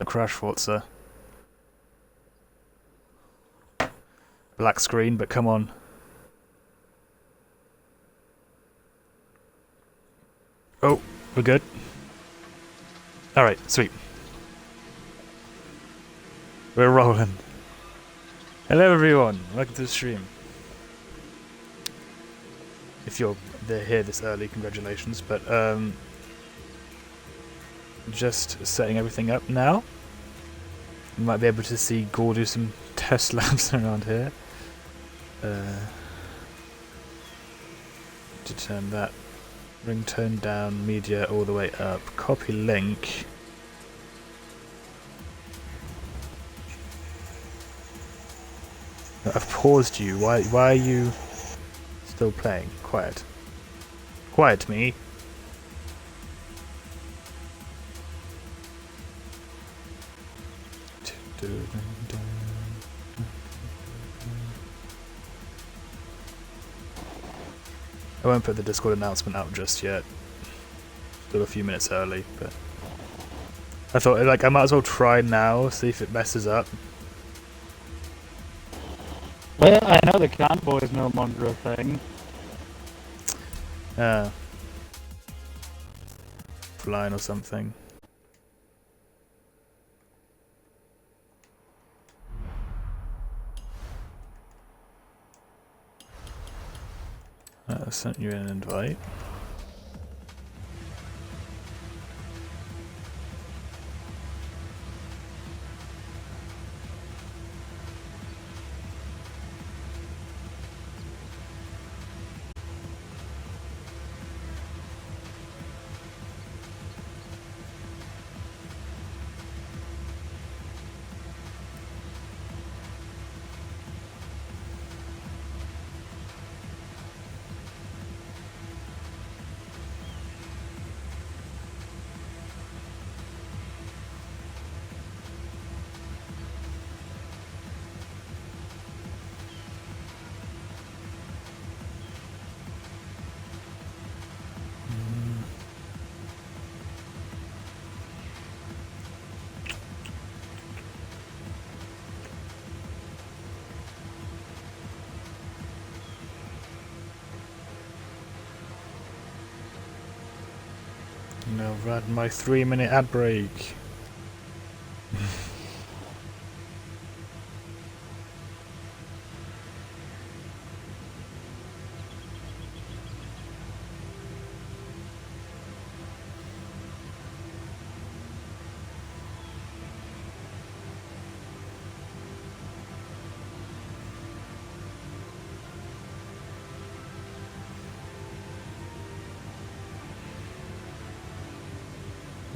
A crash Forza. Black screen, but come on. Oh, we're good. Alright, sweet. We're rolling. Hello everyone, welcome to the stream. If you're here this early, congratulations, but just setting everything up now. You might be able to see Gore do some test labs around here. To turn that ringtone down, media all the way up, copy link. I've paused you. Why are you still playing? Quiet. Quiet me. I won't put the Discord announcement out just yet. Still a few minutes early, but I thought like I might as well try now, see if it messes up. Well, I know the convoy is no longer a thing. Flying or something. I sent you an invite. Now I've had my 3-minute ad break.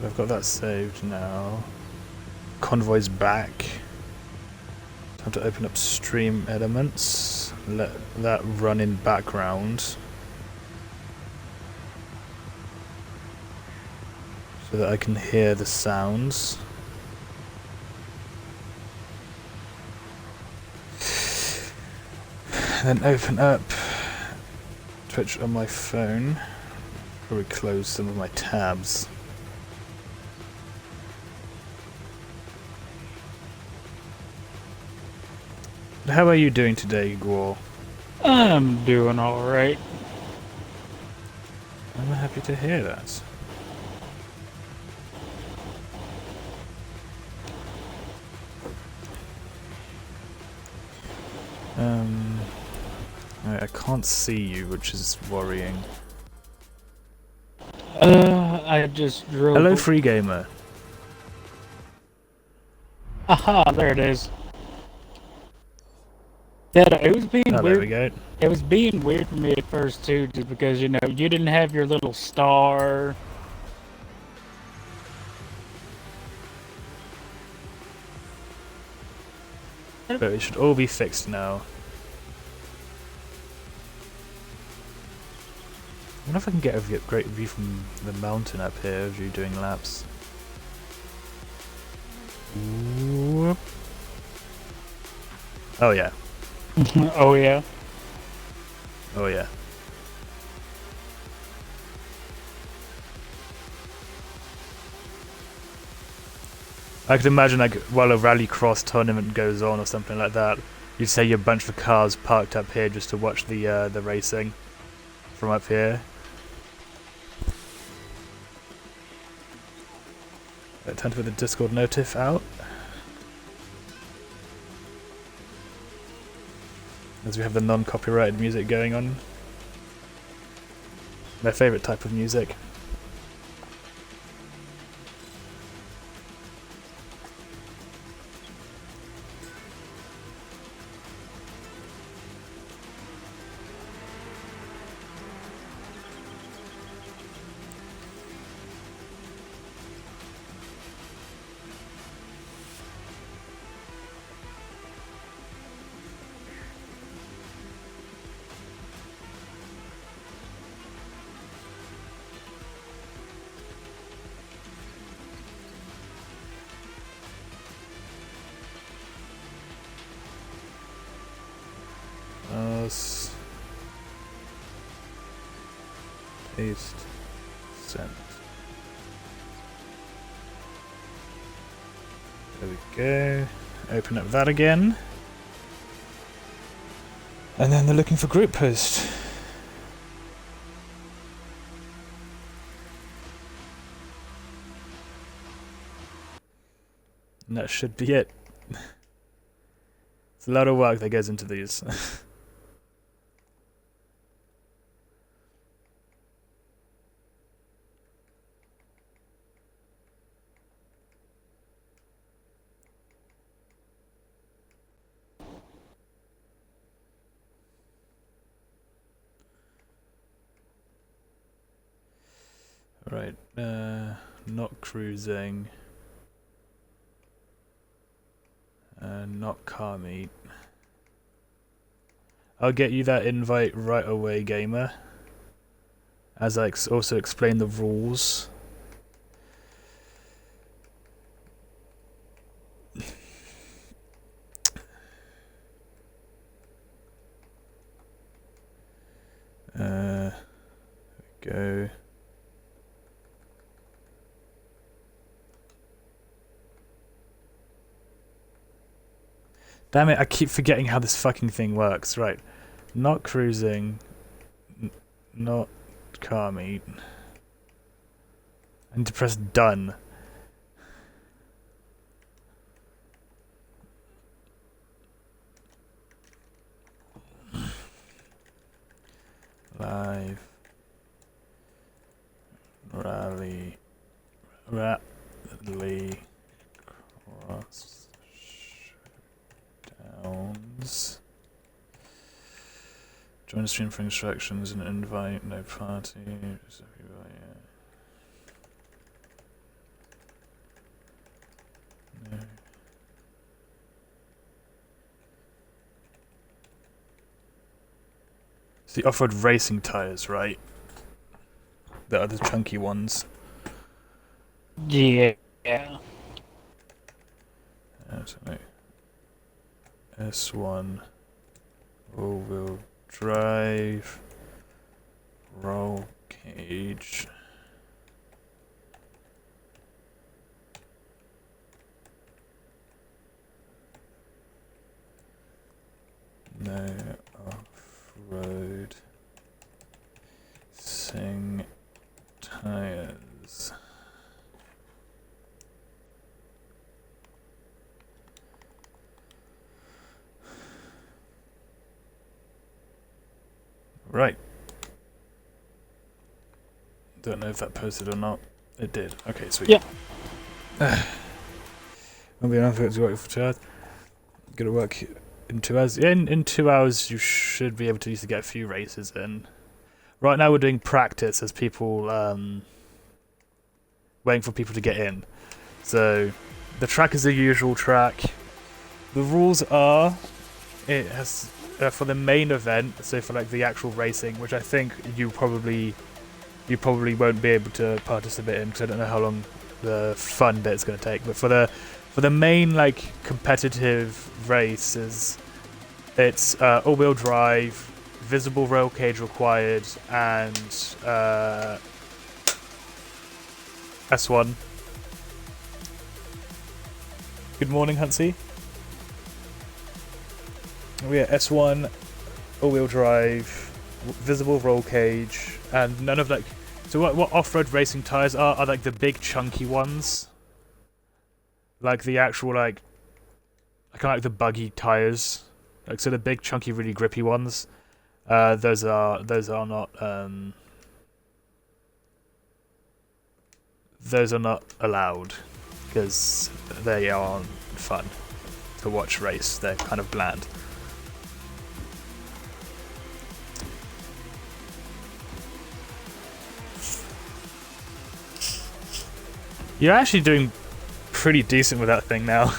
I've got that saved now. Convoy's back. Time to open up stream elements. Let that run in background. So that I can hear the sounds. And then open up Twitch on my phone. Probably close some of my tabs. How are you doing today, Gore? I'm doing alright. I'm happy to hear that. I can't see you, which is worrying. I just drove... Hello, Free Gamer. Aha, there it is. Yeah, it was being weird. There we go. It was being weird for me at first, too, just because, you know, you didn't have your little star. But it should all be fixed now. I wonder if I can get a great view from the mountain up here of you doing laps. Whoop. Oh yeah. Oh yeah. Oh yeah. I could imagine like while a rallycross tournament goes on or something like that, you'd say a bunch of cars parked up here just to watch the racing from up here. Time to put the Discord notif out. As we have the non-copyrighted music going on. My favourite type of music. Paste, send. There we go. Open up that again. And then they're looking for group post. And that should be it. It's a lot of work that goes into these. Right, not cruising. Not car meet. I'll get you that invite right away, gamer. As I also explain the rules. There we go. Damn it, I keep forgetting how this fucking thing works. Right. Not cruising. Not car meet. I need to press done. Live. Rally. Cross. Showdowns. Join the stream for instructions and invite, no party. Just everybody, yeah. No. It's the off-road racing tires, right? The other chunky ones. Yeah. S1 all-wheel drive roll cage. No off-road sing tires. Right. Don't know if that posted or not. It did. Okay, sweet. Yeah. Won't be enough to work for 2 hours. Gonna work in 2 hours. Yeah, in 2 hours you should be able to get a few races in. Right now we're doing practice as people waiting for people to get in. So the track is the usual track. The rules are it has for the main event, so for like the actual racing, which I think you probably won't be able to participate in because I don't know how long the fun bit's going to take. But for the main like competitive races, it's all-wheel drive, visible rail cage required, and S1. Good morning, Hunsy. We are S1, all-wheel drive, visible roll cage, and none of like. So what off-road racing tires are like the big chunky ones, like the actual like kind of like the buggy tires, like so the big chunky really grippy ones. Those are not those are not allowed because they aren't fun to watch race. They're kind of bland. You're actually doing pretty decent with that thing now.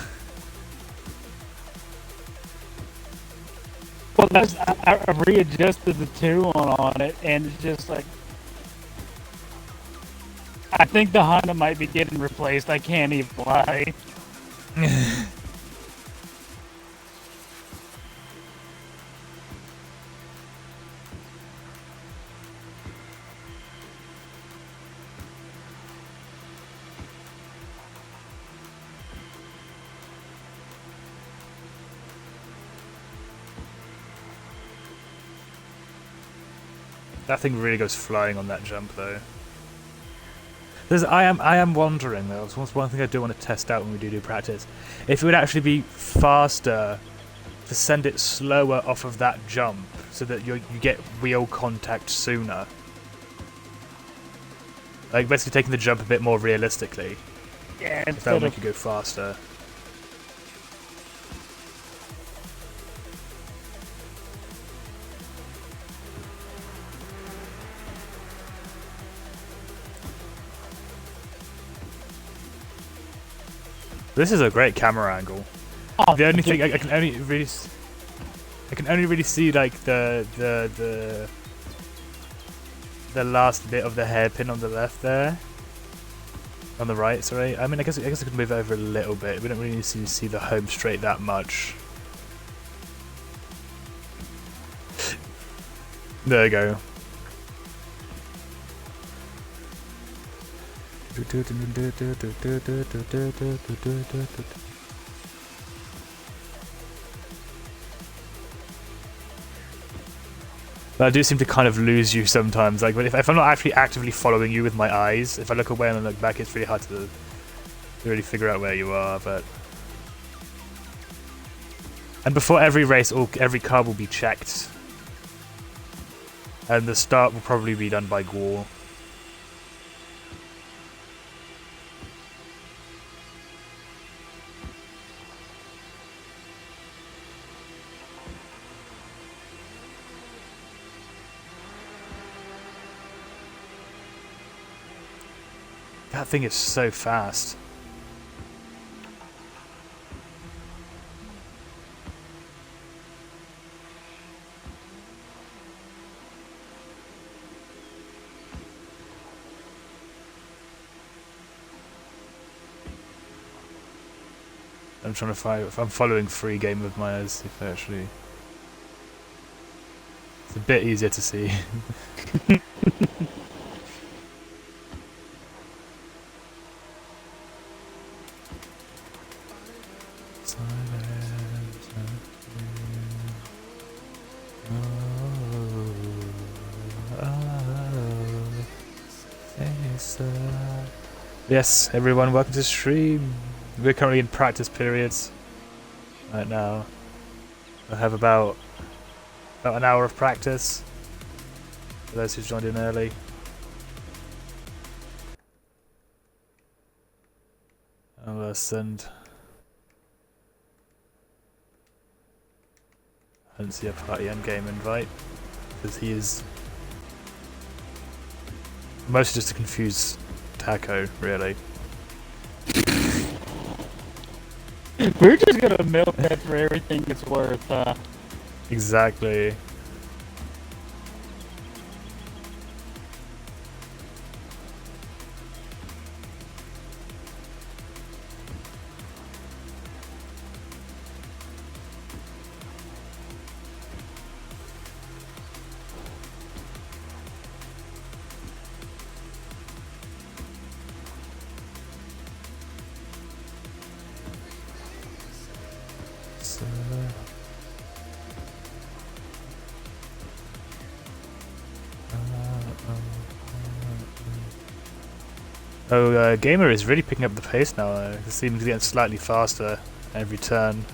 Well, I readjusted the two on it, and it's just like I think the Honda might be getting replaced. I can't even lie. That thing really goes flying on that jump, though. I am wondering, though. It's one thing I do want to test out when we do practice. If it would actually be faster to send it slower off of that jump, so that you get wheel contact sooner. Like basically taking the jump a bit more realistically. Yeah, if that would make you go faster. This is a great camera angle. Oh, the only thing I can only really see like the last bit of the hairpin on the left there. On the right, sorry. I mean, I guess I could move it over a little bit. We don't really need to see the home straight that much. There we go. But I do seem to kind of lose you sometimes. Like, but if I'm not actually actively following you with my eyes, if I look away and then look back, it's really hard to really figure out where you are. But and before every race, every car will be checked, and the start will probably be done by Gore. That thing is so fast. I'm trying to find if I'm following free game of mine, see if actually it's a bit easier to see. Yes, everyone, welcome to the stream. We're currently in practice periods right now. I have about an hour of practice for those who joined in early. I'm gonna send Hunsy a party endgame invite because he is mostly just to confuse Taco, really. We're just gonna milk that for everything it's worth. Exactly. Oh, Gamer is really picking up the pace now. It seems to get slightly faster every turn.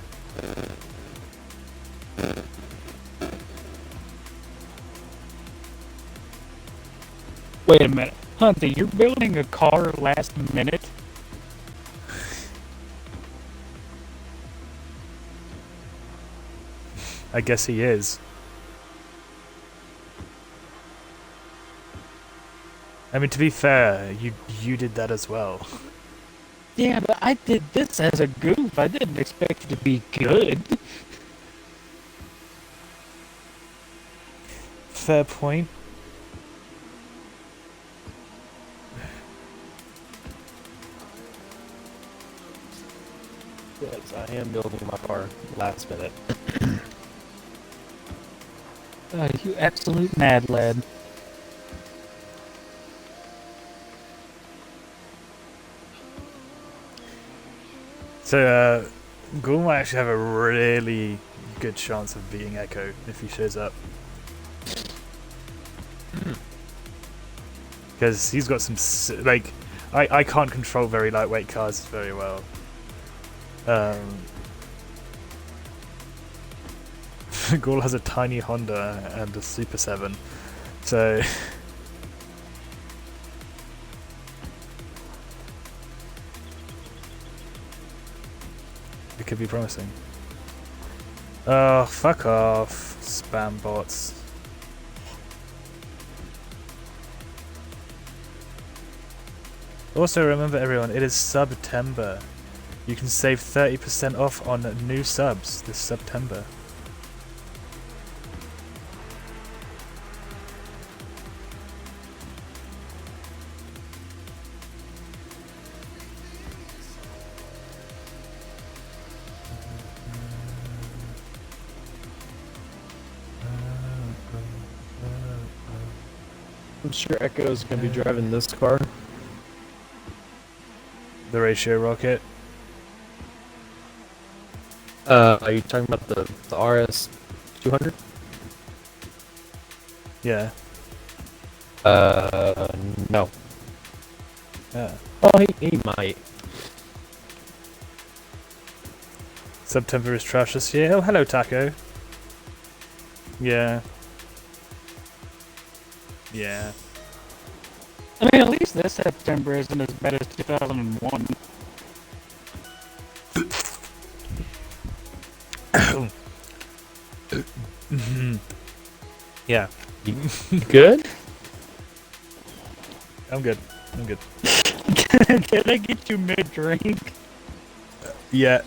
Wait a minute. Hunter, you're building a car last minute? I guess he is. I mean, to be fair, you did that as well. Yeah, but I did this as a goof. I didn't expect it to be good. Fair point. Yes, I am building my car last minute. You absolute mad lad. So, Ghoul might actually have a really good chance of beating Echo if he shows up. Because he's got some, like, I can't control very lightweight cars very well. Ghoul has a tiny Honda and a Super 7, so... it could be promising. Oh, fuck off, spam bots. Also, remember everyone, it is September. You can save 30% off on new subs this September. I'm sure Echo's gonna be driving this car. The ratio rocket. Are you talking about the RS 200? Yeah. No. Yeah. Oh, he might. September is trash this year. Oh, hello, Taco. Yeah. Yeah. I mean, at least this September isn't as bad as 2001. Yeah. Good? I'm good. I'm good. Can I get you mid-drink? Yeah.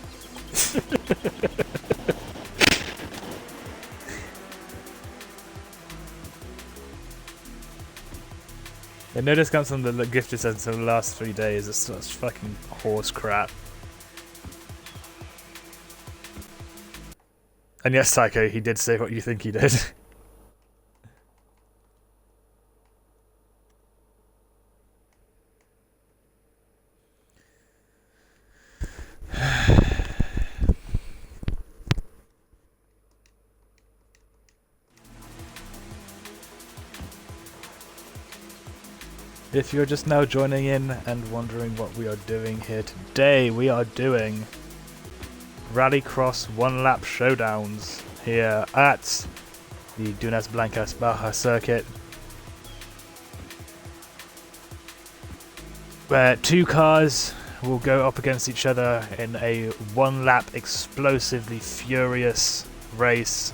No discounts on the gifted sets in the last 3 days. It's such fucking horse crap. And yes, Psycho, he did say what you think he did. If you're just now joining in and wondering what we are doing here today, we are doing Rallycross One Lap Showdowns here at the Dunas Blancas Baja circuit, where two cars will go up against each other in a one-lap explosively furious race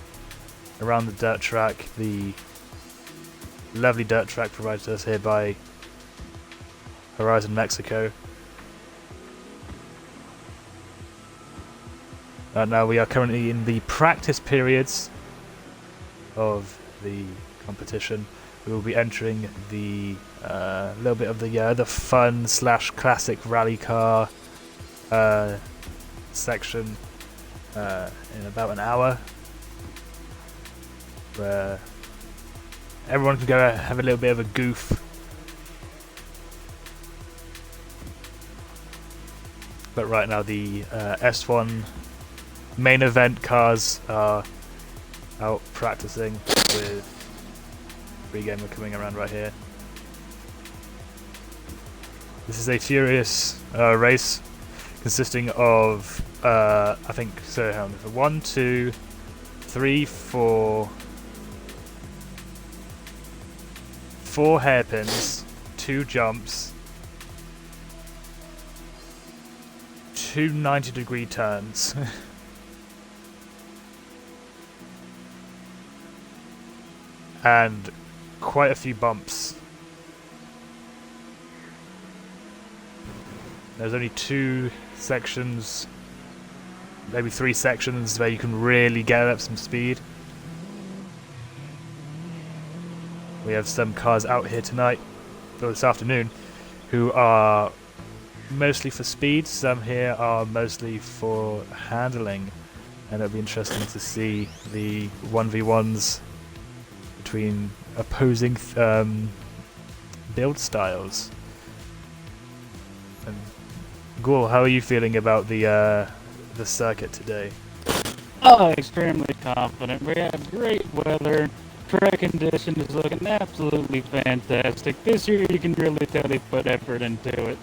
around the dirt track, the lovely dirt track provided to us here by Horizon Mexico. Now we are currently in the practice periods of the competition. We will be entering the little bit of the fun / classic rally car section in about an hour, where everyone can go have a little bit of a goof. But right now the S1 main event cars are out practicing with Free Gamer coming around right here. This is a furious race consisting of, I think, so hang on, 1, 2, 3, 4, 4 hairpins, 2 jumps, 2 90-degree turns. And quite a few bumps. There's only 2 sections, maybe 3 sections where you can really get up some speed. We have some cars out here tonight, or this afternoon, who are mostly for speed. Some here are mostly for handling, and it'll be interesting to see the 1v1s between opposing build styles. And Ghoul, how are you feeling about the circuit today? Oh, extremely confident. We have great weather. Track condition is looking absolutely fantastic. This year you can really tell they put effort into it.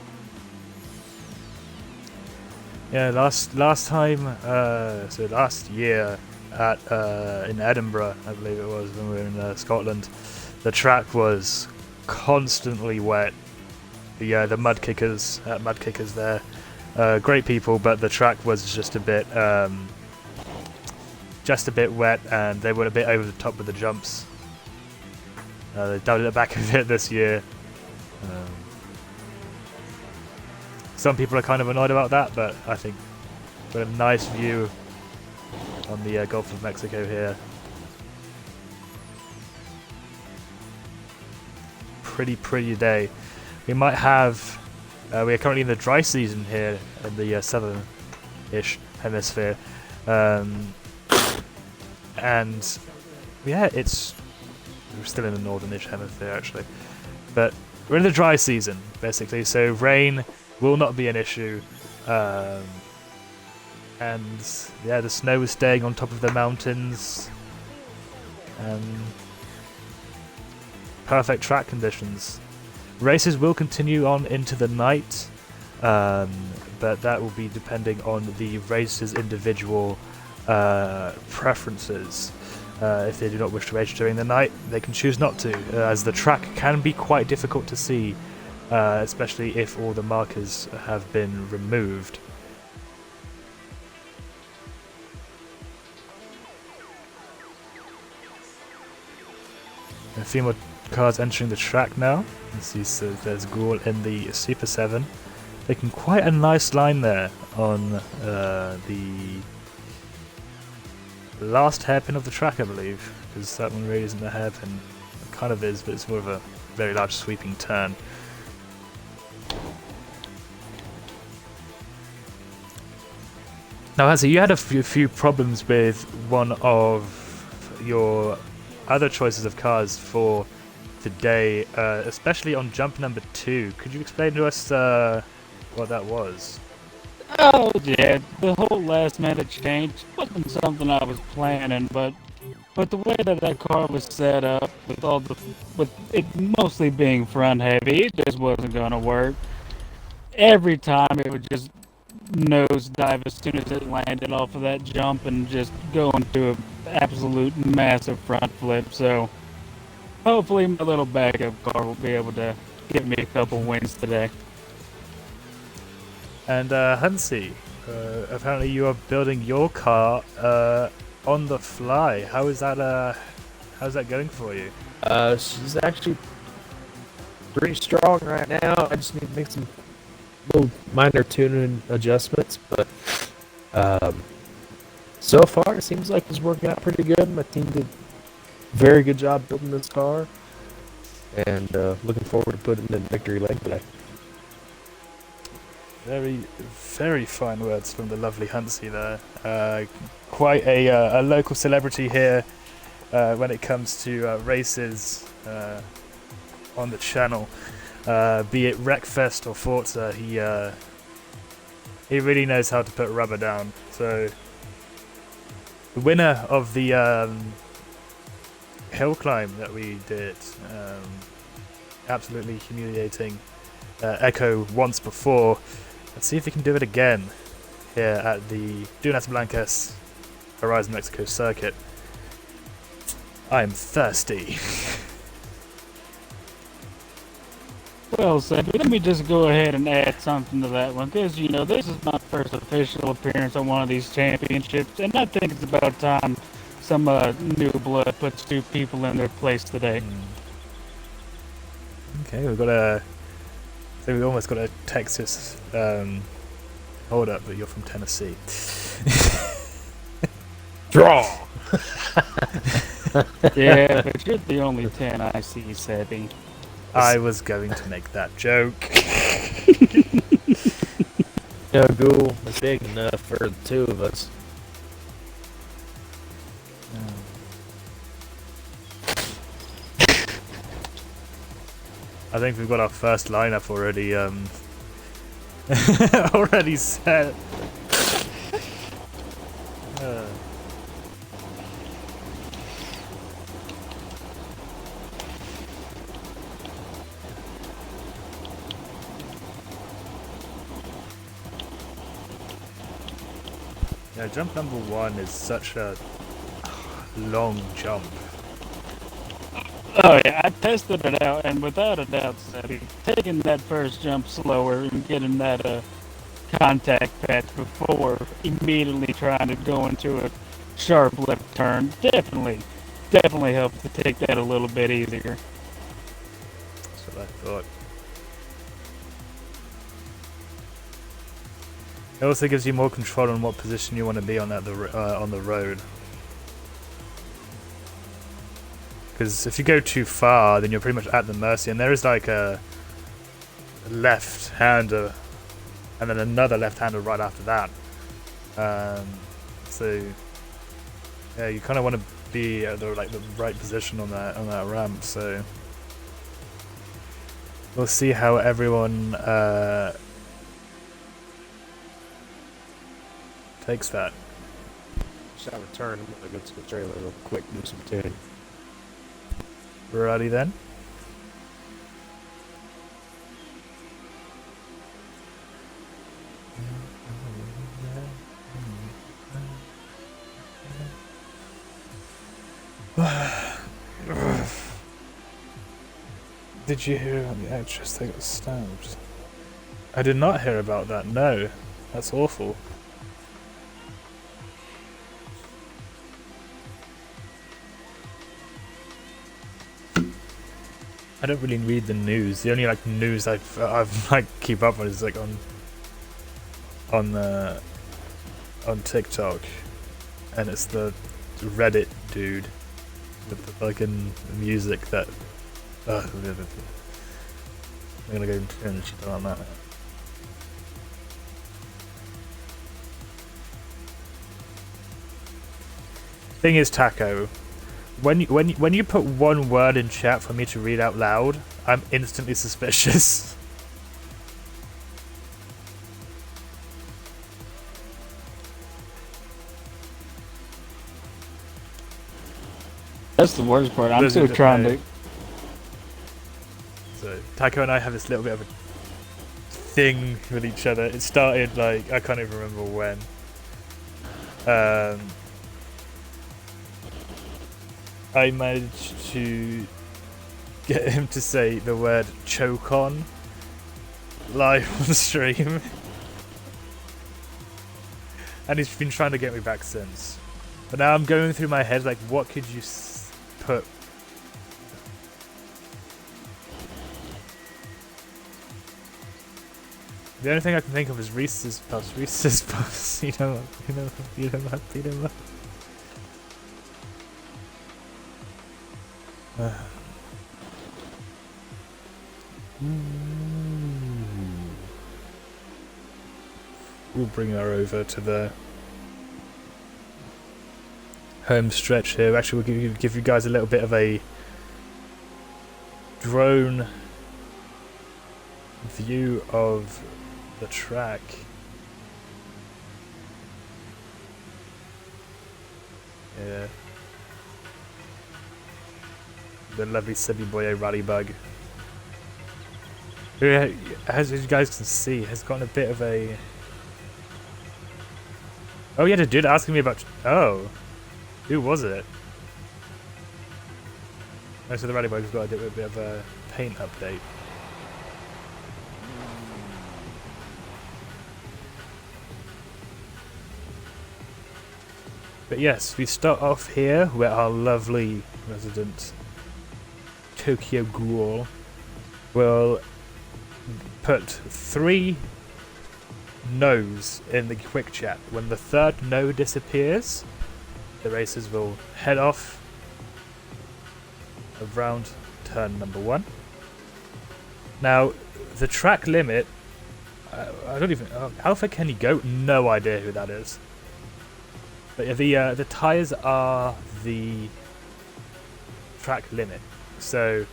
Yeah, last time, so last year at in Edinburgh, I believe it was, when we were in Scotland, the track was constantly wet. The mud kickers there, great people, but the track was just a bit wet, and they went a bit over the top with the jumps. They dialed it back a bit this year. Some people are kind of annoyed about that, but I think we've got a nice view on the Gulf of Mexico here. Pretty day. We might have. We are currently in the dry season here in the southern-ish hemisphere, and yeah, we're still in the northern-ish hemisphere actually, but we're in the dry season basically. So rain will not be an issue, and yeah, the snow is staying on top of the mountains, and perfect track conditions. Races will continue on into the night, but that will be depending on the racers' individual preferences. If they do not wish to race during the night, they can choose not to, as the track can be quite difficult to see, especially if all the markers have been removed. A few more cars entering the track now. You see, so there's Ghoul in the Super 7, making quite a nice line there on the last hairpin of the track, I believe, because that one really isn't a hairpin. It kind of is, but it's more of a very large sweeping turn. Now, Hansi, you had a few problems with one of your other choices of cars for today, especially on jump number 2. Could you explain to us what that was? Oh yeah, the whole last minute change wasn't something I was planning, but the way that car was set up, with it mostly being front heavy, it just wasn't gonna work. Every time it would just nosedive as soon as it landed off of that jump and just go into an absolute massive front flip. So hopefully my little backup car will be able to give me a couple wins today. And Hansi, apparently you are building your car on the fly. How's that going for you? She's actually pretty strong right now. I just need to make some little minor tuning adjustments, but so far it seems like it's working out pretty good. My team did a very good job building this car, and looking forward to putting it in victory lane today. Very, very fine words from the lovely Hansi there. Quite a local celebrity here when it comes to races on the channel. Be it Wreckfest or Forza, he really knows how to put rubber down. So the winner of the hill climb that we did, absolutely humiliating Echo once before. Let's see if we can do it again here at the Dunas Blancas Horizon Mexico circuit. I am thirsty. Well, Sebby, let me just go ahead and add something to that one, because, you know, this is my first official appearance on one of these championships, and I think it's about time some new blood puts two people in their place today. Okay, we've got a... So we almost got a Texas hold up, but you're from Tennessee. Draw! Yeah, but you're the only 10 I see, Sebby. I was going to make that joke. No, Ghoul is big enough for the two of us. I think we've got our first lineup already already set. Yeah, jump number 1 is such a long jump. Oh yeah, I tested it out, and without a doubt, Sebby, taking that first jump slower and getting that contact patch before immediately trying to go into a sharp left turn definitely helped to take that a little bit easier. That's what I thought. It also gives you more control on what position you want to be on on the road. Because if you go too far, then you're pretty much at the mercy. And there is like a left-hander, and then another left-hander right after that. So yeah, you kind of want to be at the right position on that ramp. So we'll see how everyone takes that. Shall return. I'm gonna go to the trailer real quick, do some tuning. Ready then? Did you hear about the actress that got stabbed? I did not hear about that, no. That's awful. I don't really read the news. The only news I've keep up on is on TikTok, and it's the Reddit dude with the fucking music that. I'm gonna go turn the shit on that. Thing is, Taco. When you put one word in chat for me to read out loud, I'm instantly suspicious. That's the worst part. I'm still trying to. So Taco and I have this little bit of a thing with each other. It started I can't even remember when. I managed to get him to say the word choke on live on stream. And he's been trying to get me back since. But now I'm going through my head what could you put? The only thing I can think of is Reese's Puffs. Reese's Puffs. You know what? We'll bring her over to the home stretch here. Actually, we'll give you guys a little bit of a drone view of the track. Yeah. The lovely Cebu Boye Rally Bug. who, as you guys can see, has gotten a bit of a... Oh yeah, the dude asking me about... Oh, who was it? Oh, so the rally bike's got a bit of a paint update. But yes, we start off here with our lovely resident Tokyo Ghoul. We'll put 3 no's in the quick chat. When the 3rd no disappears, the racers will head off around turn number 1. Now, the track limit, I don't even... how far can you go? No idea who that is. But yeah, the tyres are the track limit. So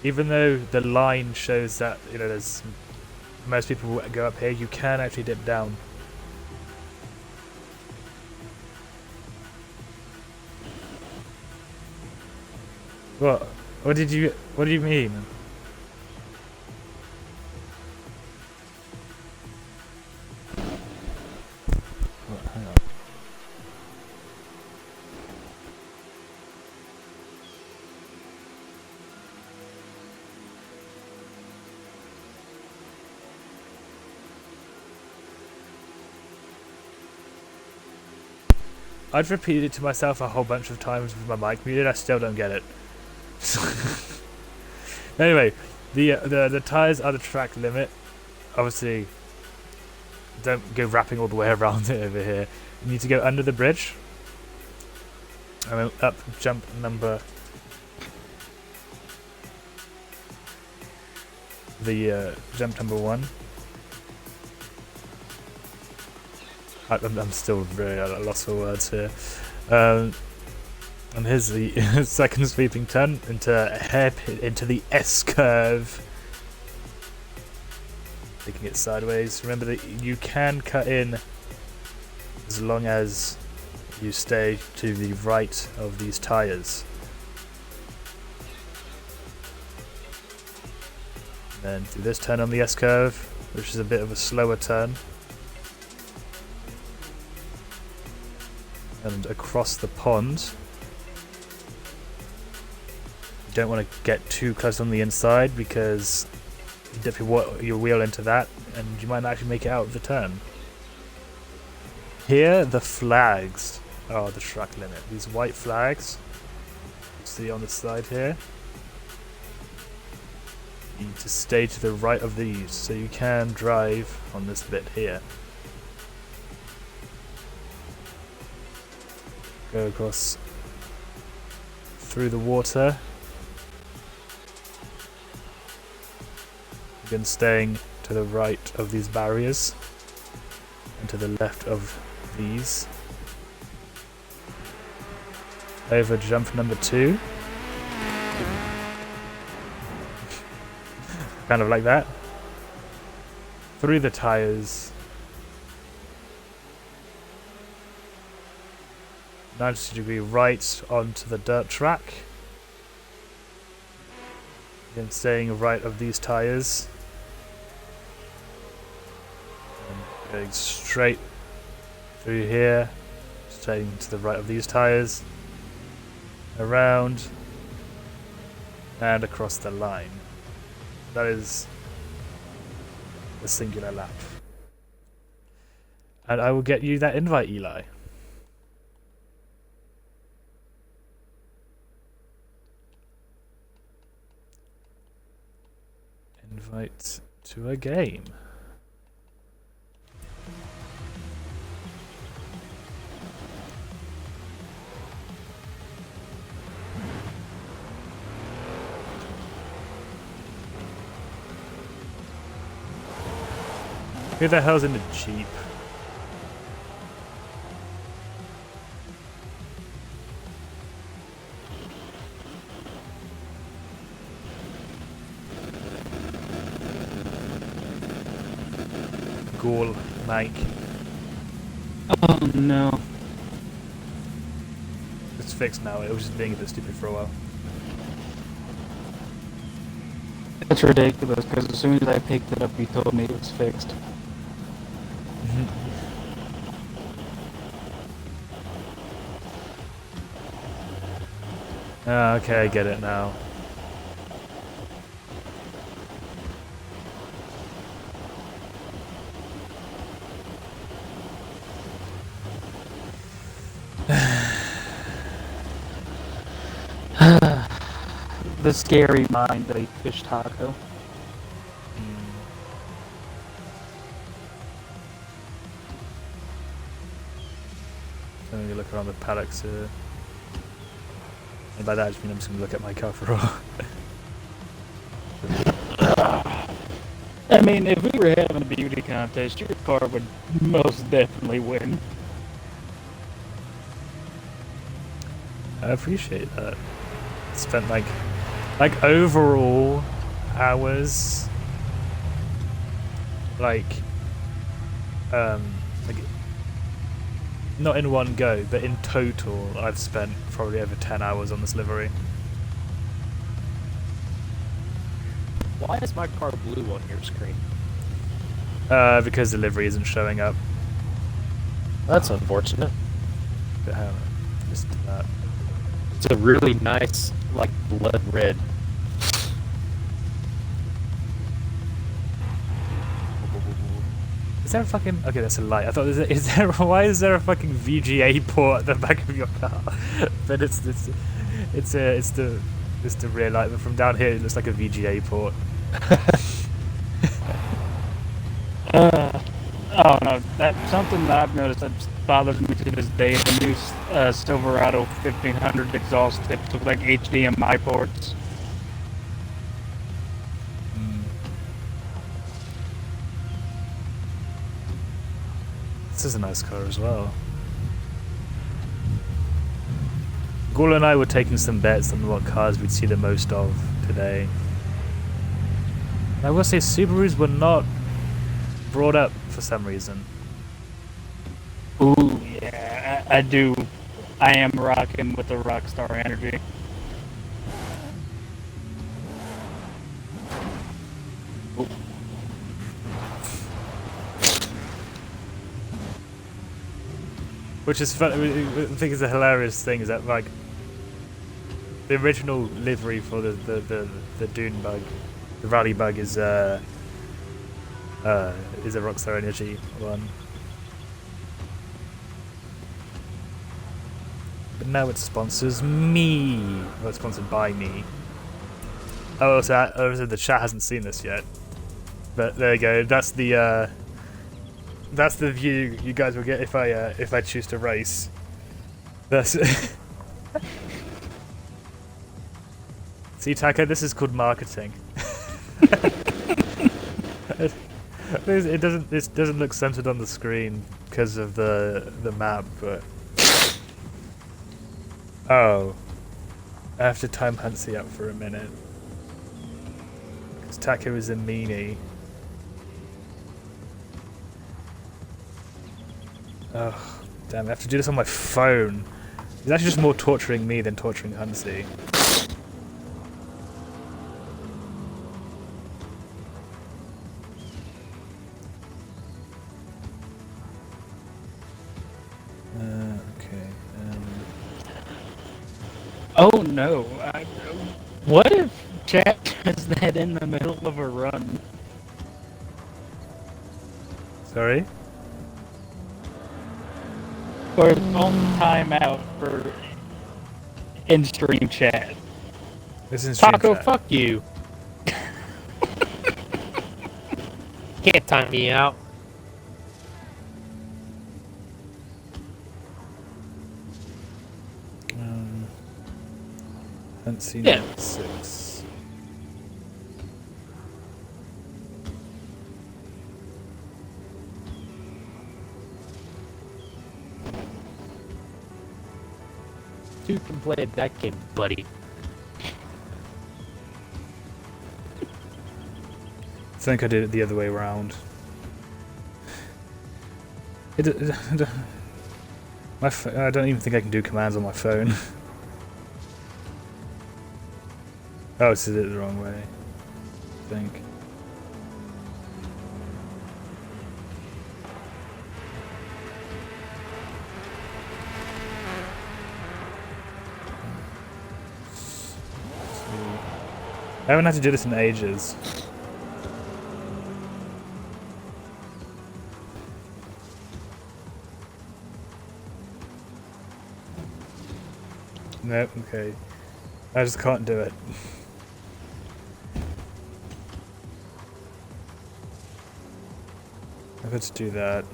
even though the line shows that, you know, there's most people will go up here, you can actually dip down. What? What do you mean? What, hang on. I've repeated it to myself a whole bunch of times with my mic muted. I still don't get it. Anyway, the tires are the track limit. Obviously, don't go wrapping all the way around it over here. You need to go under the bridge, and then up jump number. Jump number 1. I'm still very at a loss for words here. And here's the second sweeping turn into the S curve. Taking it sideways. Remember that you can cut in as long as you stay to the right of these tires. And then do this turn on the S curve, which is a bit of a slower turn. And across the pond. You don't want to get too close on the inside because you dip your wheel into that and you might not actually make it out of the turn. Here, the flags are the track limit. These white flags, see on the side here. You need to stay to the right of these so you can drive on this bit here. Go across through the water. Again, staying to the right of these barriers and to the left of these. Over jump number 2. Kind of like that. Through the tires. 90-degree right onto the dirt track. Again, staying right of these tires. And going straight through here. Staying to the right of these tires. Around. And across the line. That is a singular lap. And I will get you that invite, Eli. Invite to a game. Who the hell's in the Jeep? Ghoul, Mike. Oh no. It's fixed now, it was just being a bit stupid for a while. That's ridiculous, because as soon as I picked it up, you told me it was fixed. Okay, I get it now. The scary mind of a fish taco. Let me look around the paddocks here. And by that I just mean I'm just going to look at my car for a while. I mean, if we were having a beauty contest, your car would most definitely win. I appreciate that. Spent like overall hours, like not in one go, but in total I've spent probably over 10 hours on this livery. Why is my car blue on your screen? Because the livery isn't showing up. That's unfortunate. But hang on, just do that. It's a really nice, like, blood red. Is there a fucking... Okay, that's a light. I thought, why is there a fucking VGA port at the back of your car? But it's the rear light. But from down here, it looks like a VGA port. Oh no, that's something that I've noticed that bothers me to this day. The new Silverado 1500 exhaust tips with like HDMI ports. This is a nice car as well. Ghoul and I were taking some bets on what cars we'd see the most of today. And I will say Subarus were not brought up for some reason. Ooh, yeah, I do. I am rocking with the Rockstar energy. Which is fun. I think is a hilarious thing is that like the original livery for the Dune Bug, the Rally Bug is a Rockstar Energy one. But now it sponsors me. Well, it's sponsored by me. Oh, also the chat hasn't seen this yet. But there you go. That's the view you guys will get if I choose to race. That's See, Taco, this is called marketing. It doesn't look centered on the screen because of the map, but oh, I have to time Hansi out for a minute because Taco is a meanie. Oh, damn, I have to do this on my phone. It's actually just more torturing me than torturing Hansi. Okay. Oh no! What if chat does that in the middle of a run? Sorry? Or on timeout for in-stream chat? This is Taco, fuck you. Can't time me out. Hansi Yeah. 6. Two can play that game, buddy. I think I did it the other way around. I don't even think I can do commands on my phone. Oh, this is it the wrong way. think. I haven't had to do this in ages. No, okay. I just can't do it. I've got to do that.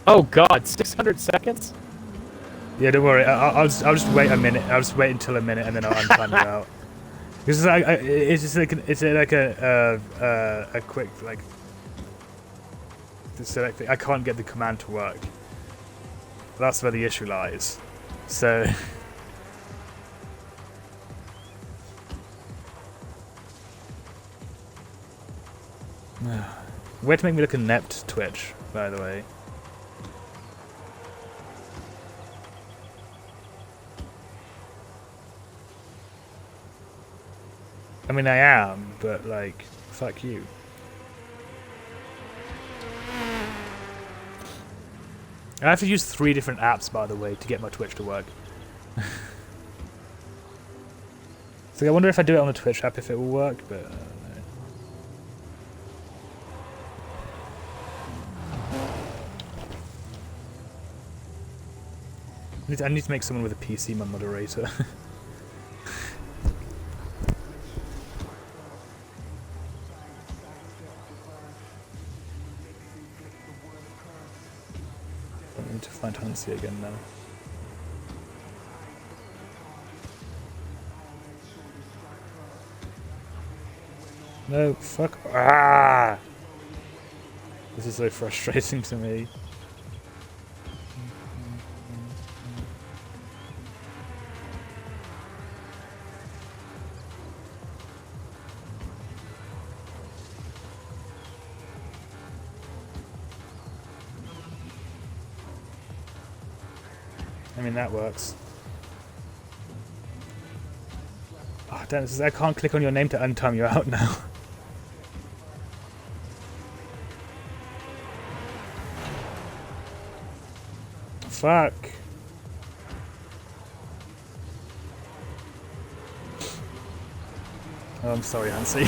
Oh God, 600 seconds? Yeah, don't worry. I'll just wait a minute. I'll just wait until a minute and then I'll untime you out. Because it's just like a quick like to select thing. I can't get the command to work. That's where the issue lies. So. Way to make me look inept, Twitch, by the way. I mean, I am, but like, fuck you. I have to use 3 different apps, by the way, to get my Twitch to work. So I wonder if I do it on the Twitch app if it will work, but I don't know. I need to make someone with a PC my moderator. I need to find Hansi again now. No, fuck. Ah! This is so frustrating to me. I mean, that works. Oh, damn, I can't click on your name to untime you out now. Fuck. Oh, I'm sorry, Hansi.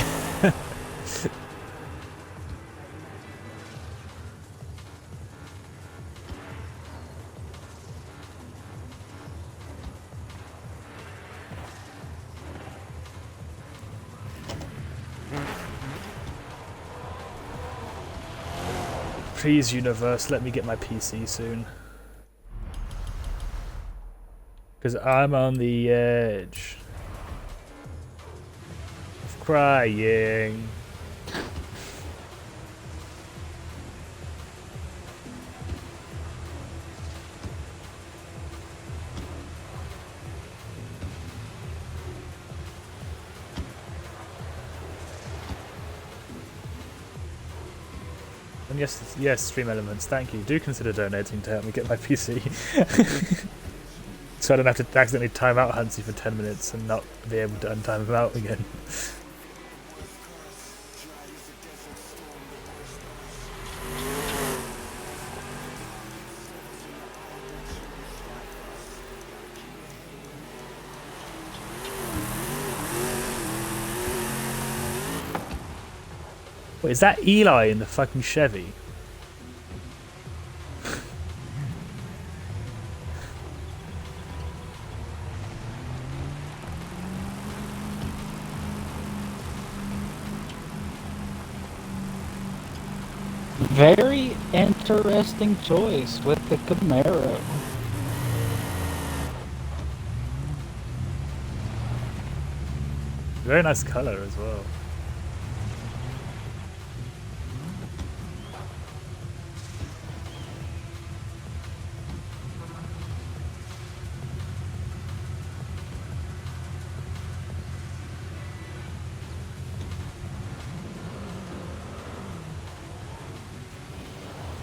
Please, universe, let me get my PC soon. Because I'm on the edge of crying. And yes, Stream Elements, thank you. Do consider donating to help me get my PC. So I don't have to accidentally time out Hansi for 10 minutes and not be able to untime him out again. Wait, is that Eli in the fucking Chevy? Very interesting choice with the Camaro. Very nice color as well.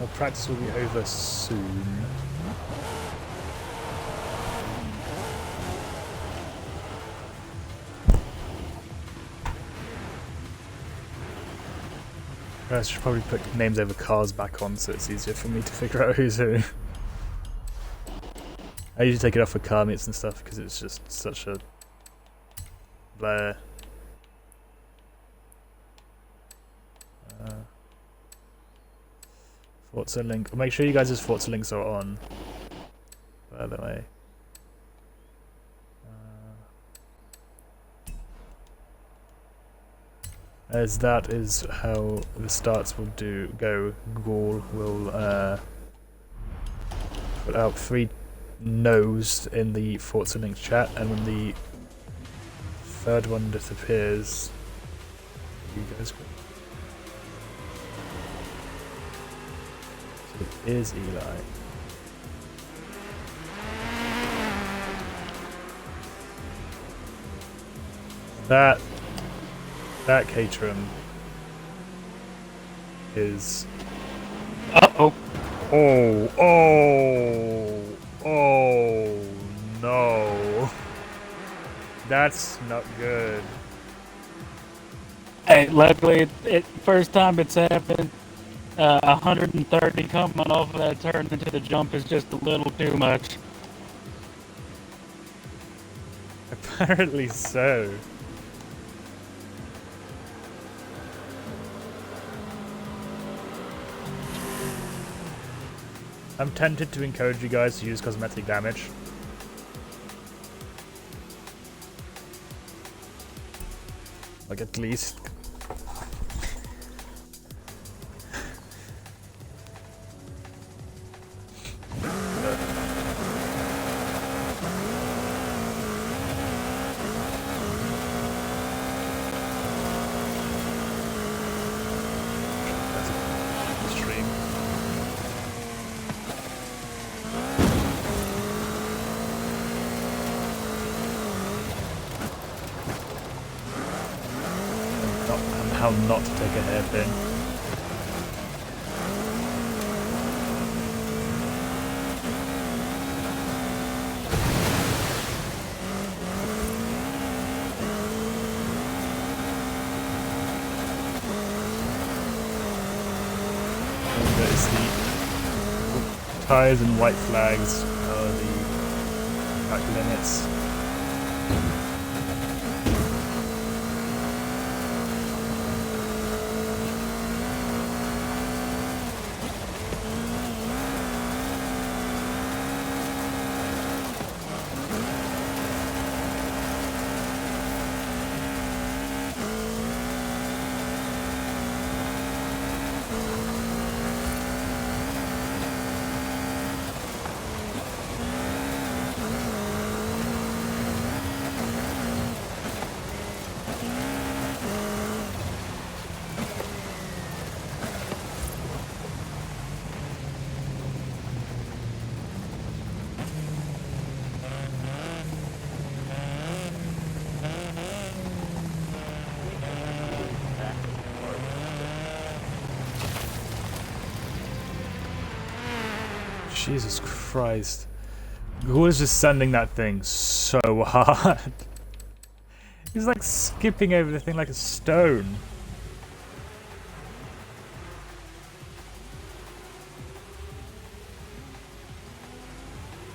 Our practice will be over soon. I should probably put names over cars back on so it's easier for me to figure out who's who. I usually take it off for car meets and stuff because it's just such a blur. Forza link. Make sure you guys' Forza links are on. By the way. As that is how the starts will go. Google will put out 3 no's in the Forza link chat, and when the 3rd one disappears, you guys will. So it is Eli. That Caterham is. Uh-oh. Oh no. That's not good. Hey, luckily, first time it's happened, 130 coming off of that turn into the jump is just a little too much. Apparently so. I'm tempted to encourage you guys to use cosmetic damage. Like, at least. That's a stream. How not to take a hairpin. And there's the tires and white flags are the track limits. Jesus Christ. Who is just sending that thing so hard? He's like skipping over the thing like a stone.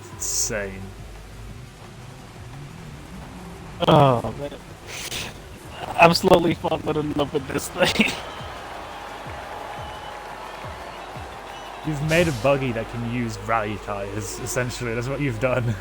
It's insane. Oh, man. I'm slowly falling in love with this thing. You've made a buggy that can use rally tires, essentially. That's what you've done.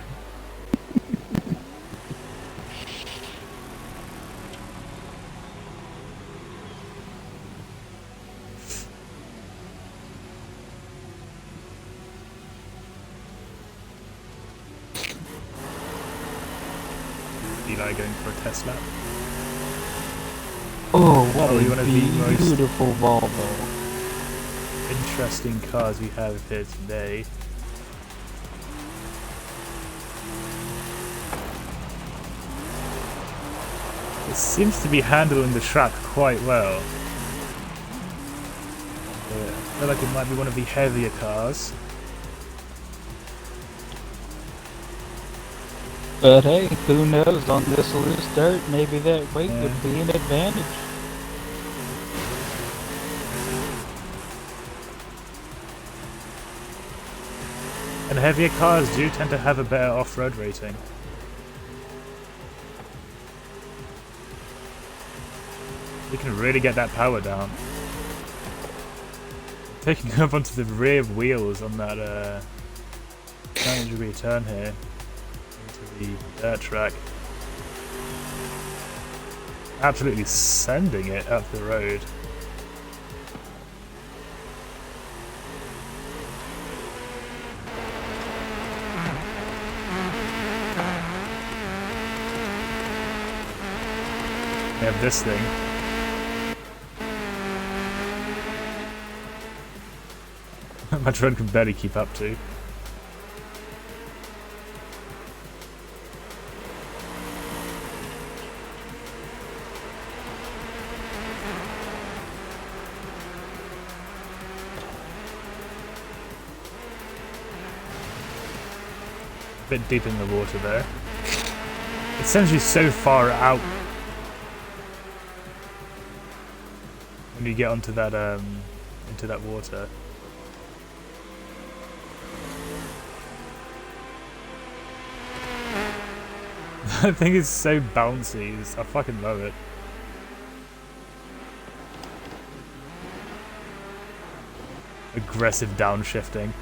Eli going for a test lap. Oh, what Oh, you wanna be a most- beautiful Volvo. Interesting cars we have here today. It seems to be handling the track quite well. I feel like it might be one of the heavier cars. But hey, who knows, on this loose dirt, maybe that weight would be an advantage. And heavier cars do tend to have a better off-road rating. You can really get that power down. Taking up onto the rear wheels on that 90-degree turn here into the dirt track. Absolutely sending it up the road. We have this thing. My drone can barely keep up to. A bit deep in the water there. It sends you so far out when you get onto that into that water. I think it's so bouncy. I fucking love it. Aggressive downshifting.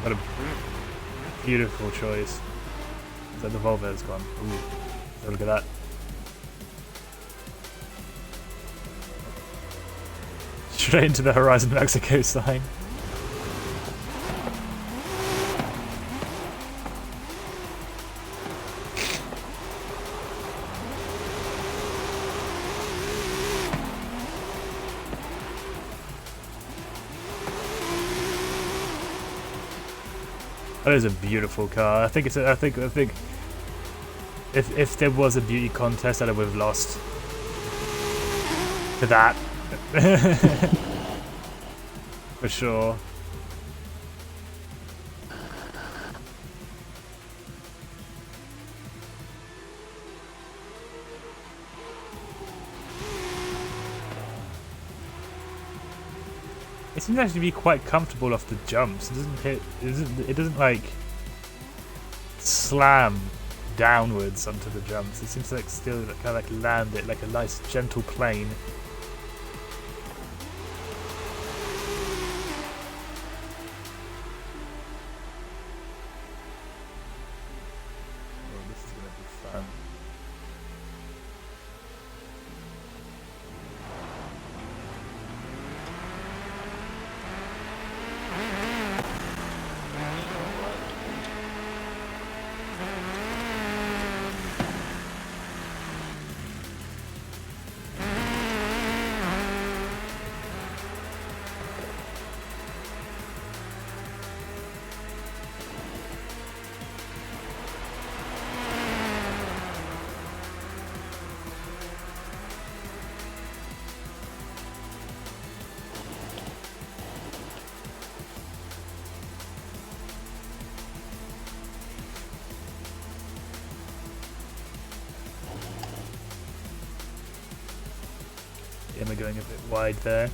What a beautiful choice. So the Volvo's gone. Ooh, so look at that. Straight into the Horizon Mexico sign. That is a beautiful car. I think it's. I think. If there was a beauty contest, I would have lost to that. For sure. It seems actually to be quite comfortable off the jumps. It doesn't hit. It doesn't like slam downwards onto the jumps. It seems to like still kind of like land it like a nice gentle plane. Oh, this is gonna be fun. Am I going a bit wide there?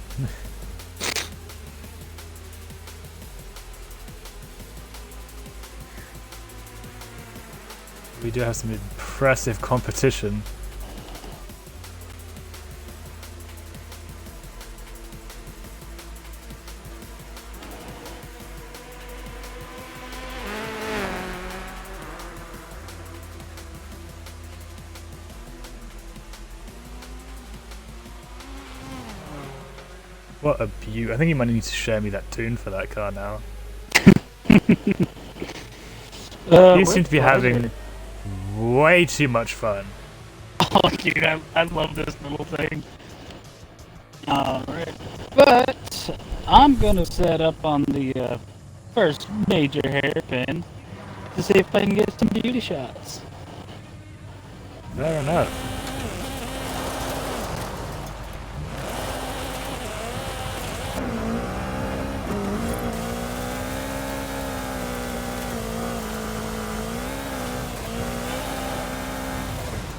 We do have some impressive competition. What a beaut! I think you might need to share me that tune for that car now. You seem to be having way too much fun. Oh, dude, I love this little thing. Alright. But I'm going to set up on the first major hairpin to see if I can get some beauty shots. Fair enough.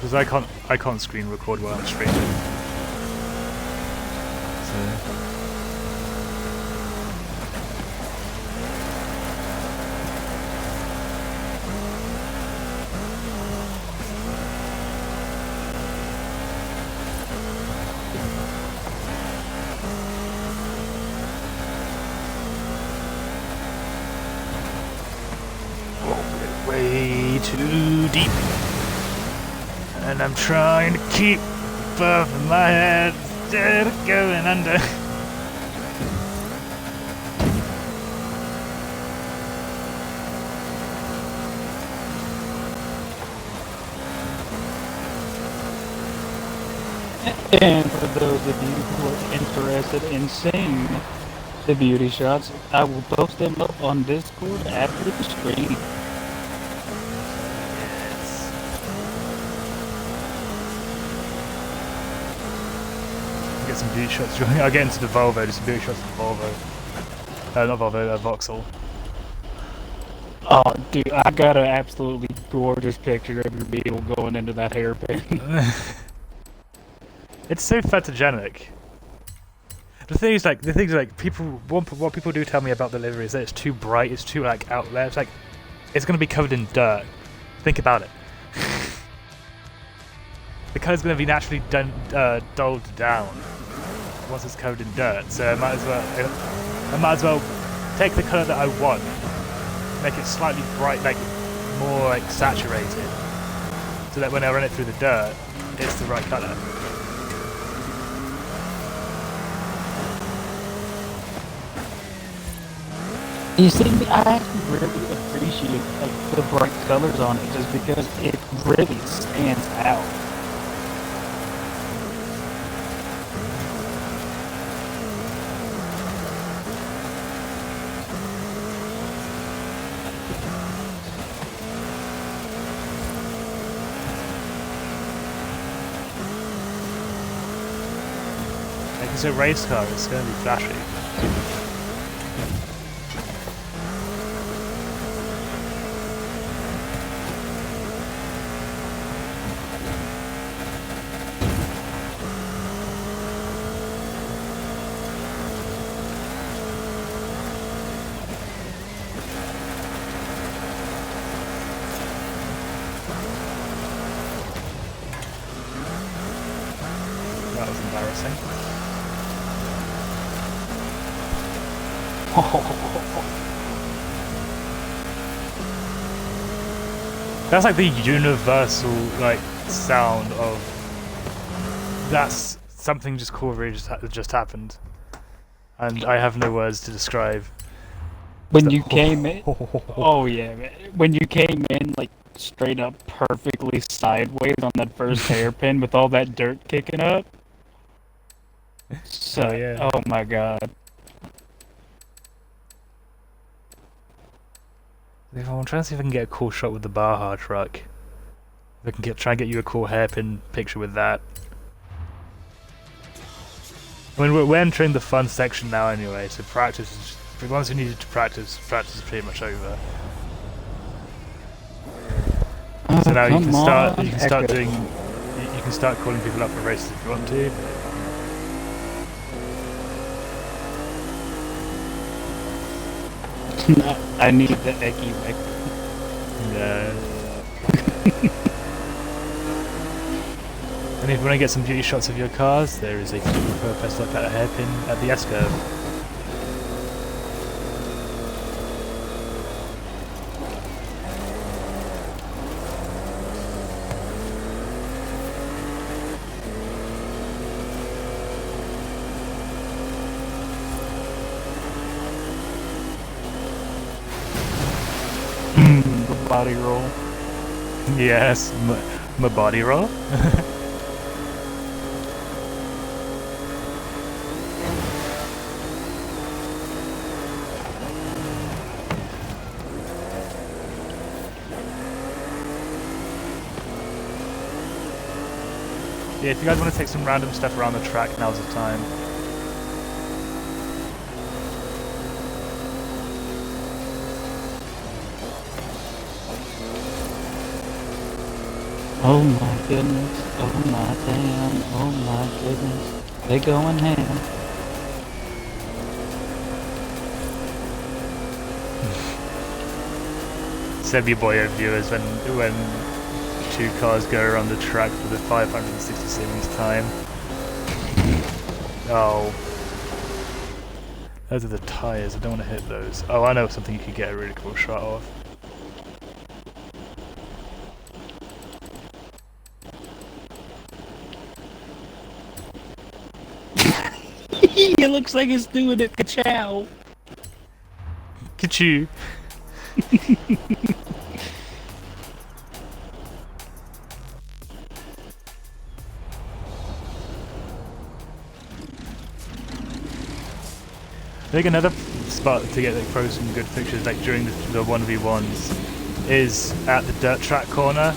because I can't screen record while I'm streaming. So. Way too deep, and I'm trying to keep above my head instead of going under. And for those of you who are interested in seeing the beauty shots, I will post them up on Discord after the stream. Get some beauty shots. I'll get into the Volvo, do some beauty shots of the Volvo. Not Volvo, Vauxhall. Oh, dude, I got an absolutely gorgeous picture of your beetle going into that hairpin. It's so photogenic. The thing is, what people do tell me about the livery is that it's too bright, it's too like out there. It's like it's gonna be covered in dirt. Think about it. The colour's gonna be naturally dulled down once it's covered in dirt. So I might as well take the colour that I want, make it slightly bright, like more like saturated, so that when I run it through the dirt, it's the right colour. You see, I actually really appreciate like the bright colors on it, just because it really stands out. Like it's a race car, it's going to be flashy. That was embarrassing. That's like the universal like sound of that's something just cool really just happened, and I have no words to describe. When you came in, oh yeah, man. When you came in like straight up perfectly sideways on that first hairpin with all that dirt kicking up. So, Oh, yeah. oh my god. I'm trying to see if I can get a cool shot with the Baja truck. If I can try and get you a cool hairpin picture with that. I mean, we're entering the fun section now anyway, so practice is just, once we needed to practice is pretty much over. So now you can start calling people up for races if you want to. I need the Eki Wick. Yeah. And if you want to get some beauty shots of your cars, there is a purpose like that hairpin at the S-curve. Body roll. Yes, my body roll. Yeah, if you guys want to take some random stuff around the track, now's the time. Oh my goodness. Oh my damn. Oh my goodness. They going ham. Send me boy viewers when two cars go around the track for the 567th time. Oh. Those are the tyres, I don't want to hit those. Oh, I know something you could get a really cool shot of. It looks like it's doing it. Ka-chow. Ka-choo! I think another spot to get like probably some good pictures like during the 1v1s is at the dirt track corner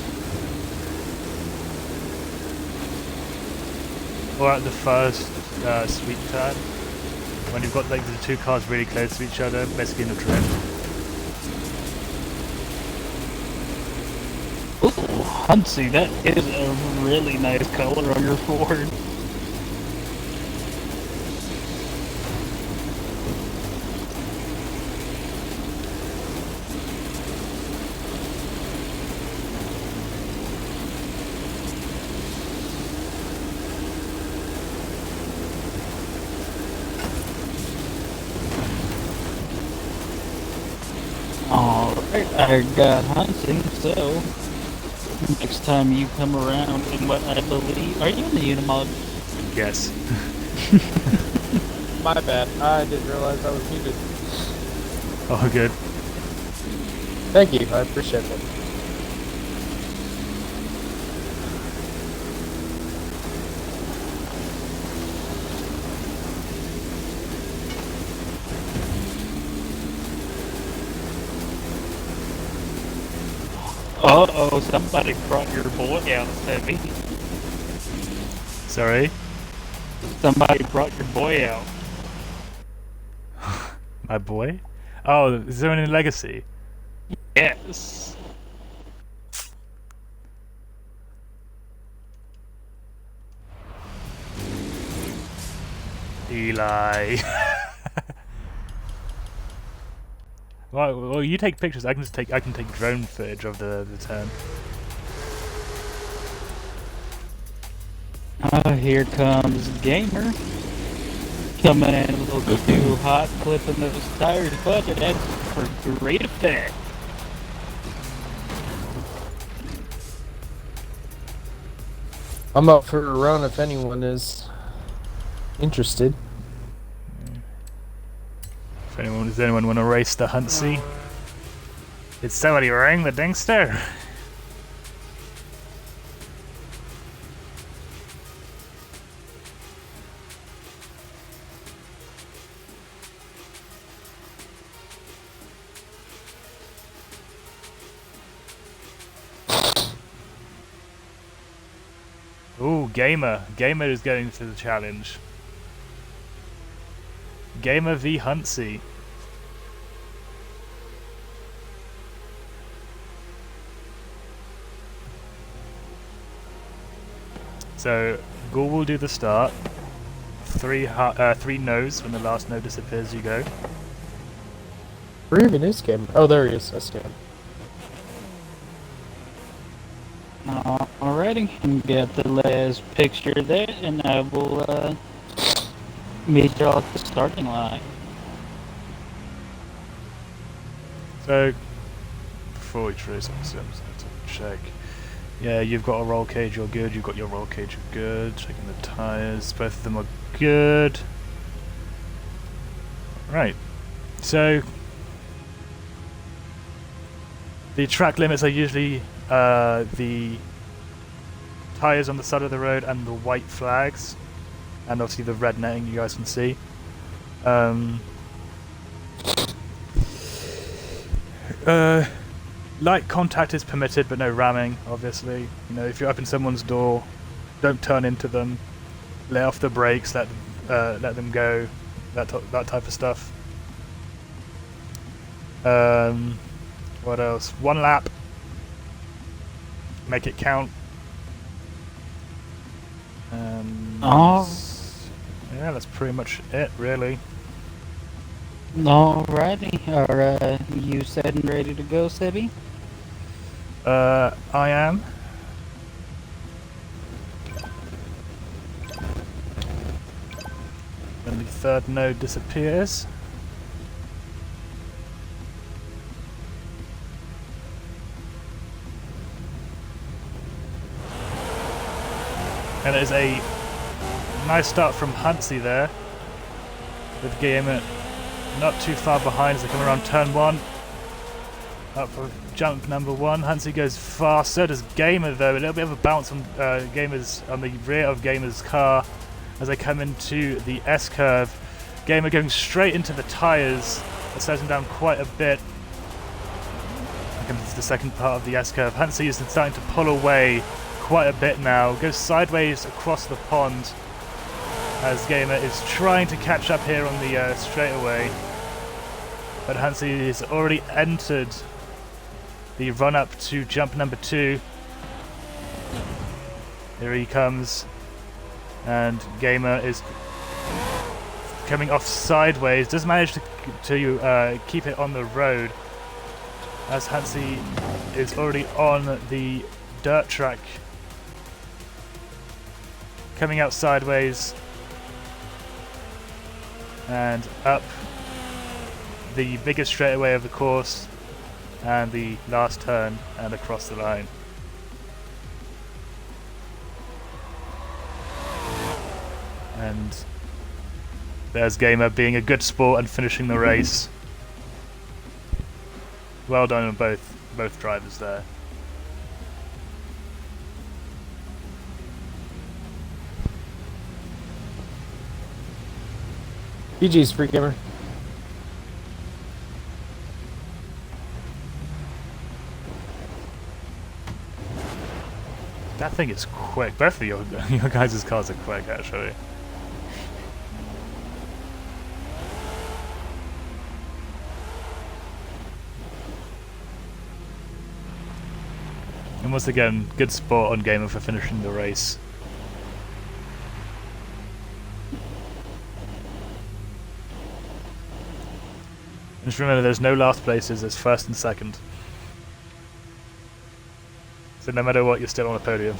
or at the first sweep turn when you've got like the two cars really close to each other, basically in a drift. Ooh, Hunsy, that is a really nice color on your Ford. Alright, I got hunting, so next time you come around in what I believe... Are you in the Unimog? Yes. My bad. I didn't realize I was muted. Oh, good. Thank you. I appreciate that. Uh-oh, somebody brought your boy out, Heavy. Sorry? Somebody brought your boy out. My boy? Oh, is there any legacy? Yes. Eli. Well, you take pictures. I can take drone footage of the turn. Here comes Gamer. Coming in a little too hot, clipping those tires, but that's for great effect. I'm up for a run if anyone is interested. Does anyone want to race the Huntsy? Did somebody ring the dingster? Ooh, Gamer. Gamer is going to the challenge. Gamer v Huntsy. So, Ghoul will do the start. Three no's. When the last no disappears, you go. Where even is Gamer? Oh, there he is. I see him. Alrighty, get the last picture there, and I will meet y'all at the starting line. So, before we trace up the sims, let's check. Yeah, you've got a roll cage, you're good. You've got your roll cage, you're good. Checking the tires, both of them are good. Right, so the track limits are usually the tires on the side of the road and the white flags, and obviously the red netting you guys can see. Light contact is permitted, but no ramming, obviously. You know, if you're up in someone's door, don't turn into them. Let off the brakes, let them go, that type of stuff. What else? 1 lap. Make it count. And Oh. yeah, that's pretty much it, really. Alrighty. Are you set and ready to go, Sebby? I am. And the third node disappears. And it is a nice start from Hunsy there, with Gamer not too far behind as they come around turn 1. Up for jump number 1. Hunsy goes fast, so does Gamer though. A little bit of a bounce on Gamer's on the rear of Gamer's car as they come into the S-curve. Gamer going straight into the tyres, slows him down quite a bit. And comes to the second part of the S-curve. Hunsy is starting to pull away quite a bit now, goes sideways across the pond as Gamer is trying to catch up here on the straightaway, but Hunsy has already entered the run up to jump number 2. Here he comes, and Gamer is coming off sideways, does manage to keep it on the road as Hunsy is already on the dirt track, coming out sideways and up the biggest straightaway of the course and the last turn and across the line. And there's Gamer being a good sport and finishing the race. Well done on both drivers there. GG's, Free Gamer. That thing is quick. Both of your guys' cars are quick, actually. And once again, good sport on Gamer for finishing the race. Just remember, there's no last places, there's first and second. So no matter what, you're still on a podium.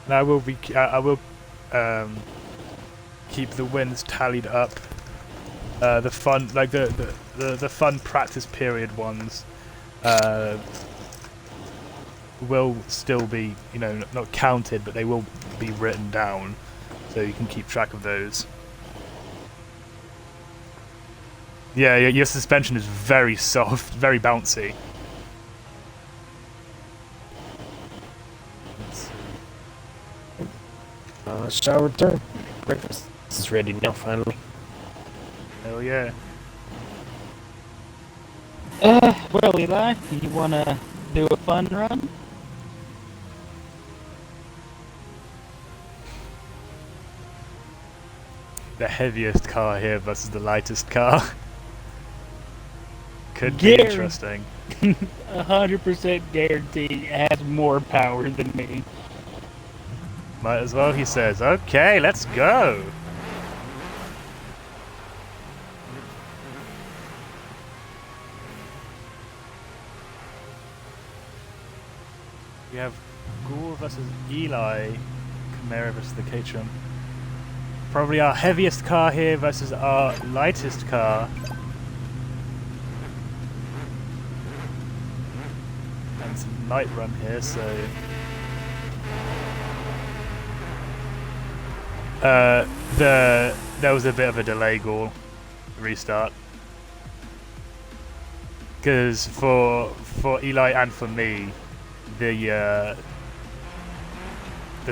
And I will keep the wins tallied up. The fun, like the fun practice period ones, will still be, you know, not counted, but they will be written down, so you can keep track of those. Yeah, your suspension is very soft, very bouncy. Shall return. Breakfast is ready now, finally. Hell yeah. Well, Eli, you wanna do a fun run? The heaviest car here versus the lightest car. Could be interesting. 100% guarantee has more power than me. Might as well, he says. Okay, let's go. We have Gore versus Eli, Chimera versus the Caterham. Probably our heaviest car here versus our lightest car. And some light run here, so... there was a bit of a delay, Gore. Restart. Because for Eli and for me, the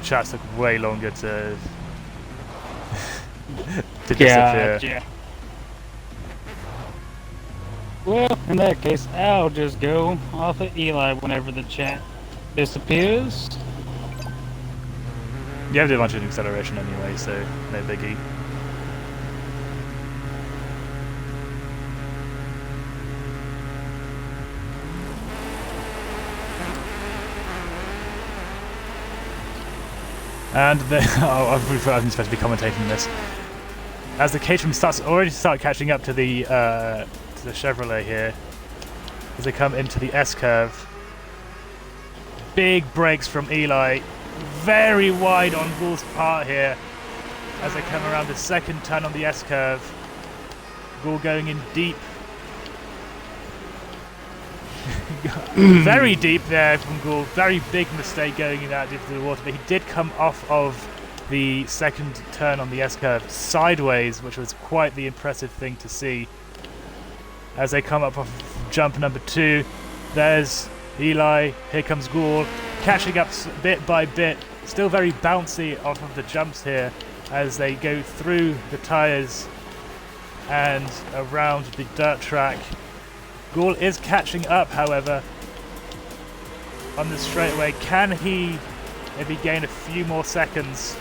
chat took way longer to disappear. Gotcha. Well, in that case, I'll just go off of Eli whenever the chat disappears. You have the advantage of acceleration anyway, so no biggie. And oh, I'm supposed to be commentating this. As the Caterham already start catching up to the Chevrolet here, as they come into the S-curve. Big brakes from Eli, very wide on Ghoul's part here, as they come around the second turn on the S-curve. Ghoul going in deep. Very deep there from Ghoul. Very big mistake going in that deep into the water, but he did come off of the second turn on the S-curve sideways, which was quite the impressive thing to see. As they come up off jump number 2, there's Eli, here comes Ghoul, catching up bit by bit, still very bouncy off of the jumps here as they go through the tyres and around the dirt track. Ghoul is catching up, however, on the straightaway. Can he maybe gain a few more seconds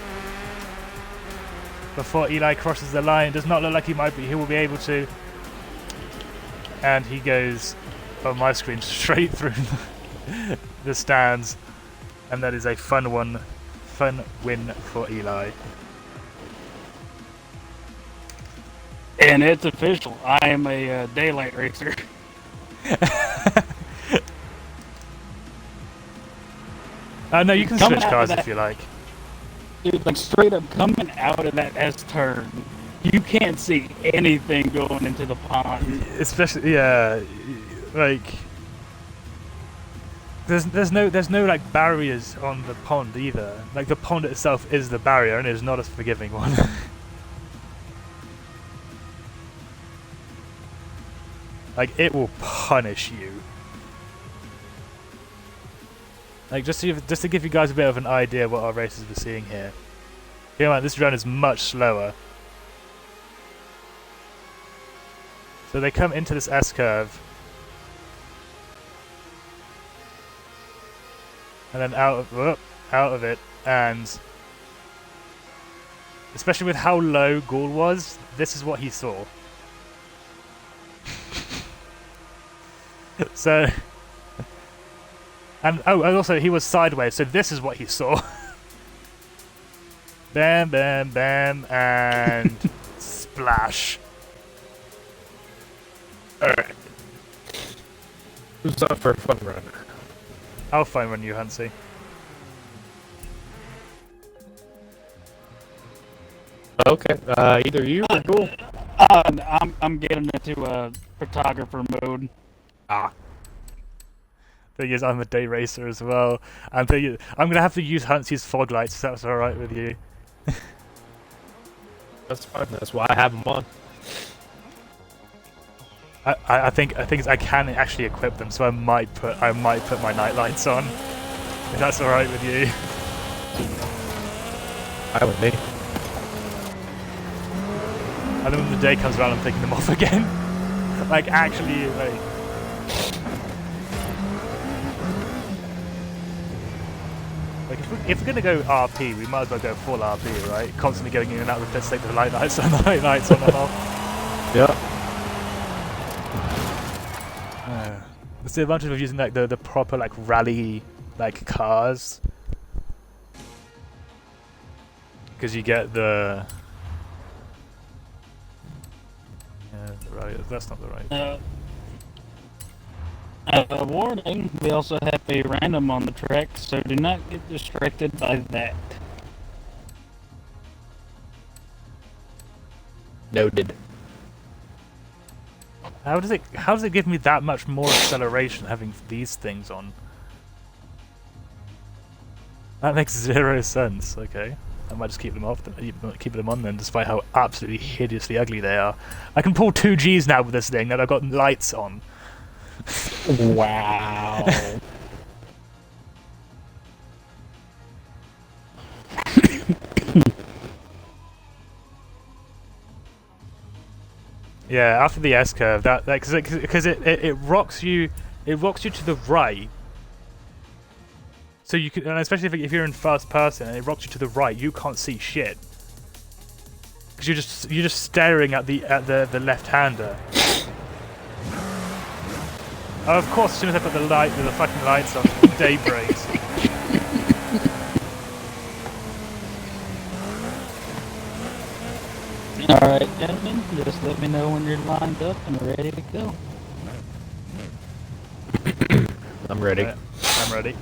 before Eli crosses the line? It does not look like he will be able to. And he goes, on my screen, straight through the stands. And that is a fun win for Eli. And it's official. I am a daylight racer. No, you can Coming switch out cars of if you like. Dude, like straight up coming out of that S turn, you can't see anything going into the pond. Especially, yeah, like there's no like barriers on the pond either. Like the pond itself is the barrier, and it is not a forgiving one. Like it will punish you. Like just to give you guys a bit of an idea what our racers were seeing here. Keep in mind, this run is much slower. So they come into this S-curve. And then out of it, and especially with how low Ghoul was, this is what he saw. So, and also he was sideways, so this is what he saw. Bam, bam, bam, and splash. Alright. Who's up for a fun run? I'll fine run you, Hansi. Okay, either you or Ghoul. I'm getting into photographer mode. Thing is, I'm a day racer as well, and I'm gonna have to use Hansi's fog lights if that's alright with you. That's fine. That's why I have them on. I think I can actually equip them, so I might put my night lights on, if that's alright with you. Fine with me. And then when the day comes around, I'm taking them off again. Like actually, like. Like if we're gonna go RP, we might as well go full RP, right? Constantly going in and out of the pits, take the light lights on, the light lights on and off. Yeah. That's the advantage of using like the proper like rally like cars, because you get the. Right, that's not the right. Warning, we also have a random on the track, so do not get distracted by that. Noted. How does it give me that much more acceleration having these things on? That makes 0 sense. Okay, I might just keep them off. Keep them on then, despite how absolutely hideously ugly they are. I can pull 2 Gs now with this thing that I've got lights on. Wow. Yeah, after the S curve, that because it rocks you to the right. So you can, and especially if you're in first person and it rocks you to the right, you can't see shit because you're just staring at the left hander. Oh, of course, as soon as I put the fucking lights on, day breaks. Alright, gentlemen, just let me know when you're lined up and ready to go. I'm ready. Right, I'm ready.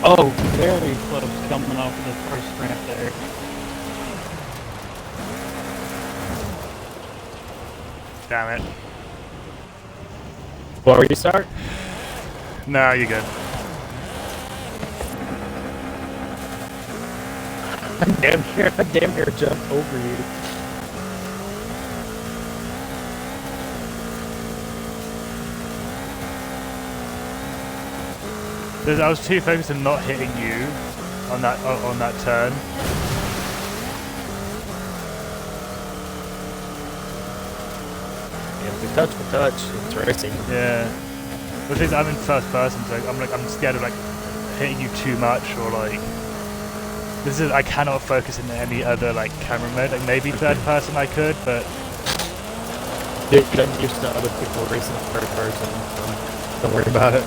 Oh, very close coming off the first ramp there. Damn it. Before you start? No, you're good. I damn near jumped over you. I was too focused on not hitting you on that turn. Yeah, if we touch, it's racing. Yeah. The thing is, I'm in first person, so I'm scared of like hitting you too much, or like I cannot focus in any other like camera mode. Like maybe third person I could, but Dude, I'm used to other people racing third person. Don't worry about it.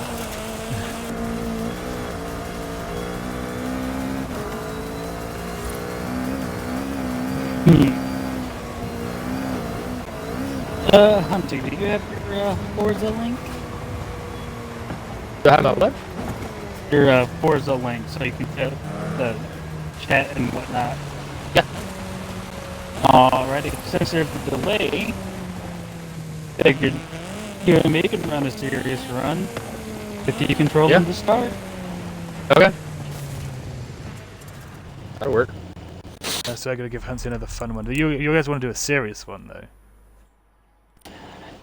Hunter, do you have your Forza link? So how about what? Your Forza link, so you can get the chat and whatnot. Yeah. Alrighty, since there's a delay, figured you and me can run a serious run with you controlling the start. Okay. That'll work. so I gotta give Hansi another fun one. You guys want to do a serious one though?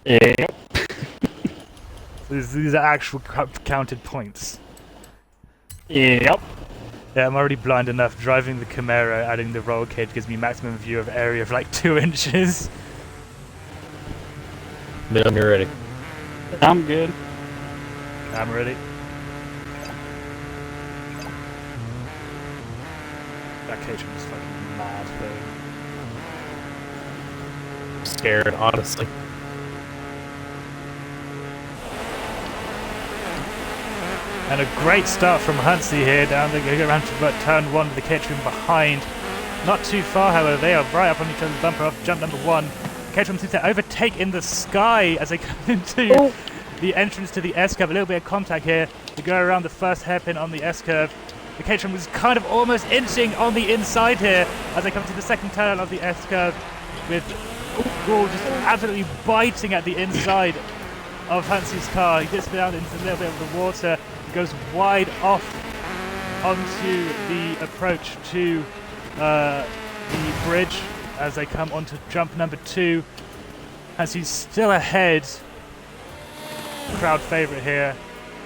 Yep. These are actual counted points. Yep. Yeah, I'm already blind enough. Driving the Camaro, adding the roll cage gives me maximum view of area of like 2 inches. Mim, you're ready. I'm good. I'm ready. That cage was fucking mad though. Scared, honestly. And a great start from Hansi here, down the go around to turn 1 with the Caterham behind. Not too far, however, they are right up on each other's bumper off jump number 1. Caterham seems to overtake in the sky as they come into the entrance to the S-curve. A little bit of contact here to go around the first hairpin on the S-curve. The Caterham was kind of almost inching on the inside here as they come to the second turn of the S-curve, with Gaul just absolutely biting at the inside of Hansi's car. He gets down into a little bit of the water. Goes wide off onto the approach to the bridge as they come onto jump number 2. As he's still ahead, crowd favourite here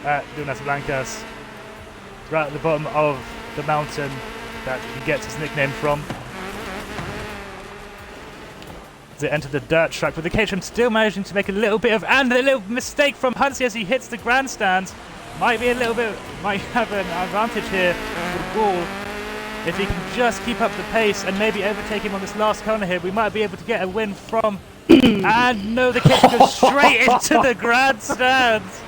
at Dunas Blancas, right at the bottom of the mountain that he gets his nickname from. As they enter the dirt track, with the Caterham still managing to make a little bit of, and a little mistake from Hansi as he hits the grandstands. Might have an advantage here for Gaul. If he can just keep up the pace and maybe overtake him on this last corner here, we might be able to get a win from... and no, the Caterham goes straight into the grandstands!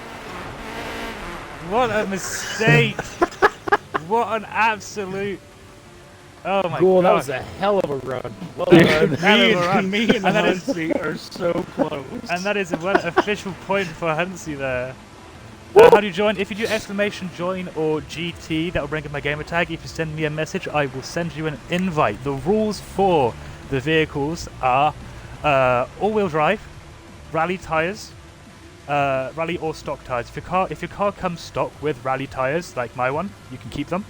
What a mistake! What an absolute... Oh my Gaul, god. that was a hell of a run. Well done. Me and Hansi are so close. And that is an official point for Hansi there. How do you join? If you do exclamation join or GT, that will bring up my gamer tag. If you send me a message, I will send you an invite. The rules for the vehicles are all-wheel drive, rally tires, rally or stock tires. If your car comes stock with rally tires, like my one, you can keep them.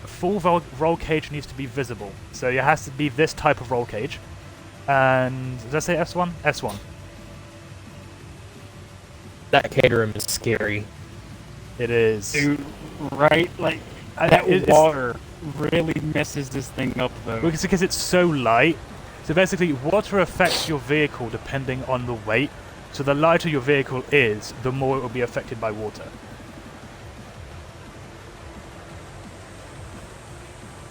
Full roll cage needs to be visible, so it has to be this type of roll cage. And did I say S1? S1. That Caterham is scary. It is. Dude, right? Like, that water really messes this thing up, though. Because it's so light. So basically, water affects your vehicle depending on the weight. So the lighter your vehicle is, the more it will be affected by water.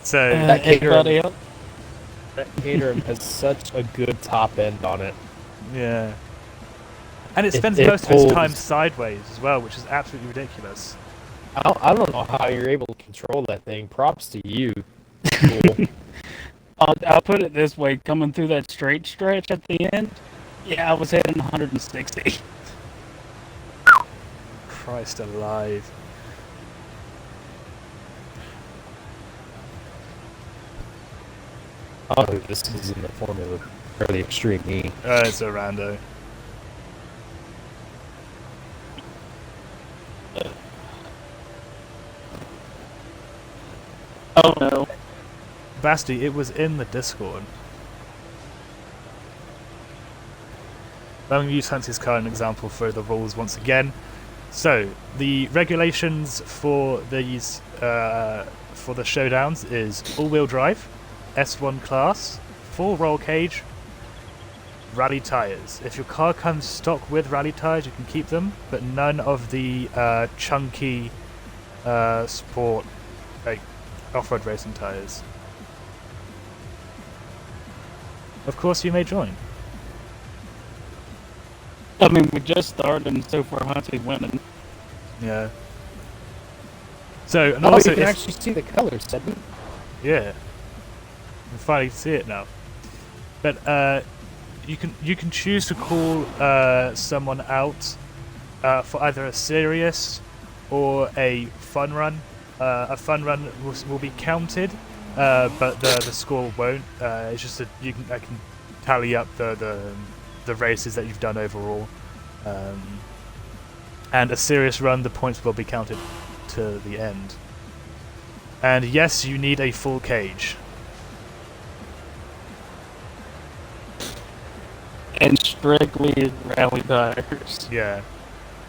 So Anybody else? That Caterham has such a good top end on it. yeah, and it It- spends it most of its time pulls. sideways as well, which is absolutely ridiculous. I don't know how you're able to control that thing. Props to you. Cool. I'll put it this way: coming through that straight stretch at the end, yeah, I was hitting 160. Christ alive. I don't know who this is in the Formula or the Extreme E. It's a rando. Oh no! Basti, it was in the Discord. I'm going to use Hansi's car as an example for the rules once again. So, the regulations for these, for the Showdowns is all-wheel drive, S1 class, full roll cage, rally tyres. If your car comes stock with rally tyres, you can keep them, but none of the chunky sport, like off-road racing tyres. Of course, you may join. I mean, we just started, and so far Hunt's winning. Yeah. So, and Oh, also, you can if- actually see the colors, Sebby. yeah, you can finally see it now. But you can choose to call someone out for either a serious or a fun run. A fun run will be counted, but the score won't. It's just that I can tally up the races that you've done overall. And a serious run, the points will be counted to the end. And yes, you need a full cage. And strictly rally tires. Yeah.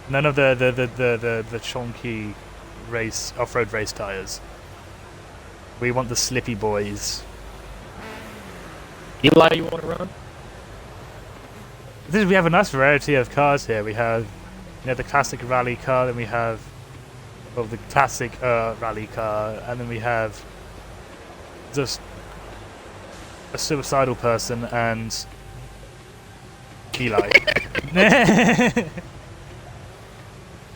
None of the chonky race off-road race tires. We want the slippy boys. Eli, you want to run? We have a nice variety of cars here. We have, the classic rally car, then we have, the classic rally car, and then we have just a suicidal person and Eli.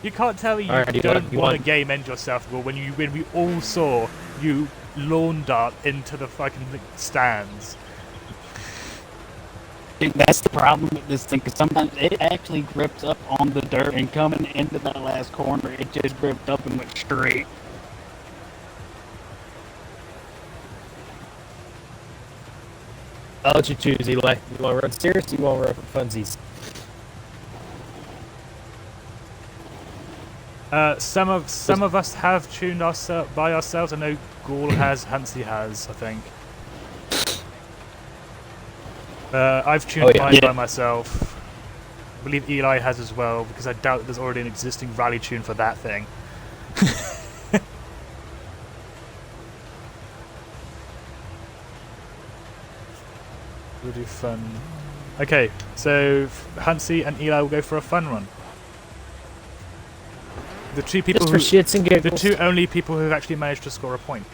You can't tell me you Alright, Eli, don't you want want- to game end yourself, Will, when we all saw you lawn dart into the fucking stands. Dude, that's the problem with this thing, because sometimes it actually grips up on the dirt, and coming into that last corner, it just gripped up and went straight. I'll let you choose, Eli. You want to run serious or you want to run for funsies? Some of us have tuned by ourselves. I know Ghoul has, Hansi has, I think. I've tuned yeah. mine Yeah. by myself. I believe Eli has as well, because I doubt there's already an existing rally tune for that thing. We'll do fun. Okay, so Hansi and Eli will go for a fun run. The two people Just for shits and the giggles. two only people who've actually managed to score a point.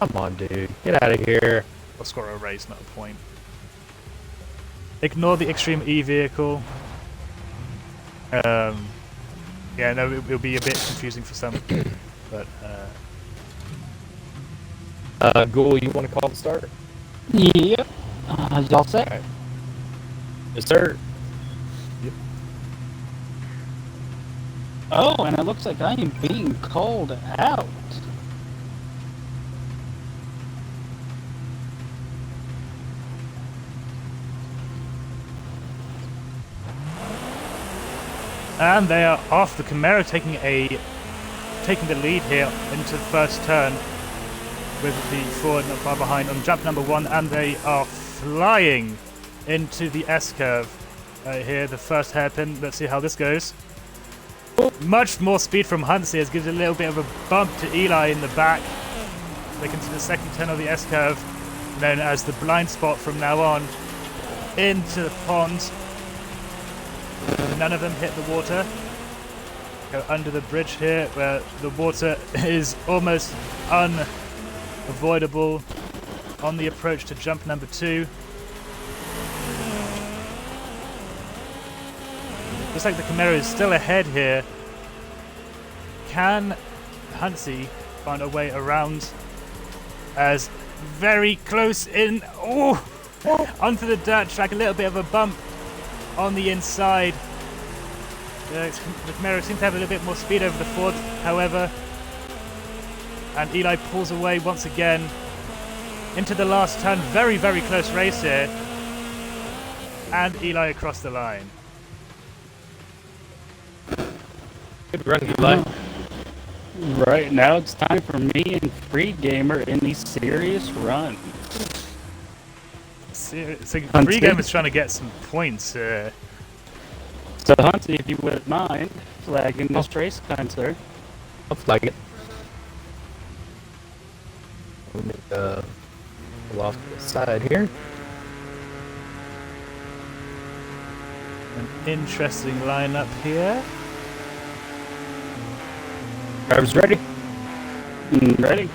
Come on, dude. Get out of here. Or score a race, not a point. Ignore the Extreme E vehicle. Yeah, no, it'll be a bit confusing for some, but Ghoul, you want to call the start? Yep. Y'all set? Yes, sir. Oh, and it looks like I am being called out. and they are off. The Camaro taking the lead here into the first turn, with the Ford not far behind on jump number 1, and they are flying into the S curve here. The first hairpin. Let's see how this goes. Much more speed from Hansi as gives a little bit of a bump to Eli in the back. They can see the second turn of the S curve, known as the blind spot from now on, into the pond. None of them hit the water. Go under the bridge here, where the water is almost unavoidable on the approach to jump number 2. Looks like the Camaro is still ahead here. Can Huntsy find a way around? As very close in, onto the dirt track, a little bit of a bump on the inside. The Camaro seems to have a little bit more speed over the Ford, however. And Eli pulls away once again into the last turn. Very, very close race here. And Eli across the line. Good run, Eli. Right now it's time for me and Free Gamer in the serious run. So Free Game is trying to get some points here. So Huntsy, if you wouldn't mind flagging this race, kind sir. I'll flag it. Let me pull off to the side here. An interesting lineup here. Drivers ready? Ready?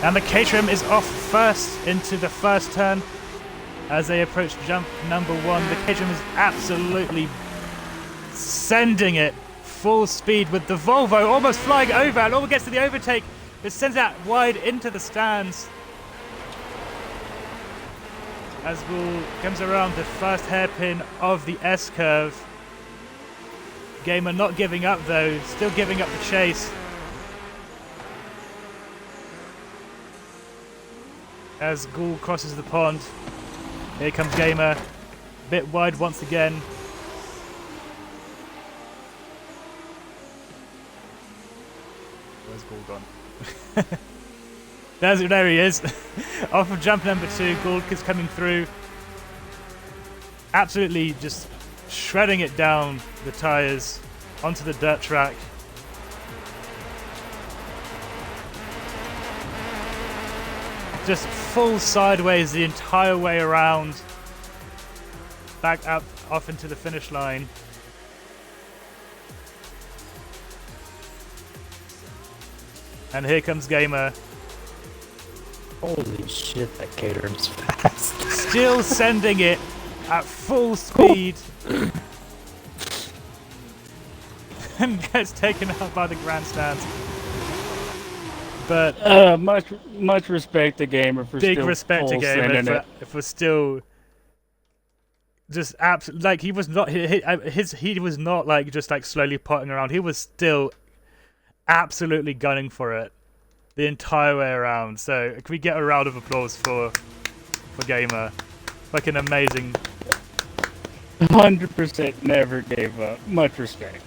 And the Caterham is off first into the first turn as they approach jump number 1. The Caterham is absolutely sending it full speed with the Volvo almost flying over and almost gets to the overtake. It sends that wide into the stands. As Bull comes around the first hairpin of the S-curve. Gamer not giving up though, still giving up the chase. As Ghoul crosses the pond. Here comes Gamer. Bit wide once again. Where's Ghoul gone? There he is. Off of jump number 2, Ghoul is coming through. Absolutely just shredding it down the tyres onto the dirt track. Just full sideways the entire way around. Back up, off into the finish line. And here comes Gamer. Holy shit, that Caterham's fast. Still sending it at full speed. And gets taken out by the grandstands. But much respect to Gamer for big still respect to full Gamer sending it. for still just like he was not he was not like just like slowly potting around. He was still absolutely gunning for it the entire way around. So can we get a round of applause for Gamer? Like an amazing 100% never gave up. Much respect.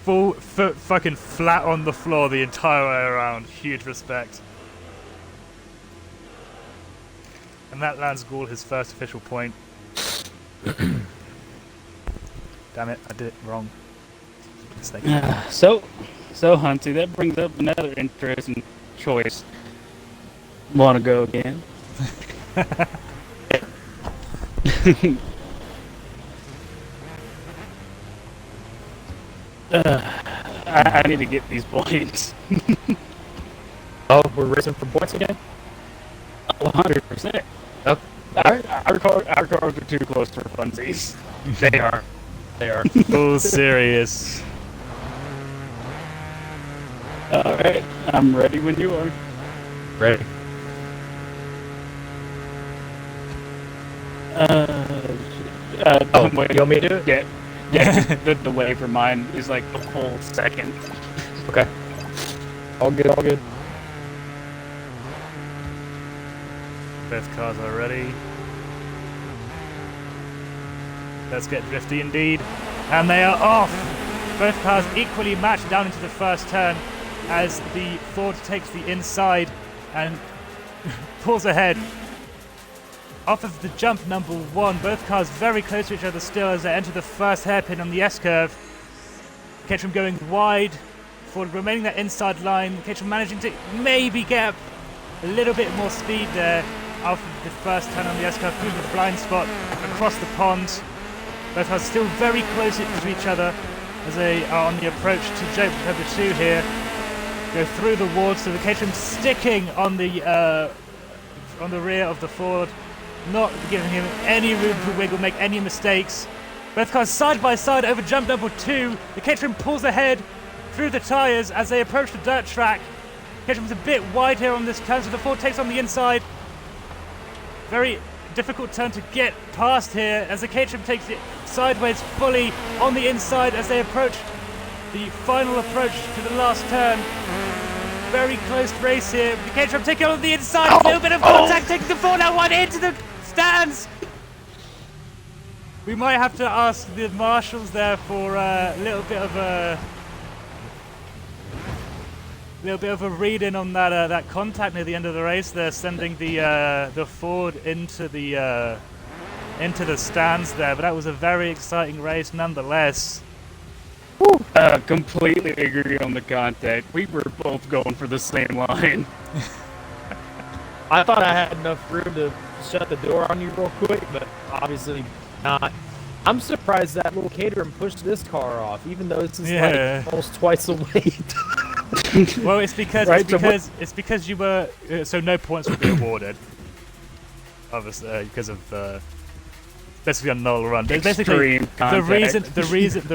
full foot fucking flat on the floor the entire way around. Huge respect. And that lands Ghoul his first official point. Damn it, I did it wrong. Mistake. So Huntsy, that brings up another interesting choice. Want to go again? I need to get these points. Oh, we're racing for points again? 100%. Oh, Our cars are too close for funsies. they are. They are. Full serious. Alright, I'm ready when you are. Ready. Oh, wait, you want me to do it? Yeah, the way for mine is like a full second. Okay. All good, all good. Both cars are ready. Let's get drifty indeed. And they are off! Both cars equally matched down into the first turn as the Ford takes the inside and pulls ahead off of the jump number 1. Both cars very close to each other still as they enter the first hairpin on the S-curve. Caterham going wide, Ford remaining that inside line. Caterham managing to maybe get a little bit more speed there after the first turn on the S-curve through the blind spot across the pond. Both cars still very close to each other as they are on the approach to jump number 2 here. Go through the wall, so the Caterham sticking on the rear of the Ford, not giving him any room to wiggle, make any mistakes. Both cars side by side over jump number 2. The Caterham pulls ahead through the tyres as they approach the dirt track. Caterham's a bit wide here on this turn, so the Ford takes on the inside. Very difficult turn to get past here as the Caterham takes it sideways fully on the inside as they approach the final approach to the last turn. Very close race here. The Caterham taking on the inside. A little bit of contact, taking the Ford out one into the stands. We might have to ask the marshals there for a little bit of a read-in on that contact near the end of the race. They're sending the Ford into the stands there, but that was a very exciting race nonetheless. Completely agree on the contact. We were both going for the same line. I thought I had enough room to shut the door on you real quick, but obviously not. I'm surprised that little Caterham pushed this car off, even though this is like almost twice the weight. Well, it's because Right, it's because you were so no points would be awarded. Obviously, because of basically a null run. Basically, the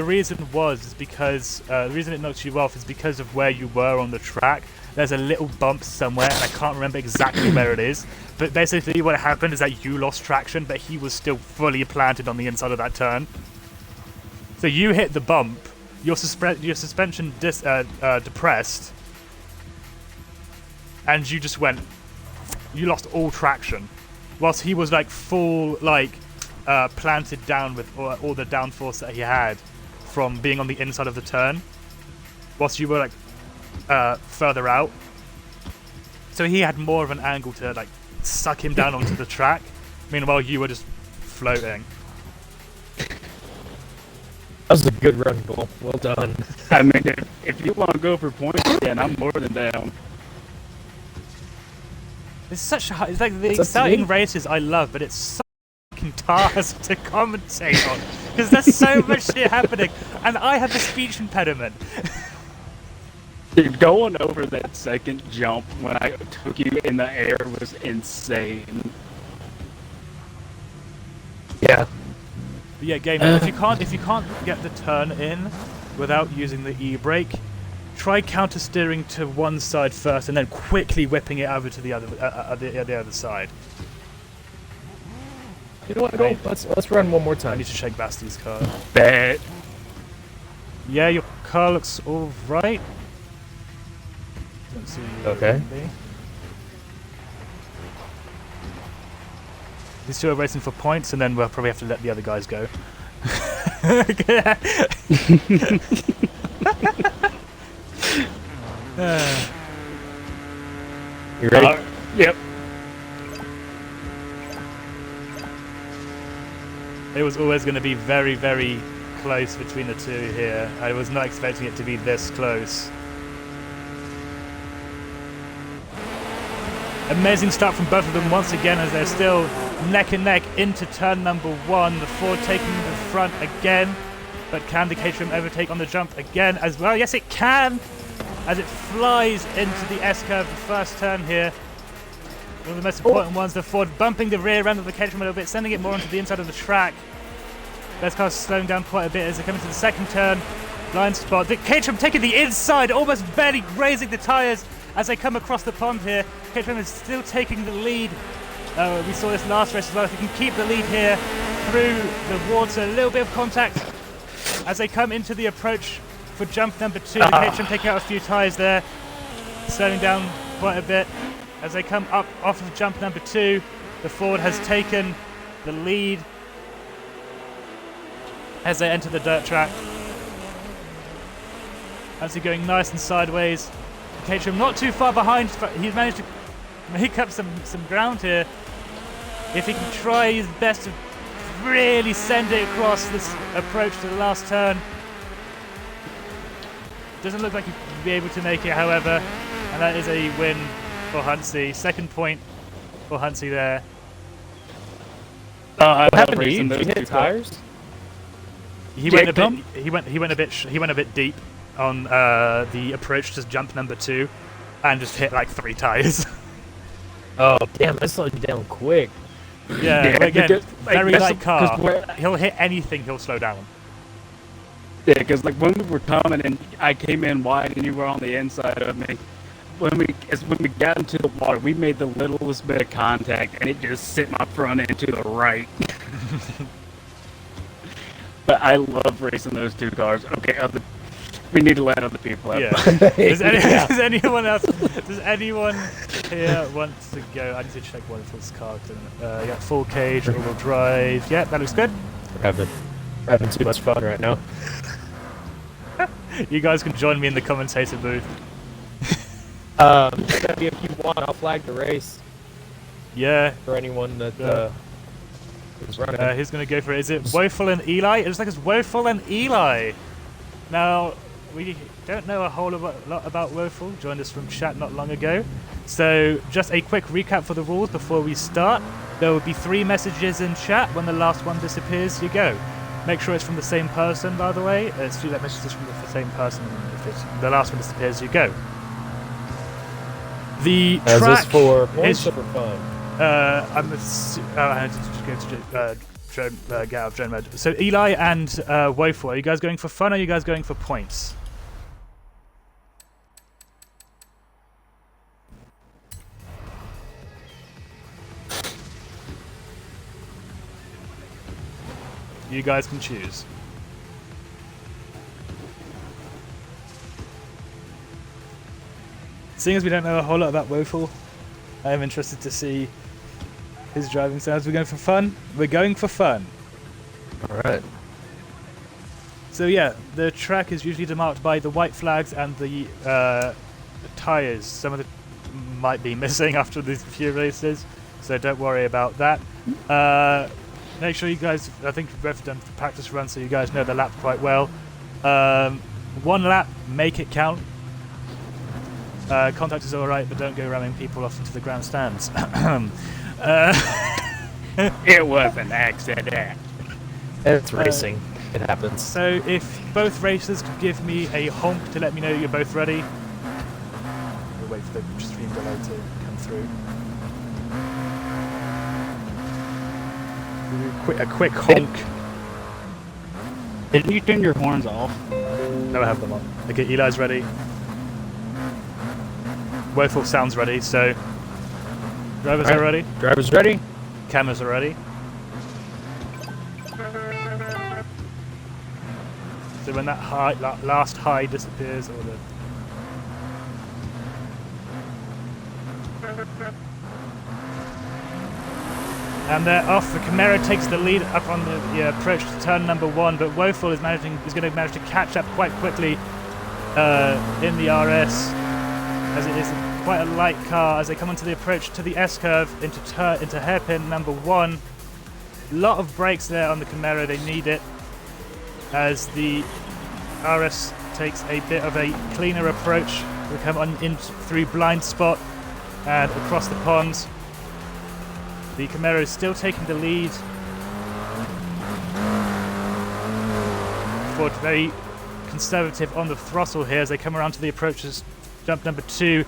reason was because the reason it knocked you off is because of where you were on the track. There's a little bump somewhere, and I can't remember exactly where it is. But basically, what happened is that you lost traction, but he was still fully planted on the inside of that turn. So you hit the bump, your suspension depressed, and you just went. You lost all traction, whilst he was like full planted down with all the downforce that he had from being on the inside of the turn, whilst you were like further out. So he had more of an angle to like suck him down onto the track. Meanwhile, you were just floating. That was a good run, Cole. Well done. I mean, if you want to go for points again, I'm more than down. It's such a it's like the exciting races I love, but it's so fucking task to commentate on because there's so much shit happening, and I have a speech impediment. Dude, going over that second jump when I took you in the air was insane. Yeah. But yeah, game. If you can't get the turn in without using the e-brake, try counter steering to one side first, and then quickly whipping it over to the other side. You know what? Go. Let's run one more I time. need to check Basti's car. Bet. Yeah, your car looks all right. Don't see Okay. These two are racing for points, and then we'll probably have to let the other guys go. You ready? Yep. It was always going to be very, very close between the two here. I was not expecting it to be this close. Amazing start from both of them once again as they're still neck and neck into turn number 1. The Ford taking the front again, but can the Caterham overtake on the jump again as well? Yes, it can, as it flies into the S-curve, the first turn here. One of the most important ones, the Ford bumping the rear end of the Caterham a little bit, sending it more onto the inside of the track. Best car's slowing down quite a bit as they come into the second turn. Blind spot. The Caterham taking the inside, almost barely grazing the tyres as they come across the pond here. Caterham is still taking the lead. We saw this last race as well. If you can keep the lead here through the water, a little bit of contact as they come into the approach for jump number 2. The Caterham taking out a few tyres there, slowing down quite a bit. As they come up off of jump number 2, the Ford has taken the lead as they enter the dirt track. As they're going nice and sideways. Caterham not too far behind. He's managed to make up some ground here. if he can try his best to really send it across this approach to the last turn. Doesn't look like he'll be able to make it, however, and that is a win for Hunsey. Second point for Hunsey there. I What happened to you? racing Did you those hit two cars. tires? He went a bit deep on the approach to jump number 2, and just hit like 3 tires. Oh, damn, that slowed you down quick. Yeah, but again, because, very that's light car. 'cause He'll hit anything, he'll slow down. Yeah, because like when we were coming and I came in wide and you were on the inside of me, when we got into the water, we made the littlest bit of contact and it just sent my front end to the right. But I love racing those two cars. Okay, we need to let other people have fun. Does anyone else? Does anyone here want to go? I need to check one of his car. Yeah, full cage, all-wheel drive. Yeah, that looks good. We're having too much fun right now. You guys can join me in the commentator booth. If you want, I'll flag the race Yeah. for anyone that is running. Who's going to go for it? Is it Woeful and Eli? It looks like it's Woeful and Eli. Now, we don't know a whole lot about Woeful. Joined us from chat not long ago. So, just a quick recap for the rules before we start. There will be 3 messages in chat. When the last one disappears, you go. Make sure it's from the same person, by the way. It's 3 messages from the same person. If the last one disappears, you go. The Is track this for points is, or for fun? I had to go to get out of drone mode. So Eli and Woeful, are you guys going for fun or are you guys going for points? You guys can choose. Seeing as we don't know a whole lot about Woeful, I am interested to see his driving styles. We're going for fun? We're going for fun. Alright. So yeah, the track is usually demarked by the white flags and the tyres. Some of them might be missing after these few races, so don't worry about that. Make sure you guys, I think you've both done the practice run, so you guys know the lap quite well. 1 lap, make it count. Contact is alright, but don't go ramming people off into the grandstands. It was an accident. It's racing. It happens. So if both racers could give me a honk to let me know you're both ready. We'll wait for the stream delay to come through. A quick honk. Didn't you turn your horns off? No, I have them on. Okay, Eli's ready. Woeful sounds ready, so drivers are ready. Drivers ready? Cameras are ready. So when that last high disappears, or the and they're off. The Camaro takes the lead up on the approach to turn number 1, but Woeful is going to manage to catch up quite quickly in the RS, as it is quite a light car as they come onto the approach to the S-curve into hairpin number 1. A lot of brakes there on the Camaro, they need it, as the RS takes a bit of a cleaner approach. We come on in through blind spot and across the ponds. The Camaro is still taking the lead. Ford very conservative on the throttle here as they come around to the approaches. Jump number 2.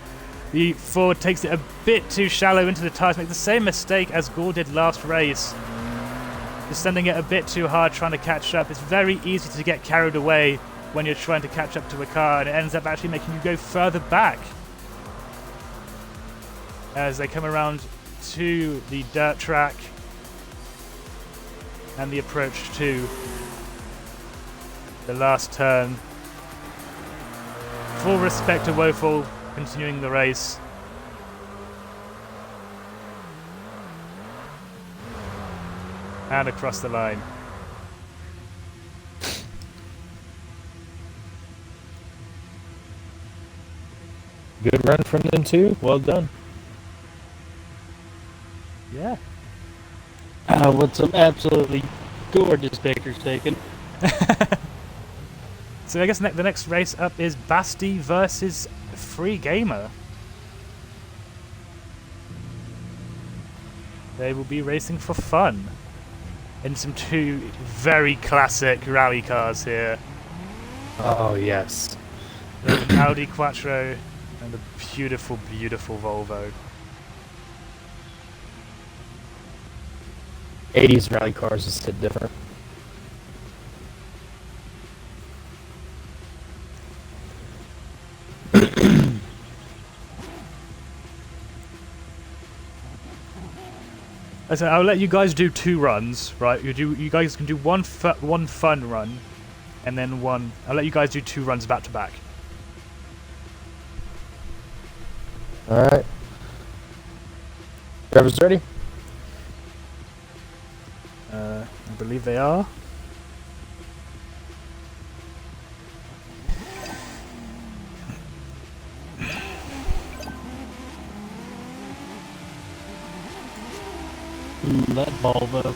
The Ford takes it a bit too shallow into the tyres, make the same mistake as Gore did last race. Just sending it a bit too hard, trying to catch up. It's very easy to get carried away when you're trying to catch up to a car, and it ends up actually making you go further back. As they come around to the dirt track and the approach to the last turn. Full respect to Woeful continuing the race. And across the line. Good run from them too. Well done. Yeah. with some absolutely gorgeous pictures taken. So I guess the next race up is Basti versus Free Gamer. They will be racing for fun in some two very classic rally cars here. Oh, yes. There's an Audi Quattro and a beautiful, beautiful Volvo. 80s rally cars just hit different. So I'll let you guys do 2 runs, right? You guys can do one fun run, and then one. I'll let you guys do 2 runs back to back. All right. Drivers ready? I believe they are. That Volvo.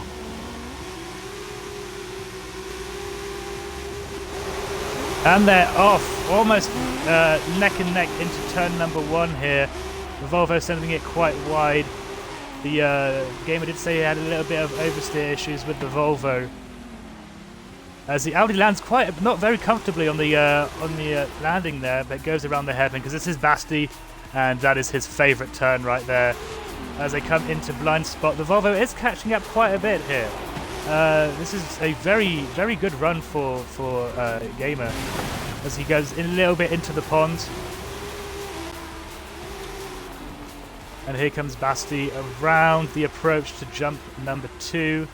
And they're off, almost neck and neck into turn number 1 here. The Volvo sending it quite wide. The gamer did say he had a little bit of oversteer issues with the Volvo, as the Audi lands not very comfortably on the landing there, but goes around the hairpin because this is Basti, and that is his favourite turn right there. As they come into blind spot, the Volvo is catching up quite a bit here. This is a very, very good run for Gamer, as he goes in a little bit into the pond. And here comes Basti around the approach to jump number 2.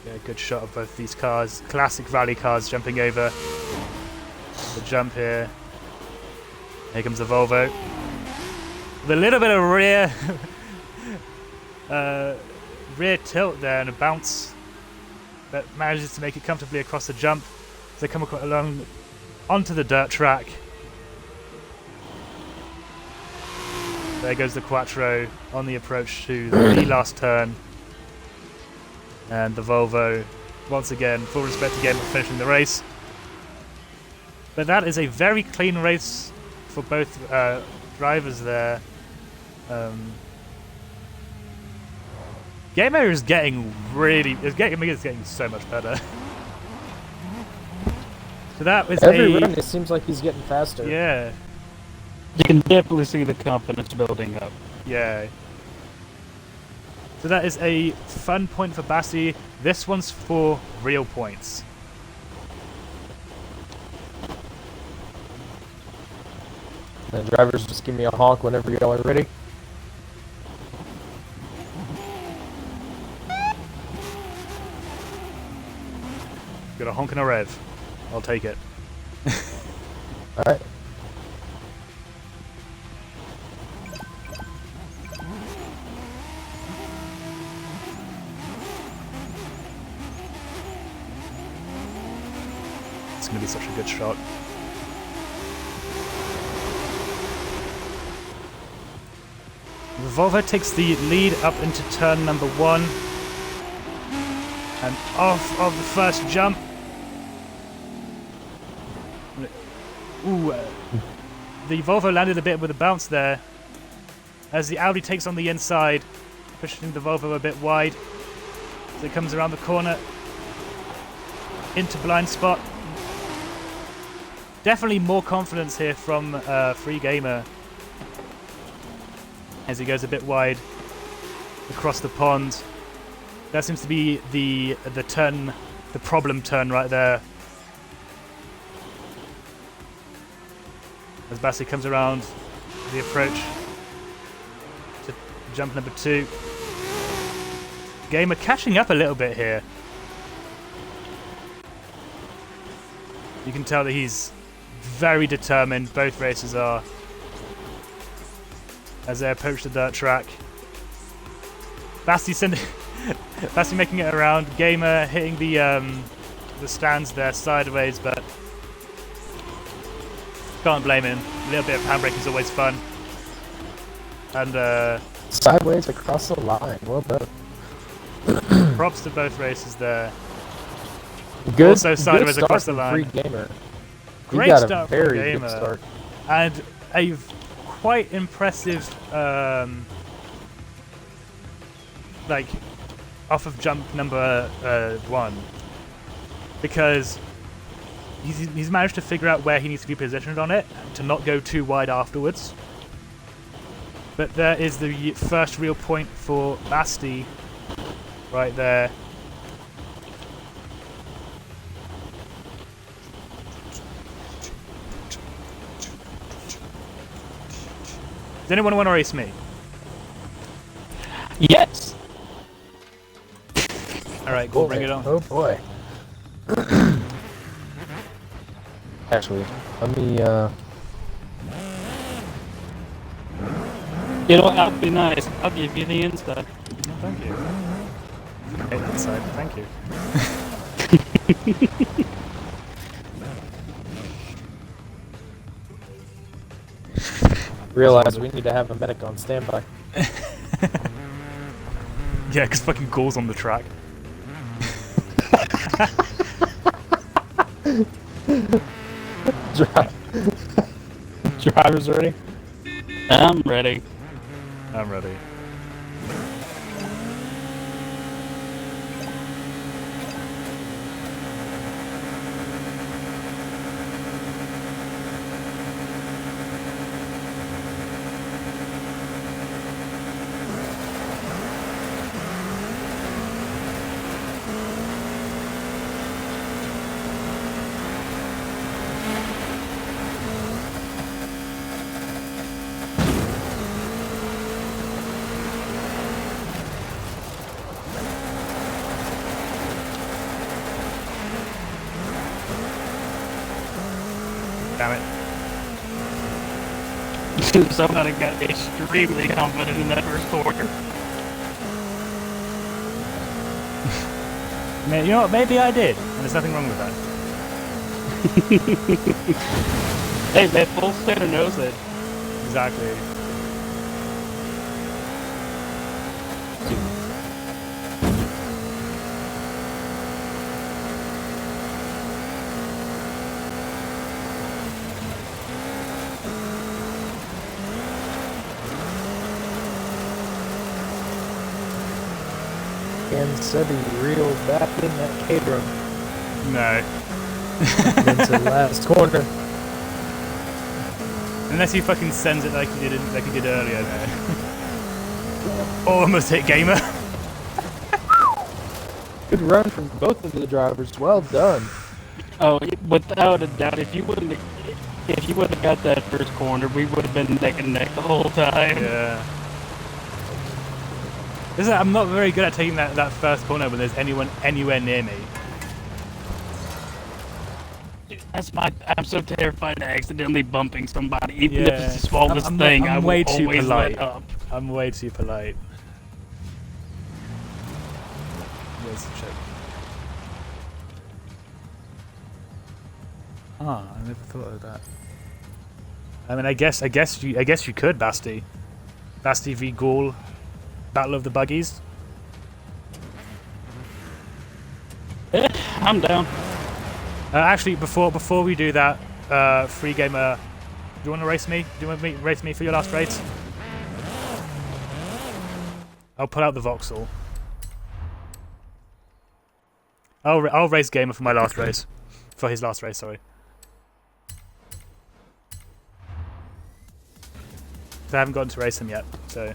Yeah, good shot of both these cars. Classic rally cars jumping over the jump here. Here comes the Volvo. With a little bit of rear tilt there and a bounce that manages to make it comfortably across the jump. As they come along onto the dirt track. There goes the Quattro on the approach to the last turn. And the Volvo, once again, full respect again for finishing the race. But that is a very clean race for both drivers there. Gamer is getting getting so much better. So that was every run. It seems like he's getting faster. Yeah. You can definitely see the confidence building up. Yeah. So that is a fun point for Basti. This one's for real points. The drivers just give me a honk whenever y'all are ready. Got a honk and a rev. I'll take it. Alright. It's going to be such a good shot. The Volvo takes the lead up into turn number 1. And off of the first jump. Ooh, the Volvo landed a bit with a bounce there. As the Audi takes on the inside, pushing the Volvo a bit wide. So it comes around the corner. Into blind spot. Definitely more confidence here from Free Gamer. As he goes a bit wide across the pond. That seems to be the turn, the problem turn right there. As Basti comes around the approach to jump number 2. Gamer catching up a little bit here. You can tell that he's very determined, both racers are, as they approach the dirt track. Basti making it around, Gamer hitting the stands there sideways, but can't blame him. A little bit of handbrake is always fun. And sideways across the line, well done. props to both races there. Good. Also sideways good across start the from line. Free Gamer. Great got start a from very Gamer. good start. And a quite impressive, like, off of jump number 1, because he's managed to figure out where he needs to be positioned on it to not go too wide afterwards. But there is the first real point for Basti right there. Does anyone want to race me? Yes. Alright, go bring it on. Oh boy. Actually, let me I'll be nice. I'll give you the inside. Oh, thank you. Hey, inside, thank you. realize we need to have a medic on standby. Yeah, because fucking Ghoul's on the track. Drivers ready? I'm ready. I'm ready. Damn it. Somebody got extremely confident in that first quarter. Man, you know what? Maybe I did, and there's nothing wrong with that. Hey, that full center knows it. Exactly. And Sebi reeled back in that K-drum No. into the last corner. Unless he fucking sends it like he did earlier. No. Almost hit Gamer. Good run from both of the drivers. Well done. Oh, without a doubt, if you wouldn't have got that first corner, we would have been neck and neck the whole time. Yeah. I'm not very good at taking that first corner when there's anyone anywhere near me. I'm so terrified of accidentally bumping somebody, even if Yeah. it's the smallest thing. I'm I will way too always polite. let up. I'm way too polite. Where's the check? Ah, I never thought of that. I mean, I guess you could, Basti. Basti v Ghoul, Battle of the Buggies. I'm down. Actually, before we do that, Free Gamer, do you want to race me? Do you want to race me for your last race? I'll pull out the Vauxhall. I'll race Gamer for my last race, for his last race. Sorry. I haven't gotten to race him yet, so.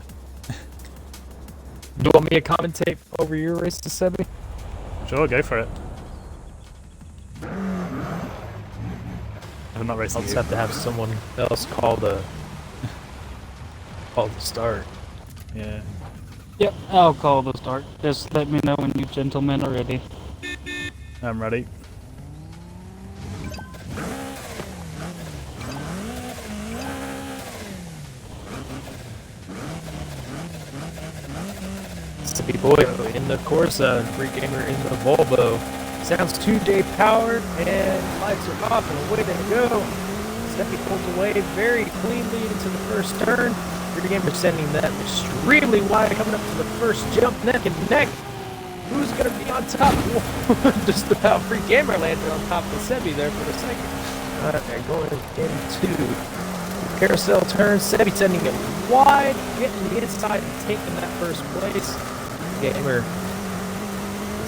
Do you want me to commentate over your race to Sebi? Sure, go for it. I'm not racing I'll just you. have to have someone else call the start. Yeah. Yep, I'll call the start. Just let me know when you gentlemen are ready. I'm ready. Sebi Boyo in the Corsa, Free Gamer in the Volvo. Sounds 2J powered and lights are off and away they go. Sebi pulls away very cleanly into the first turn. Free Gamer sending that extremely wide, coming up to the first jump, neck and neck. Who's going to be on top? Just about Free Gamer landed on top of the Sebi there for a second. They're going into carousel turn. Sebi sending it wide, getting the inside and taking that first place. Gamer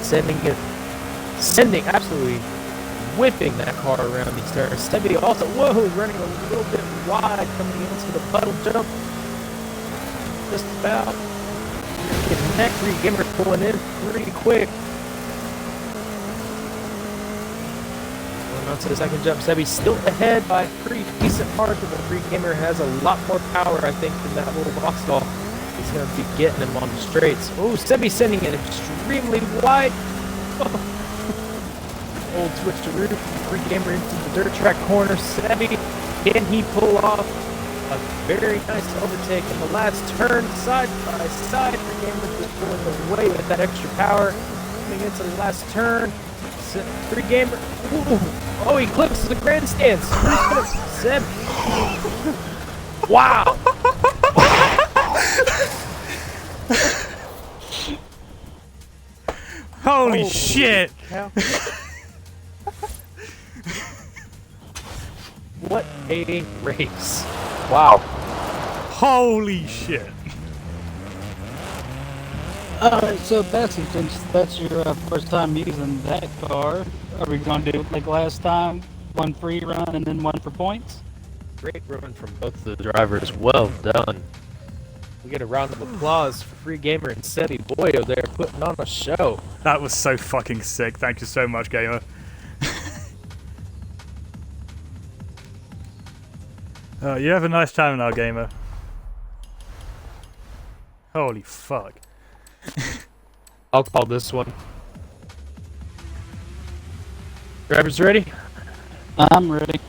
sending absolutely whipping that car around these turns. Sebi also, running a little bit wide coming into the puddle jump. Just about getting that Free Gamer pulling in pretty quick. Going on to the second jump. Sebi still ahead by a pretty decent margin, but Free Gamer has a lot more power, I think, than that little box stall. He's going to be getting him on the straights. Oh, Sebi sending it extremely wide. Old switch to roof. Free Gamer into the dirt track corner. Sebi, can he pull off a very nice overtake in the last turn, side by side? Free Gamer just pulling away with that extra power. Coming into the last turn. Free Gamer. Ooh. Oh, he clips the grandstands. Sebi. Wow. Holy shit! What a race. Wow. Holy shit! So Bessie, since that's your first time using that car, are we going to do it like last time? One free run and then one for points? Great run from both of the drivers. Well done. We get a round of applause for Free Gamer and Sebi Boyo there putting on a show. That was so fucking sick. Thank you so much, Gamer. You have a nice time now, Gamer. Holy fuck. I'll call this one. Drivers ready? I'm ready.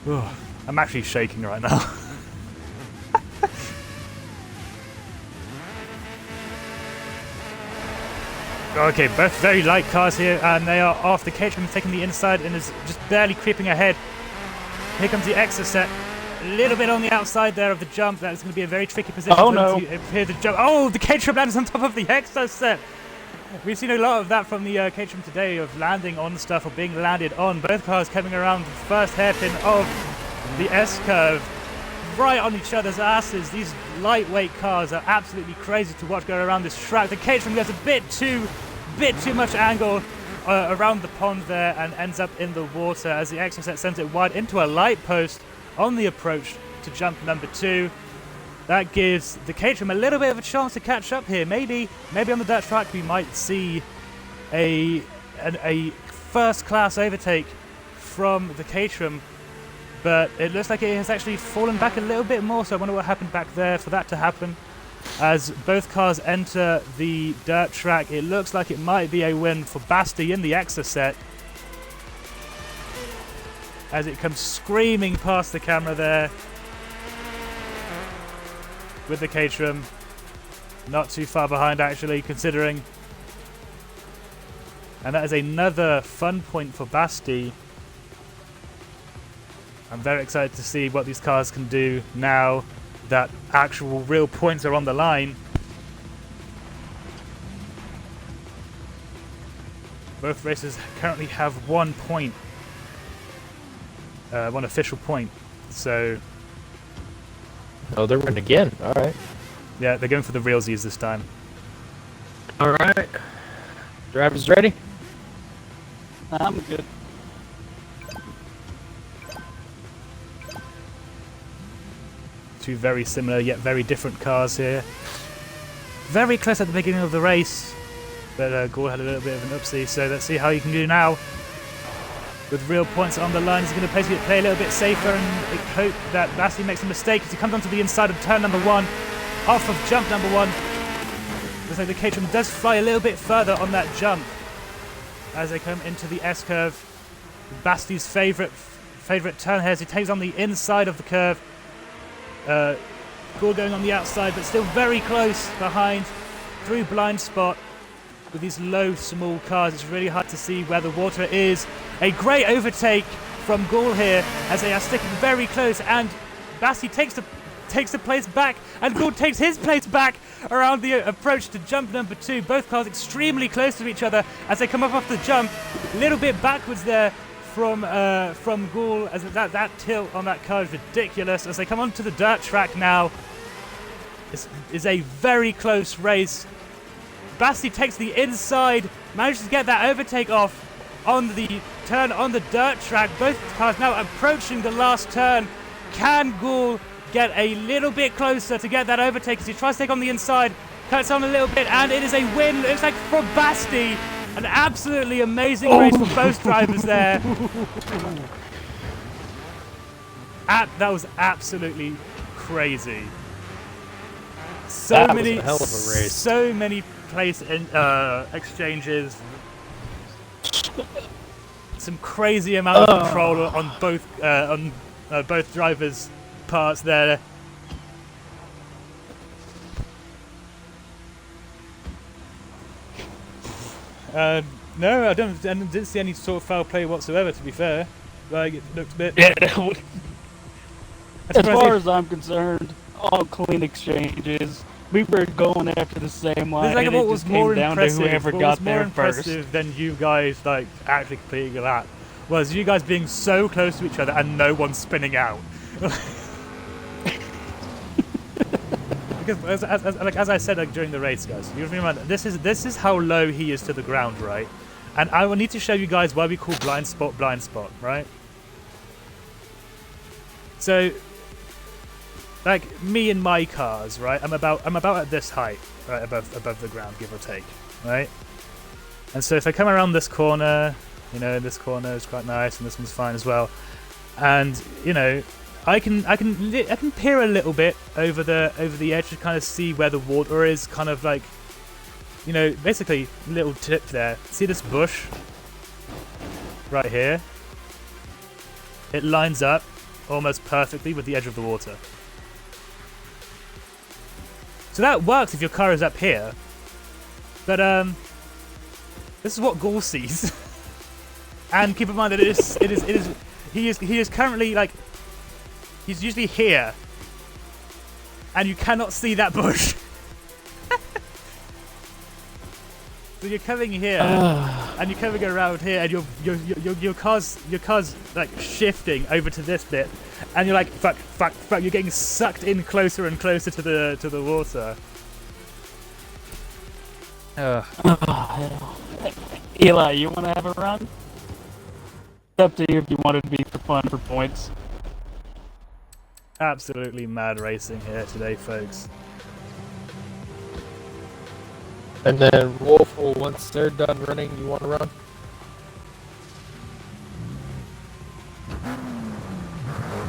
Ugh, I'm actually shaking right now. Okay, both very light cars here, and they are off. The Caterham is taking the inside and is just barely creeping ahead. Here comes the Exocet. A little bit on the outside there of the jump. That is going to be a very tricky position Oh, for no. them to appear to jump. Oh, the Caterham lands on top of the Exocet. We've seen a lot of that from the Caterham today, of landing on stuff or being landed on. Both cars coming around the first hairpin of the S-curve, right on each other's asses. These lightweight cars are absolutely crazy to watch go around this track. The Caterham gets a bit too much angle around the pond there and ends up in the water as the Exocet sends it wide into a light post on the approach to jump number 2. That gives the Caterham a little bit of a chance to catch up here. Maybe on the dirt track we might see a first-class overtake from the Caterham, but it looks like it has actually fallen back a little bit more, so I wonder what happened back there for that to happen. As both cars enter the dirt track, it looks like it might be a win for Basti in the Exocet, as it comes screaming past the camera there with the Caterham. Not too far behind, actually, considering. And that is another fun point for Basti. I'm very excited to see what these cars can do now that actual real points are on the line. Both races currently have 1 point. One official point. So Oh, they're running again. All right. yeah, they're going for the realsies this time. All right. Drivers ready? I'm good. Two very similar yet very different cars here. Very close at the beginning of the race, but Gore had a little bit of an upsie, so let's see how he can do now. With real points on the line, he's going to play a little bit safer and hope that Basti makes a mistake as he comes onto the inside of turn number 1, off of jump number 1. Looks like the Caterham does fly a little bit further on that jump as they come into the S-curve. Basti's favourite turn here as he takes on the inside of the curve. Gore going on the outside, but still very close behind through blind spot. With these low, small cars, it's really hard to see where the water is. A great overtake from Gaul here as they are sticking very close, and Basti takes the place back, and Gaul takes his place back around the approach to jump number 2. Both cars extremely close to each other as they come up off the jump. A little bit backwards there from Gaul, as that tilt on that car is ridiculous. As they come onto the dirt track now, is a very close race. Basti takes the inside, manages to get that overtake off on the turn on the dirt track. Both cars now approaching the last turn. Can Gaul get a little bit closer to get that overtake as he tries to take on the inside, cuts on a little bit, and it is a win. It looks like for Basti. An absolutely amazing race for both drivers there. That was absolutely crazy. That was a hell of a race. So many place exchanges. Some crazy amount of control on both drivers' parts there. No, I didn't see any sort of foul play whatsoever. To be fair, like it looked a bit. Yeah. As far as I'm concerned, all clean exchanges. We were going after the same line, like, and what it was just more came down to impressive? whoever What got was more there impressive first. than you guys like actually completing a lap was you guys being so close to each other and no one spinning out. Because as I said during the race, guys, you remember this is how low he is to the ground, right? And I will need to show you guys why we call blind spot, right? So, like me and my cars, right? I'm about at this height, right, above the ground, give or take, right? And so if I come around this corner, this corner is quite nice, and this one's fine as well. And I can peer a little bit over the edge to kind of see where the water is, kind of like, basically little tip there. See this bush right here? It lines up almost perfectly with the edge of the water. So that works if your car is up here. But this is what Gaul sees. And keep in mind that he is currently like, he's usually here, and you cannot see that bush. So you're coming here, and you're coming around here, and your car's like shifting over to this bit, and you're like fuck, you're getting sucked in closer and closer to the water. Eli, you want to have a run? It's up to you if you want it to be for fun, for points. Absolutely mad racing here today, folks. And then Wolfel, once they're done running, you want to run?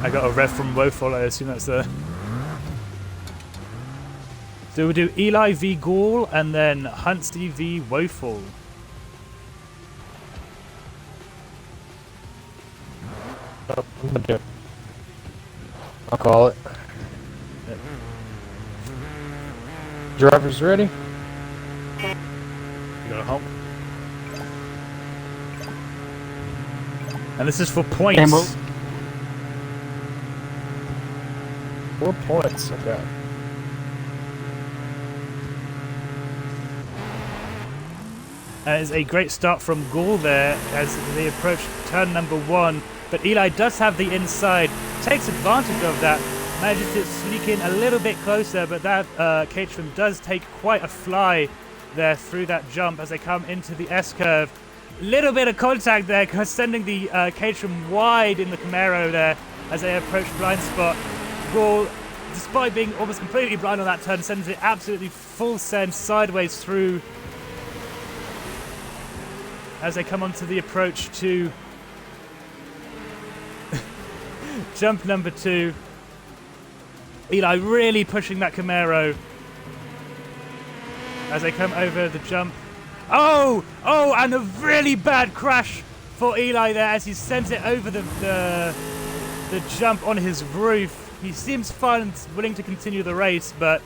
I got a rev from Woeful, I assume that's the... So we'll do Eli v Gaul and then Huntsty v Woeful. Oh, I'm gonna do it. I'll call it. Yep. Drivers ready? You got a hump. And this is for points. 4 points, okay. That is a great start from Gaul there as they approach turn number 1. But Eli does have the inside, takes advantage of that, manages to sneak in a little bit closer, but that Caterham does take quite a fly there through that jump as they come into the S-curve. Little bit of contact there, sending the Caterham wide in the Camaro there as they approach blind spot. Gaul, despite being almost completely blind on that turn, sends it absolutely full send sideways through as they come onto the approach to jump number 2. Eli really pushing that Camaro as they come over the jump. Oh, and a really bad crash for Eli there as he sends it over the jump on his roof. He seems fine and willing to continue the race, but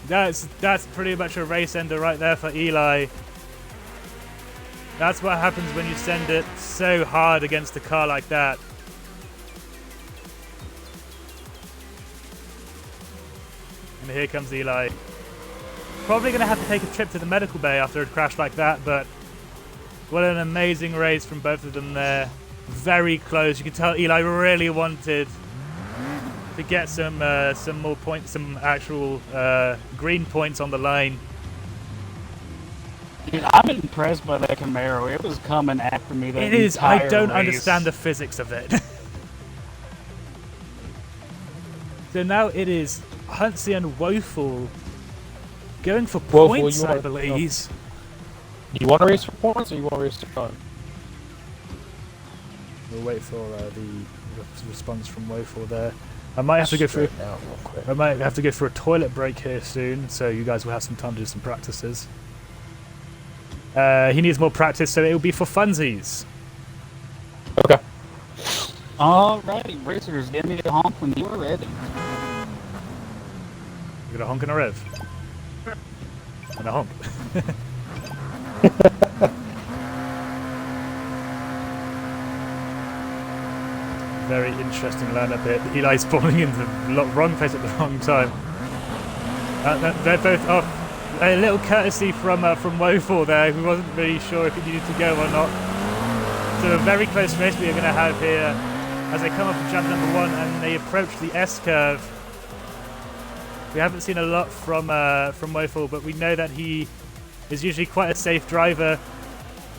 that's pretty much a race ender right there for Eli. That's what happens when you send it so hard against a car like that. And here comes Eli. Probably going to have to take a trip to the medical bay after a crash like that, but what an amazing race from both of them there. Very close. You can tell Eli really wanted to get some more points, some actual green points on the line. Dude, I'm impressed by that Camaro. It was coming after me. That It is. I entire don't race. understand the physics of it. So now it is Huntsy and Woeful going for Woeful, points, you I want- believe. Do you want to race for points or you want to race for fun? We'll wait for the response from Woeful there. I might have to go through. Straight now, real quick. I might have to go for a toilet break here soon, so you guys will have some time to do some practices. He needs more practice, so it will be for funsies. Okay. Alrighty, racers, give me a honk when you are ready. You got a honk and a rev. And a honk. Very interesting lineup here. Eli's falling into the wrong place at the wrong time. They're both off. A little courtesy from Woeful there, who wasn't really sure if he needed to go or not. So a very close race we are going to have here as they come up to jump number 1 and they approach the S-curve. We haven't seen a lot from Woeful, but we know that he is usually quite a safe driver.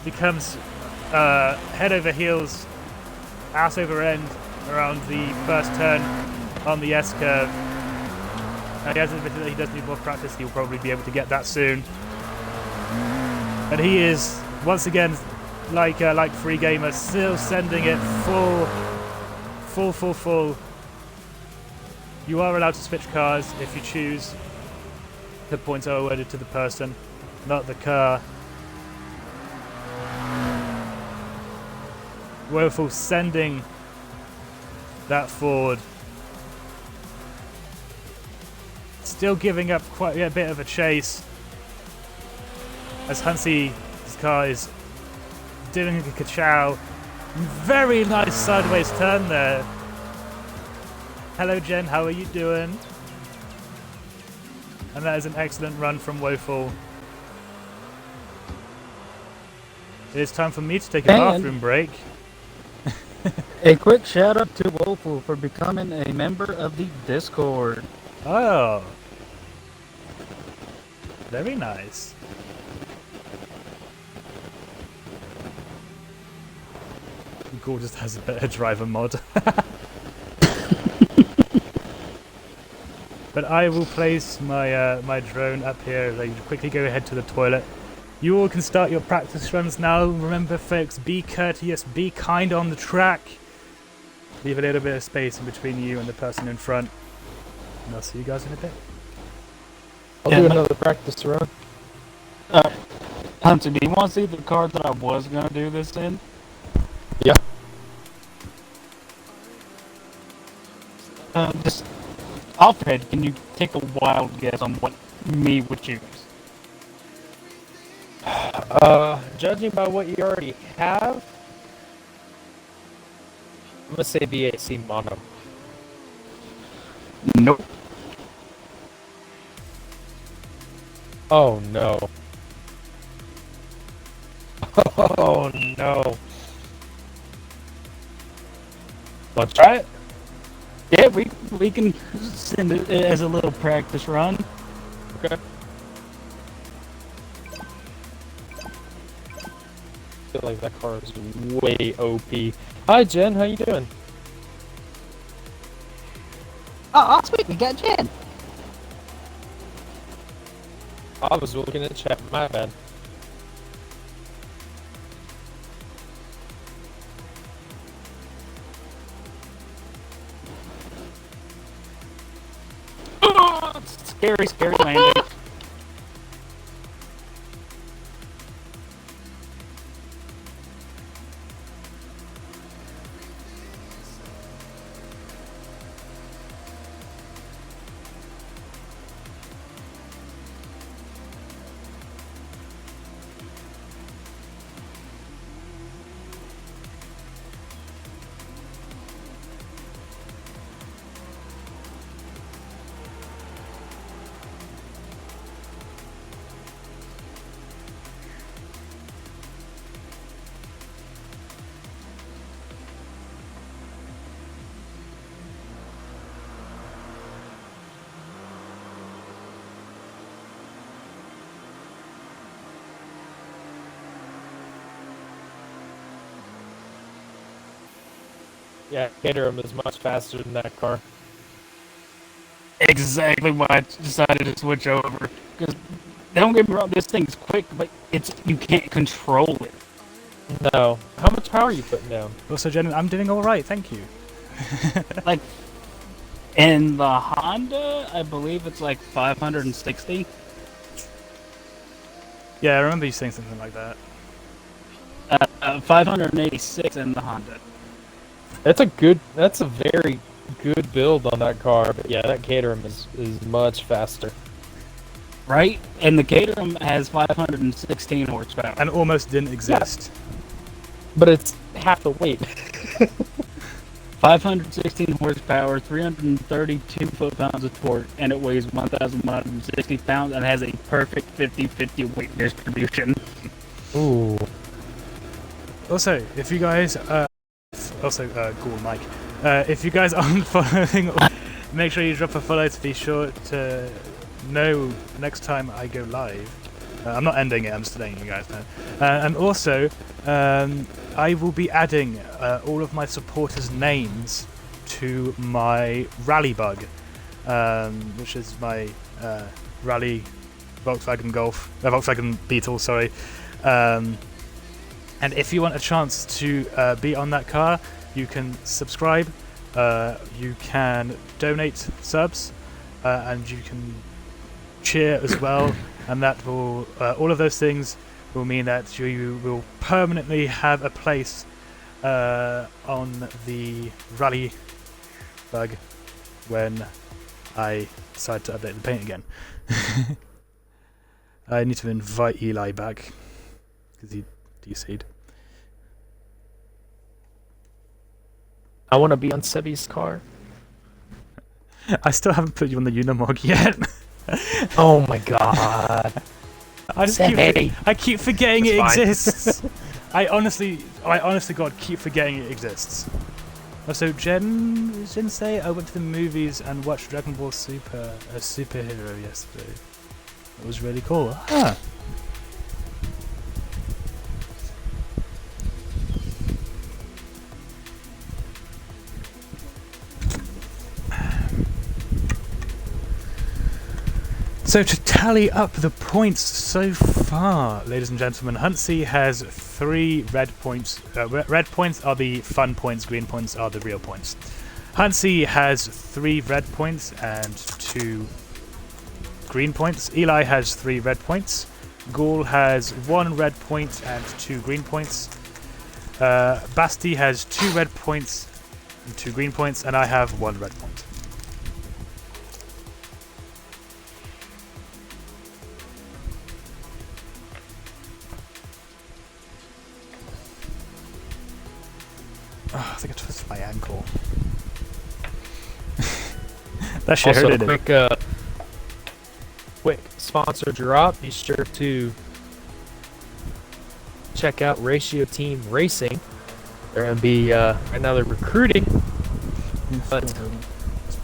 He comes head over heels, ass over end around the first turn on the S-curve. He has admitted that he does need more practice. He'll probably be able to get that soon. And he is, once again, like Free Gamer, still sending it full. You are allowed to switch cars if you choose. The points are awarded to the person, not the car. Woeful sending that forward. Still giving up quite a bit of a chase as Huntsy's car is doing a ka-chow. Very nice sideways turn there. Hello Jen, how are you doing? And that is an excellent run from Woeful. It is time for me to take a bathroom break. A quick shout out to Woeful for becoming a member of the Discord. Oh. Very nice. Google just has a better driver mod. But I will place my my drone up here as I quickly go ahead to the toilet. You all can start your practice runs now. Remember folks, be courteous, be kind on the track. Leave a little bit of space in between you and the person in front. And I'll see you guys in a bit. I'll do another practice run. Hunter, do you want to see the car that I was going to do this in? Yeah. Just offhand, can you take a wild guess on what me would choose? Judging by what you already have, I'm gonna say VAC mono. Nope. Oh no. Oh no. Let's try it. Yeah, we can send it as a little practice run. Okay. I feel like that car is way OP. Hi Jen, how you doing? Oh, sweet, we got Jen. I was looking at chat, my bad. Scary, scary landing. Yeah, Caterham is much faster than that car. Exactly why I decided to switch over. Because don't get me wrong, this thing's quick, but you can't control it. No. How much power are you putting down? Also, Jen, I'm doing all right, thank you. Like in the Honda, I believe it's like 560. Yeah, I remember you saying something like that. 586 in the Honda. That's a very good build on that car. But yeah, that Caterham is much faster. Right? And the Caterham has 516 horsepower. And almost didn't exist. But it's half the weight. 516 horsepower, 332 foot-pounds of torque, and it weighs 1,160 pounds and has a perfect 50-50 weight distribution. Ooh. Also, if you guys, Ghoul Mike, if you guys aren't following, make sure you drop a follow to be sure to know next time I go live. I'm not ending it, I'm just letting you guys know. And also, I will be adding all of my supporters' names to my rally bug, which is my rally Volkswagen Beetle, sorry. And if you want a chance to be on that car, you can subscribe, you can donate subs, and you can cheer as well. And that will, all of those things will mean that you will permanently have a place on the rally bug when I decide to update the paint again. I need to invite Eli back because he DC'd. I want to be on Sebi's car. I still haven't put you on the Unimog yet. Oh my god. I keep forgetting It's it fine. exists. I honestly God keep forgetting it exists. Also, Jen say I went to the movies and watched Dragon Ball Super, a superhero yesterday. It was really cool. Ah. So to tally up the points so far, ladies and gentlemen, Huntsy has 3 red points. Red points are the fun points, green points are the real points. Huntsy has 3 red points and 2 green points. Eli has 3 red points. Ghoul has 1 red point and 2 green points. Basti has 2 red points and 2 green points, and I have 1 red point. Oh, I think I twisted my ankle. That shit Also, hurt, didn't it? quick sponsor drop. Be sure to check out Ratio Team Racing. They're gonna be right now they're recruiting, but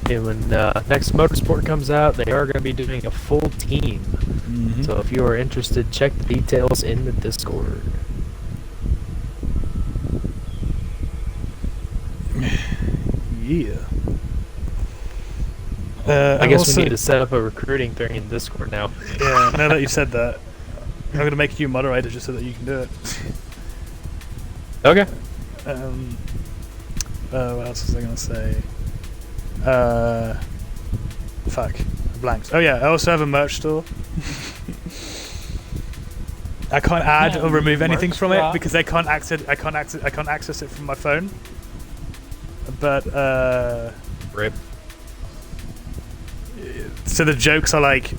when next motorsport comes out, they are gonna be doing a full team. Mm-hmm. So if you are interested, check the details in the Discord. Yeah. I guess also, we need to set up a recruiting thing in Discord now. Yeah, now that you've said that, I'm going to make you moderator just so that you can do it. Okay. What else was I going to say? Fuck. I blanked. Oh yeah, I also have a merch store. I can't add or remove anything from it because I can't access it from my phone. But Rip. so the jokes are like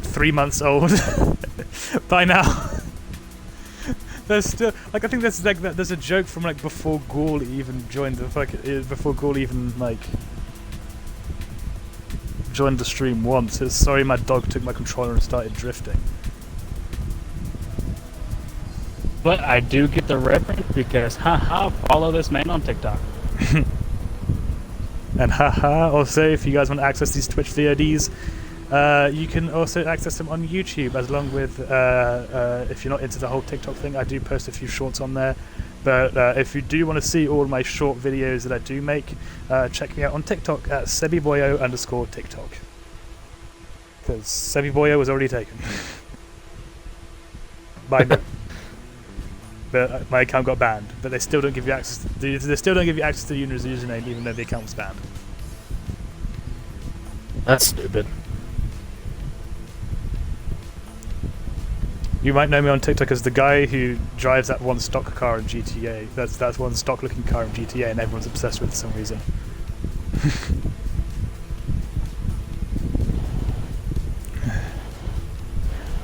3 months old by now. There's still like I think there's like there's a joke from like before Ghoul even joined the before Ghoul even like joined the stream once. It's sorry my dog took my controller and started drifting. But I do get the reference because, haha, follow this man on TikTok. And haha, also if you guys want to access these Twitch VODs, you can also access them on YouTube, as long with, if you're not into the whole TikTok thing, I do post a few shorts on there. But if you do want to see all my short videos that I do make, check me out on TikTok at sebiboyo_TikTok. Because Sebiboyo was already taken. By me. But my account got banned. But they still don't give you access. They still don't give you access to the user's username, even though the account was banned. That's stupid. You might know me on TikTok as the guy who drives that one stock car in GTA. That's one stock looking car in GTA, and everyone's obsessed with it for some reason.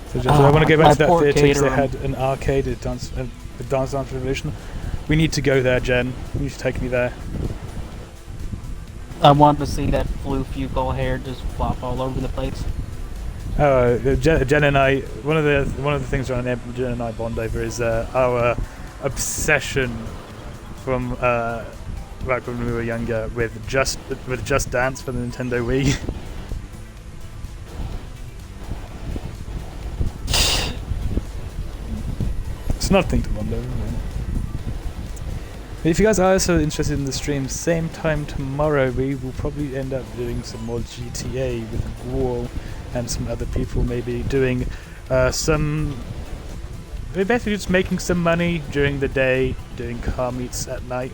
So just, I want to go back to that theatre because they had an arcade at Dance Revolution. We need to go there, Jen. You need to take me there. I want to see that flufugal hair just flop all over the place. Jen and I, one of the things around there Jen and I bond over is our obsession from back when we were younger with Just Dance for the Nintendo Wii. It's nothing to bond over. Man. If you guys are also interested in the stream, same time tomorrow, we will probably end up doing some more GTA with Wall and some other people, maybe doing some. We're basically just making some money during the day, doing car meets at night,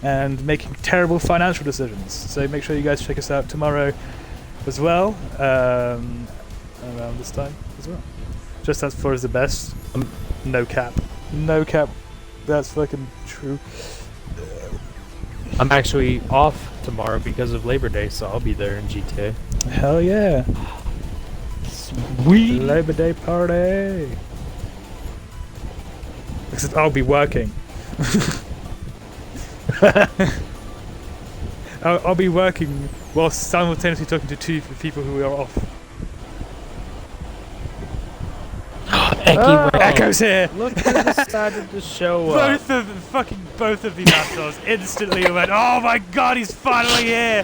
and making terrible financial decisions. So make sure you guys check us out tomorrow as well, around this time as well. Just as far as the best. No cap. No cap. That's fucking true. I'm actually off tomorrow because of Labor Day, so I'll be there in GTA. Hell yeah. Sweet. Labor Day party. Except I'll be working. I'll be working while simultaneously talking to two people who are off. Echo's here! Look who decided to show up. Both of these assholes instantly went, oh my god, he's finally here!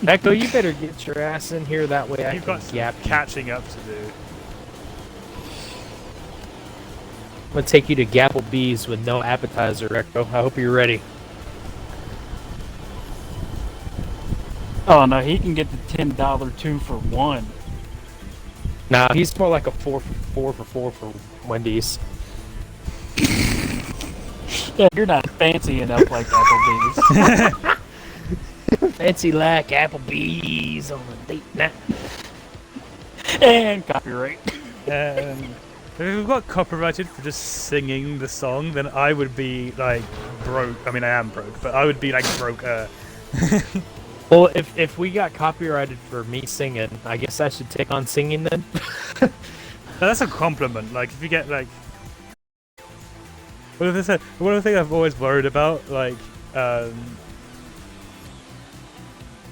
Echo, you better get your ass in here, that way You've got some catching up to do. I'm gonna take you to Gapplebee's with no appetizer, Echo. I hope you're ready. Oh no, he can get the $10 2-for-1. Nah, he's more like a 4 for 4 for Wendy's. Yeah, you're not fancy enough like Applebee's. Fancy like Applebee's on a date night. And copyright. If we got copyrighted for just singing the song, then I would be like broke. I mean, I am broke, but I would be like broke. Well, if we got copyrighted for me singing, I guess I should take on singing then. No, that's a compliment. Like if you get like, one of the things I've always worried about, like, well,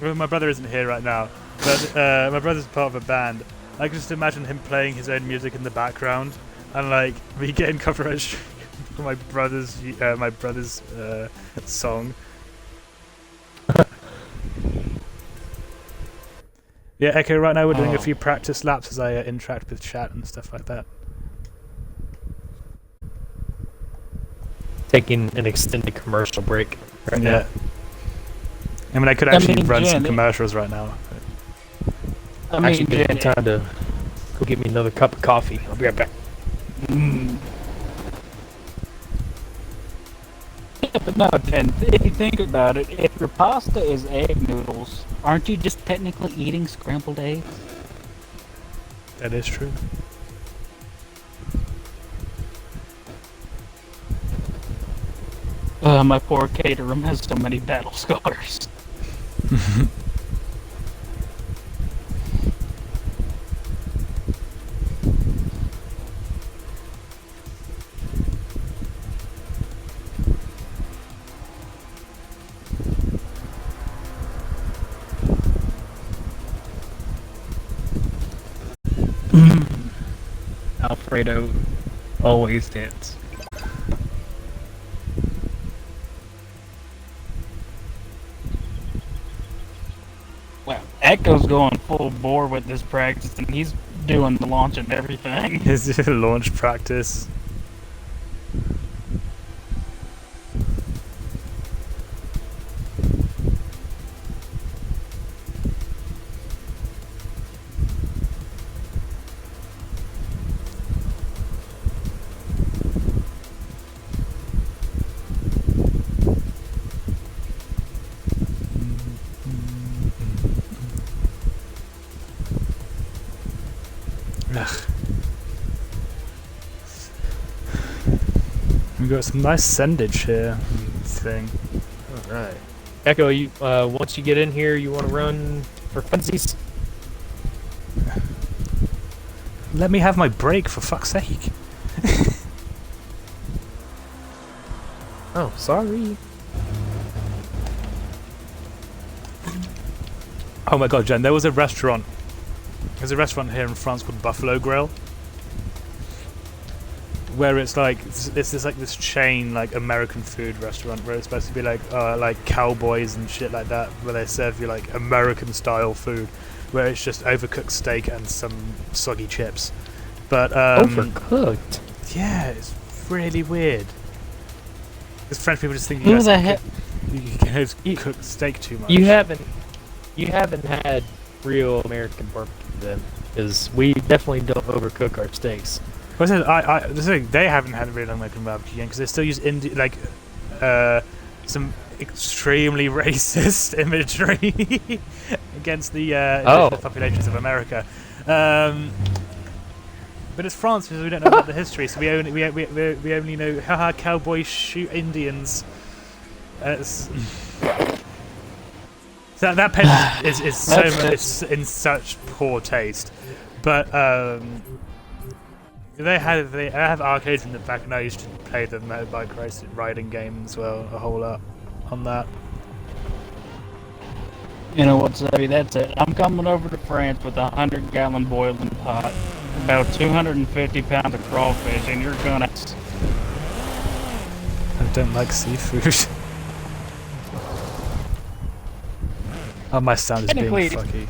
my brother isn't here right now, but my brother's part of a band. I can just imagine him playing his own music in the background, and like me getting copyright for my brother's song. Yeah, Echo, right now we're doing a few practice laps as I interact with chat and stuff like that. Taking an extended commercial break right now. I mean, I could actually run some commercials right now. I mean, actually, Jen, time to go get me another cup of coffee. I'll be right back. Yeah, but no, Jen, if you think about it, if your pasta is egg noodles, aren't you just technically eating scrambled eggs? That is true. My poor caterer has so many battle scars. Alfredo always hits. Well, Echo's going full bore with this practice, and he's doing the launch and everything. His launch practice. Ugh. We've got some nice sendage here. Thing. All right. Echo, you once you get in here, you want to run for funsies? Let me have my break, for fuck's sake. Oh, sorry. Oh my god, Jen, there was a restaurant. There's a restaurant here in France called Buffalo Grill, where it's like this chain like American food restaurant where it's supposed to be like cowboys and shit like that, where they serve you like American style food, where it's just overcooked steak and some soggy chips. But Overcooked. yeah, it's really weird. Because French people just think Who the heck? you guys cook steak too much. You haven't had real American barbecue then, because we definitely don't overcook our steaks. Well, the thing, they haven't had real American barbecue yet because they still use some extremely racist imagery against the indigenous populations of America. But it's France because we don't know about the history, so we only know haha cowboys shoot Indians. That pen is so much, it's in such poor taste, but they have arcades in the back, and I used to play the motorbike riding game as well a whole lot on that. You know what, Savvy? That's it. I'm coming over to France with a 100-gallon boiling pot, about 250 pounds of crawfish, and you're gonna. I don't like seafood. Oh, my sound is being fucky.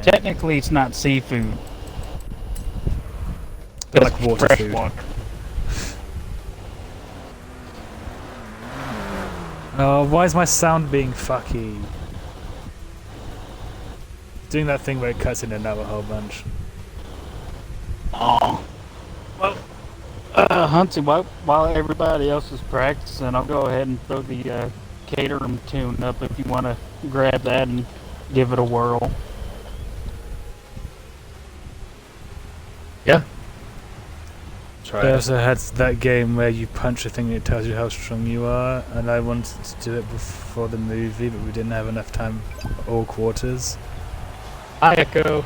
Technically, it's not seafood. I like water fresh food. Water. Oh, why is my sound being fucky? Doing that thing where it cuts in and out a whole bunch. Oh. Well, Huntsy, while everybody else is practicing, I'll go ahead and throw the Caterham tune up if you want to grab that and give it a whirl. Yeah. I also had that game where you punch a thing and it tells you how strong you are, and I wanted to do it before the movie, but we didn't have enough time for all quarters. Hi, Echo.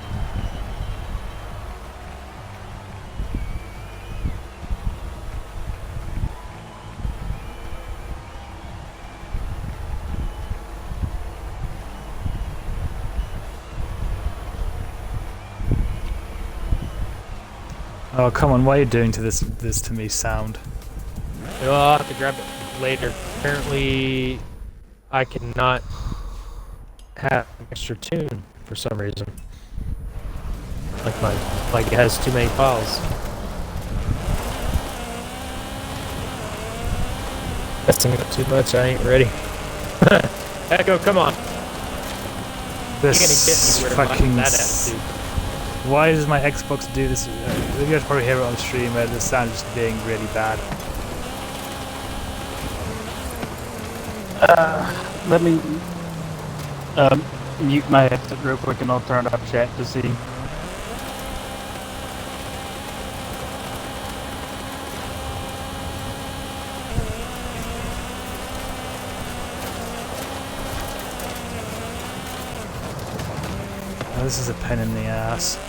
Oh come on! Why are you doing this to me, sound? Well, I'll have to grab it later. Apparently, I cannot have an extra tune for some reason. Like it has too many files. Messing up too much. I ain't ready. Echo, come on. This You're gonna get me fucking. that attitude. Why does my Xbox do this? You guys probably hear it on stream where the sound is just being really bad. Let me mute my headset real quick and I'll turn up chat to see. Oh, this is a pain in the ass.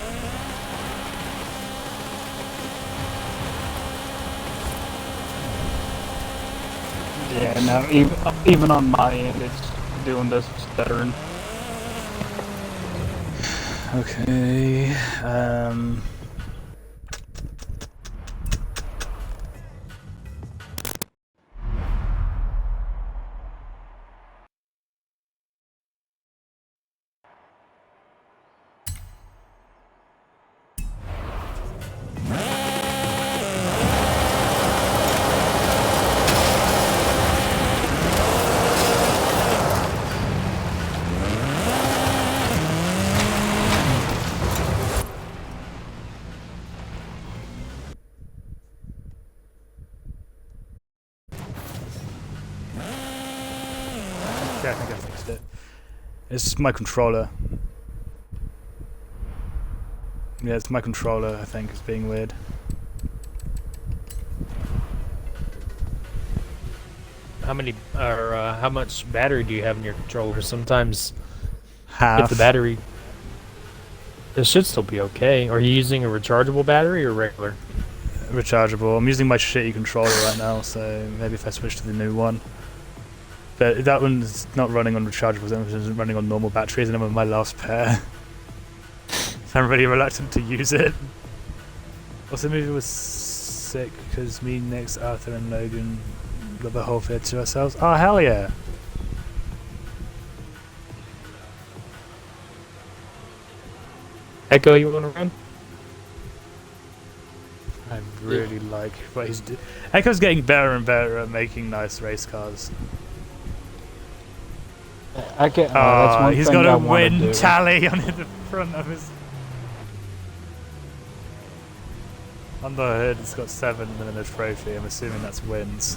Yeah, no, even on my end, it's doing this stuttering. Okay. Okay, I think I fixed it. It's my controller. Yeah, it's my controller, I think, is being weird. How much battery do you have in your controller? Sometimes Half. if the battery, it should still be okay. Are you using a rechargeable battery or regular? Rechargeable. I'm using my shitty controller right now, so maybe if I switch to the new one. But that one's not running on rechargeable, it's running on normal batteries, and I'm with my last pair. So I'm really reluctant to use it. Also, the movie was sick because me, Nix, Arthur, and Logan got the whole theatre to ourselves. Oh, hell yeah! Echo, you want to run? I really like what he's doing. Echo's getting better and better at making nice race cars. I can. That's one he's thing got I a wanna win do. tally on the front of his. On the hood, it's got 7 and then a trophy. I'm assuming that's wins.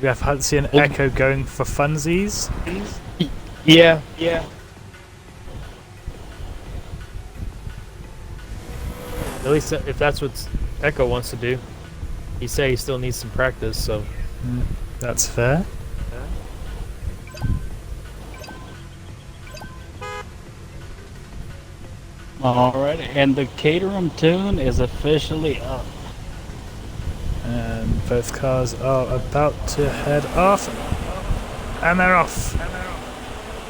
We have Hutsy and Echo going for funsies. Yeah. At least if that's what Echo wants to do. He say he still needs some practice, so. That's fair. Alrighty, and the Caterham tune is officially up. And both cars are about to head off. And they're off.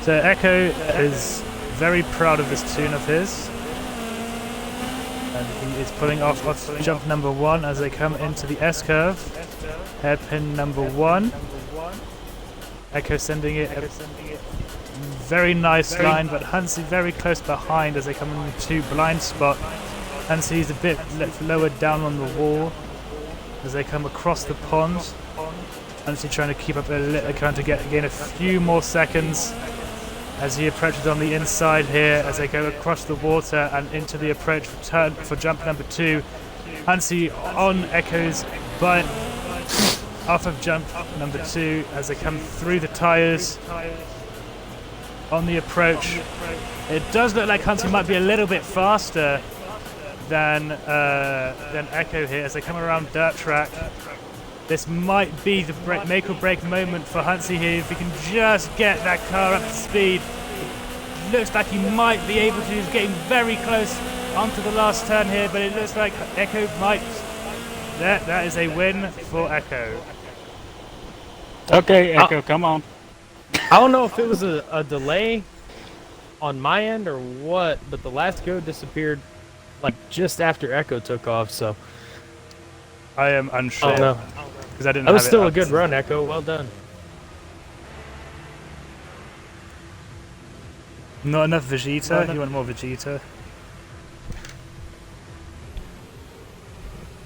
So Echo is very proud of this tune of his. And he is pulling off jump number 1 as they come into the S-curve. Hairpin number 1. Echo sending it a very nice line, but Hunsey very close behind as they come into blind spot. Hunsey's a bit lower down on the wall as they come across the pond. Hunsey trying to keep up trying to gain a few more seconds as he approaches on the inside here as they go across the water and into the approach for jump number 2. Hunsey on Echo's butt off of jump number 2 as they come through the tyres on the approach. It does look like Hunsey might be a little bit faster than Echo here as they come around dirt track. This might be the make or break moment for Hunsey here if he can just get that car up to speed. It looks like he might be able to. He's getting very close onto the last turn here, but it looks like Echo might. That is a win for Echo. Okay, Echo, come on. I don't know if it was a delay on my end or what, but the last go disappeared like just after Echo took off, so I am unsure. I don't know. Because I didn't That was have it still a up. good run, Echo. Well done. Not enough Vegeta? You want more Vegeta?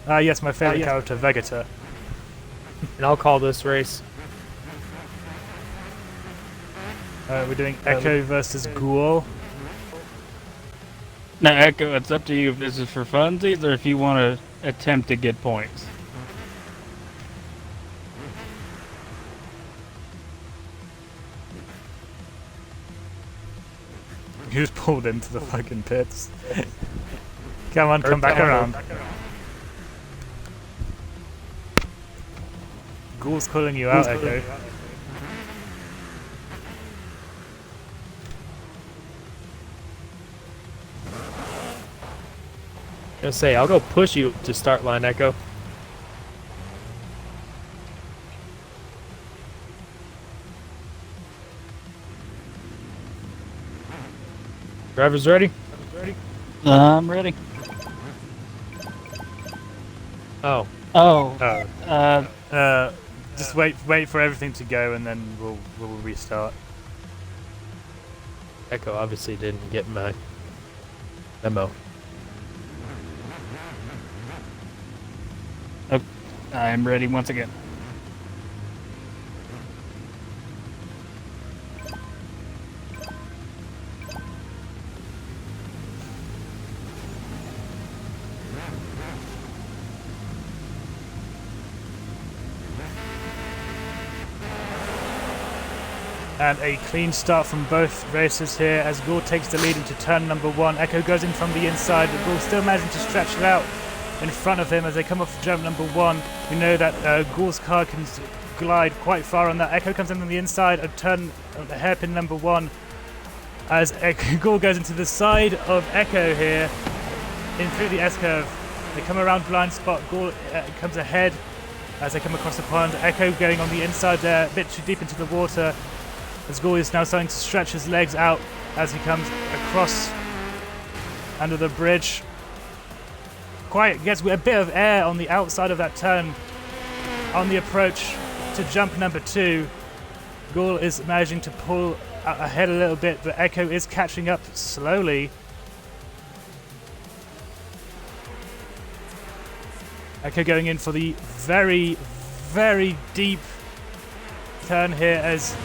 Ah, yes, my favorite character, Vegeta. And I'll call this race. We're doing Echo versus Ghoul. Now, Echo, it's up to you if this is for funsies or if you want to attempt to get points. He was pulled into the fucking pits. Come on, come back around. Ghoul's calling you out, Echo. Gonna say, I'll go push you to start line, Echo. Drivers ready? I'm ready. Oh. Oh. Just wait for everything to go, and then we'll restart. Echo obviously didn't get my memo. I'm ready once again. And a clean start from both racers here as Ghoul takes the lead into turn number 1. Echo goes in from the inside, but Ghoul still managing to stretch it out in front of him as they come off jump number 1. We know that Ghoul's car can glide quite far on that. Echo comes in from the inside of turn hairpin number 1 as Ghoul goes into the side of Echo here in through the S-curve. They come around blind spot. Ghoul comes ahead as they come across the pond. Echo going on the inside there, a bit too deep into the water. As Ghoul is now starting to stretch his legs out as he comes across under the bridge. Gets a bit of air on the outside of that turn on the approach to jump number 2. Ghoul is managing to pull ahead a little bit, but Echo is catching up slowly. Echo going in for the very, very deep turn here as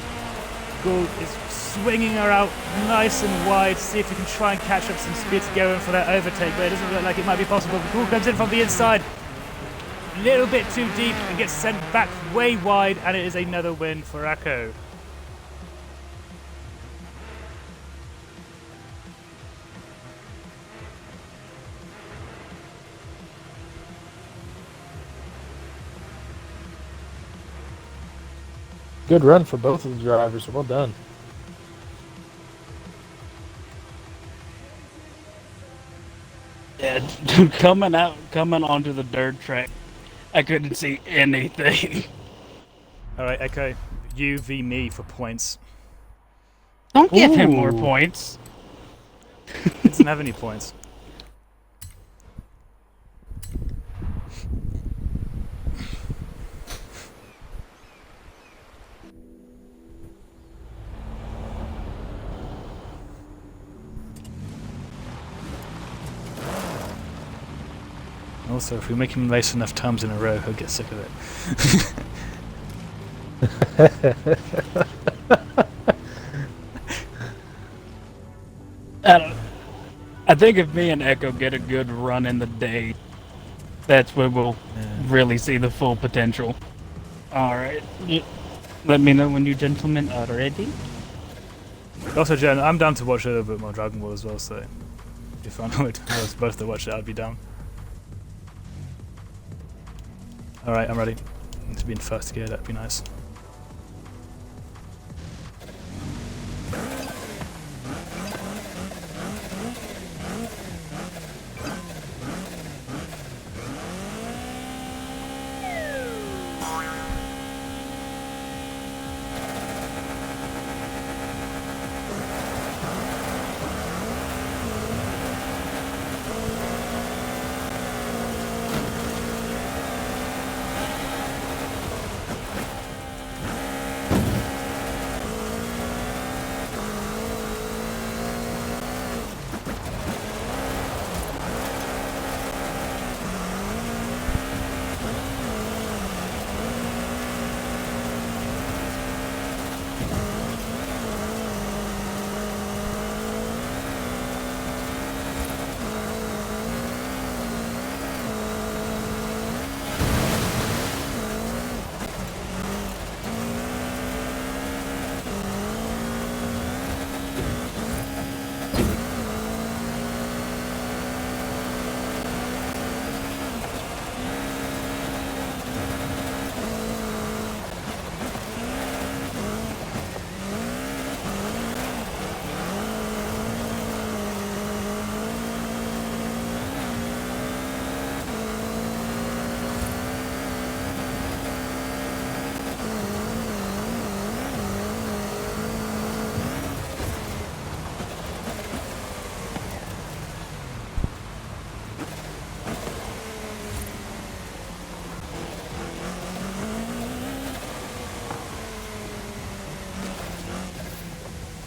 Ghoul is swinging her out nice and wide to see if he can try and catch up some speed to go in for that overtake, but it doesn't look like it might be possible. Ghoul comes in from the inside, a little bit too deep and gets sent back way wide, and it is another win for Echo. Good run for both of the drivers. Well done. Yeah, coming onto the dirt track, I couldn't see anything. Alright, Echo, you v me for points. Don't give him more Ooh. points. He doesn't have any points. Also, if we make him race enough times in a row, he'll get sick of it. I think if me and Echo get a good run in the day, that's when we'll really see the full potential. Alright. Let me know when you gentlemen are ready. Also, Jen, I'm down to watch a little bit more Dragon Ball as well, so if I know it was supposed to watch it, I'd be down. Alright, I'm ready. To be in first gear, that'd be nice.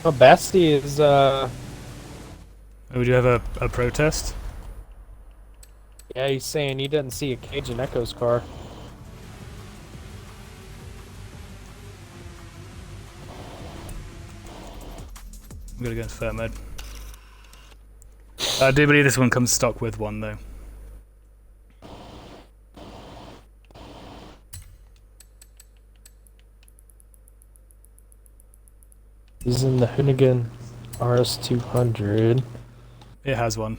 Well, Basti is, Would you have a protest? yeah, he's saying he doesn't see a cage in Echo's car. I'm gonna go into fair mode. I do believe this one comes stock with one though. Using the Hoonigan RS200. It has one.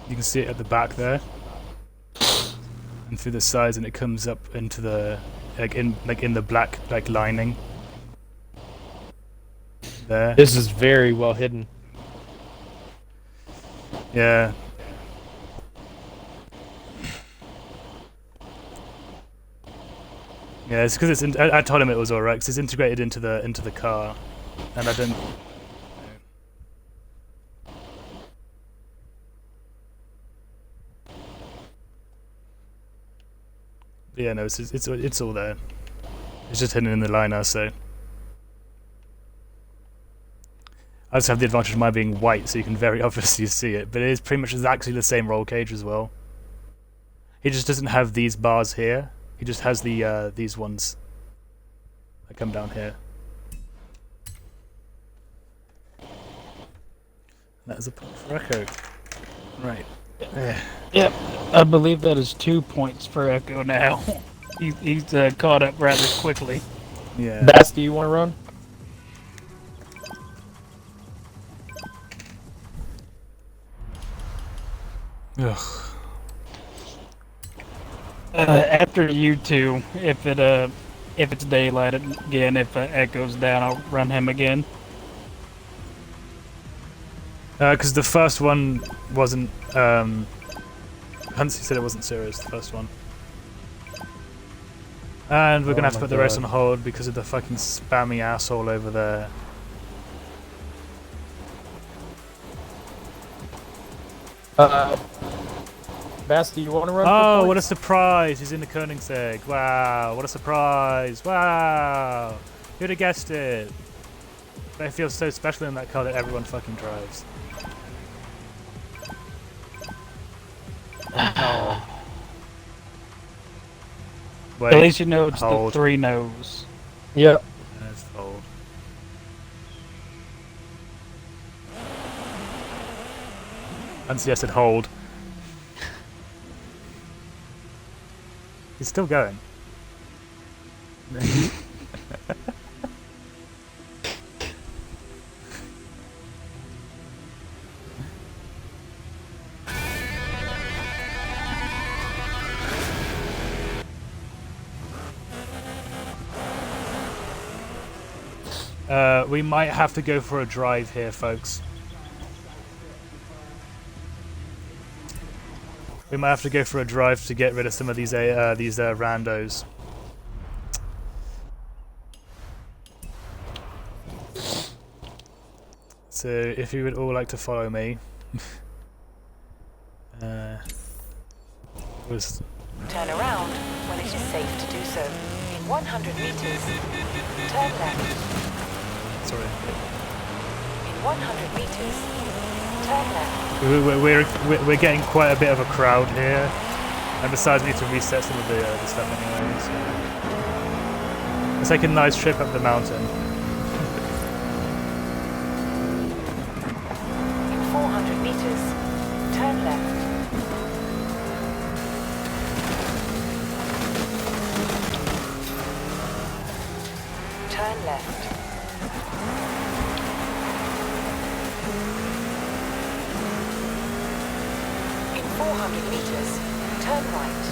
You can see it at the back there, and through the sides, and it comes up into the in the black lining. There. This is very well hidden. Yeah. Yeah, it's because it's. I told him it was alright because it's integrated into the car, and I didn't. Yeah, no, it's all there. It's just hidden in the liner, so. I just have the advantage of mine being white, so you can very obviously see it. But it is pretty much exactly the same roll cage as well. He just doesn't have these bars here. He just has the these ones that come down here. That is a point for Echo. Right. Yep, I believe that is 2 points for Echo now. He's caught up rather quickly. Yeah. Bass, do you want to run? Ugh. After you two, if it's daylight again, if Echo's down, I'll run him again. Because the first one wasn't. Hansi said it wasn't serious. The first one. And we're gonna have to my put the race God. on hold because of the fucking spammy asshole over there. Bass, do you want to run? Oh, for what a points? surprise! He's in the Koenigsegg. Wow, what a surprise! Wow, who'd have guessed it? They feel so special in that car that everyone fucking drives. Oh. Wait, At least you know it's hold. the 3 no's. Yep. Let's hold. Hansi said hold. He's still going. We might have to go for a drive here, folks. We might have to go for a drive to get rid of some of these randos. So, if you would all like to follow me, was Turn around when it is safe to do so. In 100 meters, turn left. sorry. In 100 meters, turn left. We're getting quite a bit of a crowd here, and besides, we need to reset some of the stuff anyway. So. Let's take a nice trip up the mountain. In 400 meters, turn left. Turn left. In 400 meters, turn right.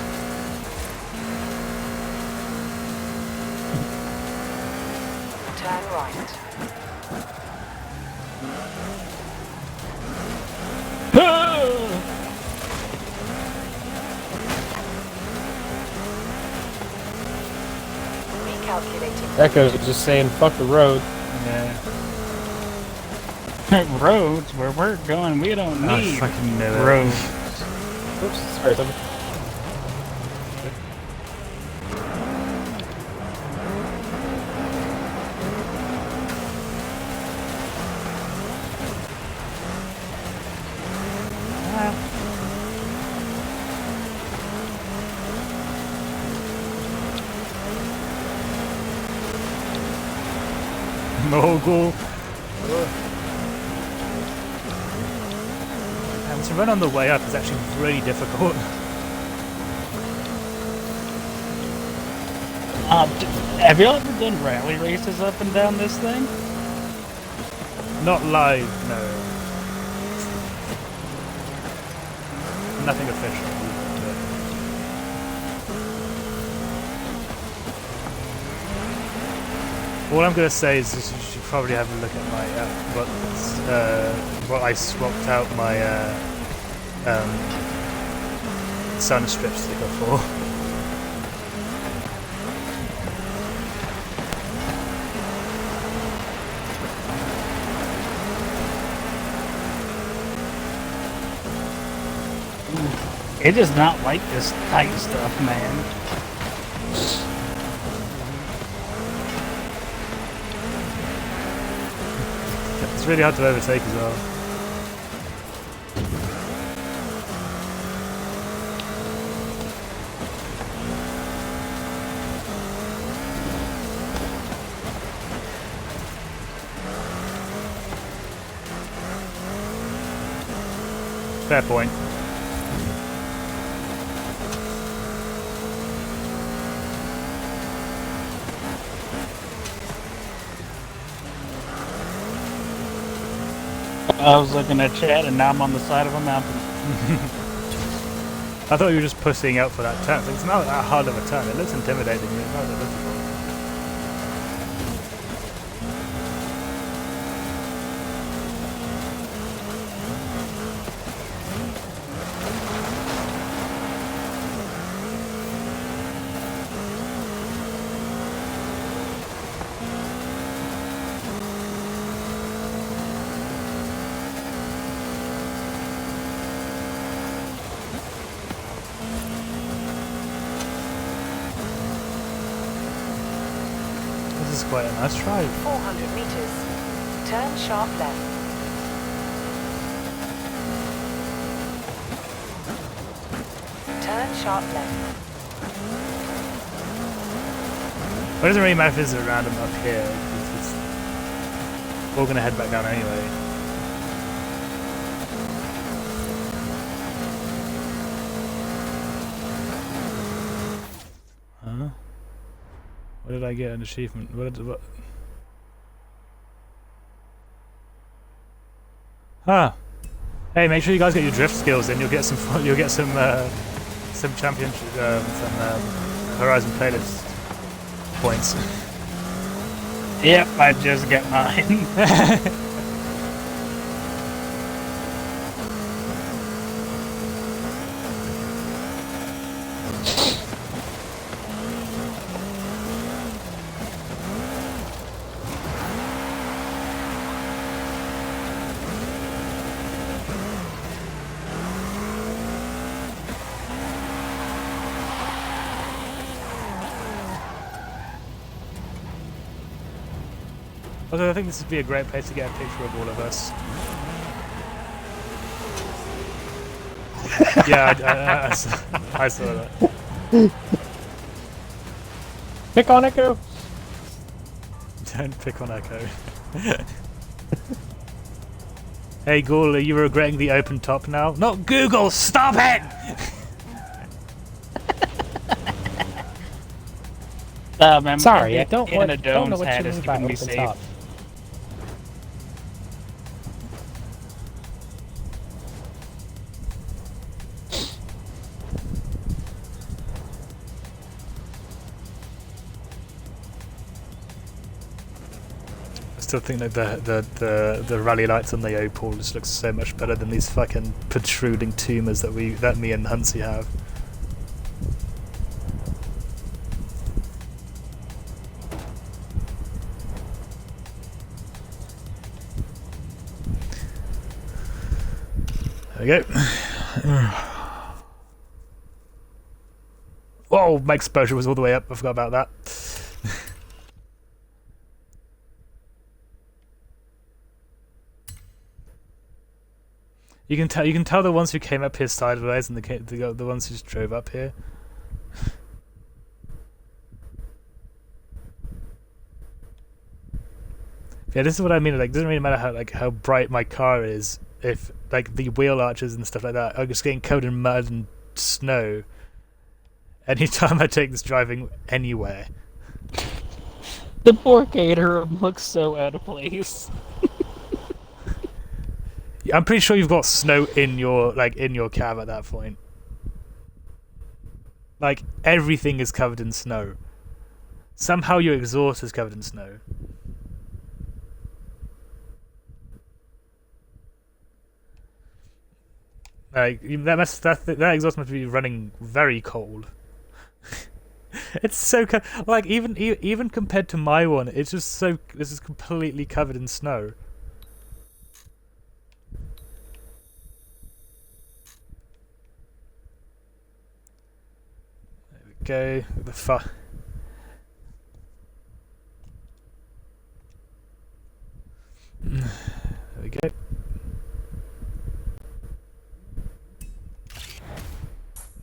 Turn right. Recalculating. Echo's just saying, fuck the road. Yeah. Roads, where we're going, we don't I need fucking knew it. roads. Oops, sorry, something. Mogul. And to run on the way up is actually really difficult. Have you ever done rally races up and down this thing? Not live, no. Nothing official. All I'm gonna say is you should probably have a look at my what I swapped out my sun strip sticker for. It does not like this tight stuff, man. It's really hard to overtake as well. Fair point. I was looking at chat and now I'm on the side of a mountain. I thought you were just pussing out for that turn. It's not that hard of a turn. It looks intimidating, but it's not that difficult. This is quite a nice try. 400 meters. Turn sharp left. Turn sharp left. But it doesn't really matter if it's a random up here. It's we're gonna head back down anyway. Huh? What did I get an achievement? What? Ah. Hey, make sure you guys get your drift skills in. You'll get some. You'll get some championship, Horizon playlist points. Yep, I just get mine. Although I think this would be a great place to get a picture of all of us. Yeah, I saw that. Pick on Echo. Don't pick on Echo. Hey Ghoul, are you regretting the open top now? Not Google, stop it! Man, Sorry, I don't know Indiana Jones what hat you is mean by keeping me open safe. top. I still think that the rally lights on the Opal just looks so much better than these fucking protruding tumors that me and Hunsy have. There we go. Whoa, my exposure was all the way up. I forgot about that. You can tell the ones who came up here sideways and the ones who just drove up here. Yeah, this is what I mean. Like, it doesn't really matter how bright my car is if like the wheel arches and stuff like that are just getting covered in mud and snow anytime I take this driving anywhere. The poor Caterham looks so out of place. I'm pretty sure you've got snow in your cab at that point. Like everything is covered in snow. Somehow your exhaust is covered in snow. Like that exhaust must be running very cold. It's so like even compared to my one, it's just so this is completely covered in snow. There we go. The there we go.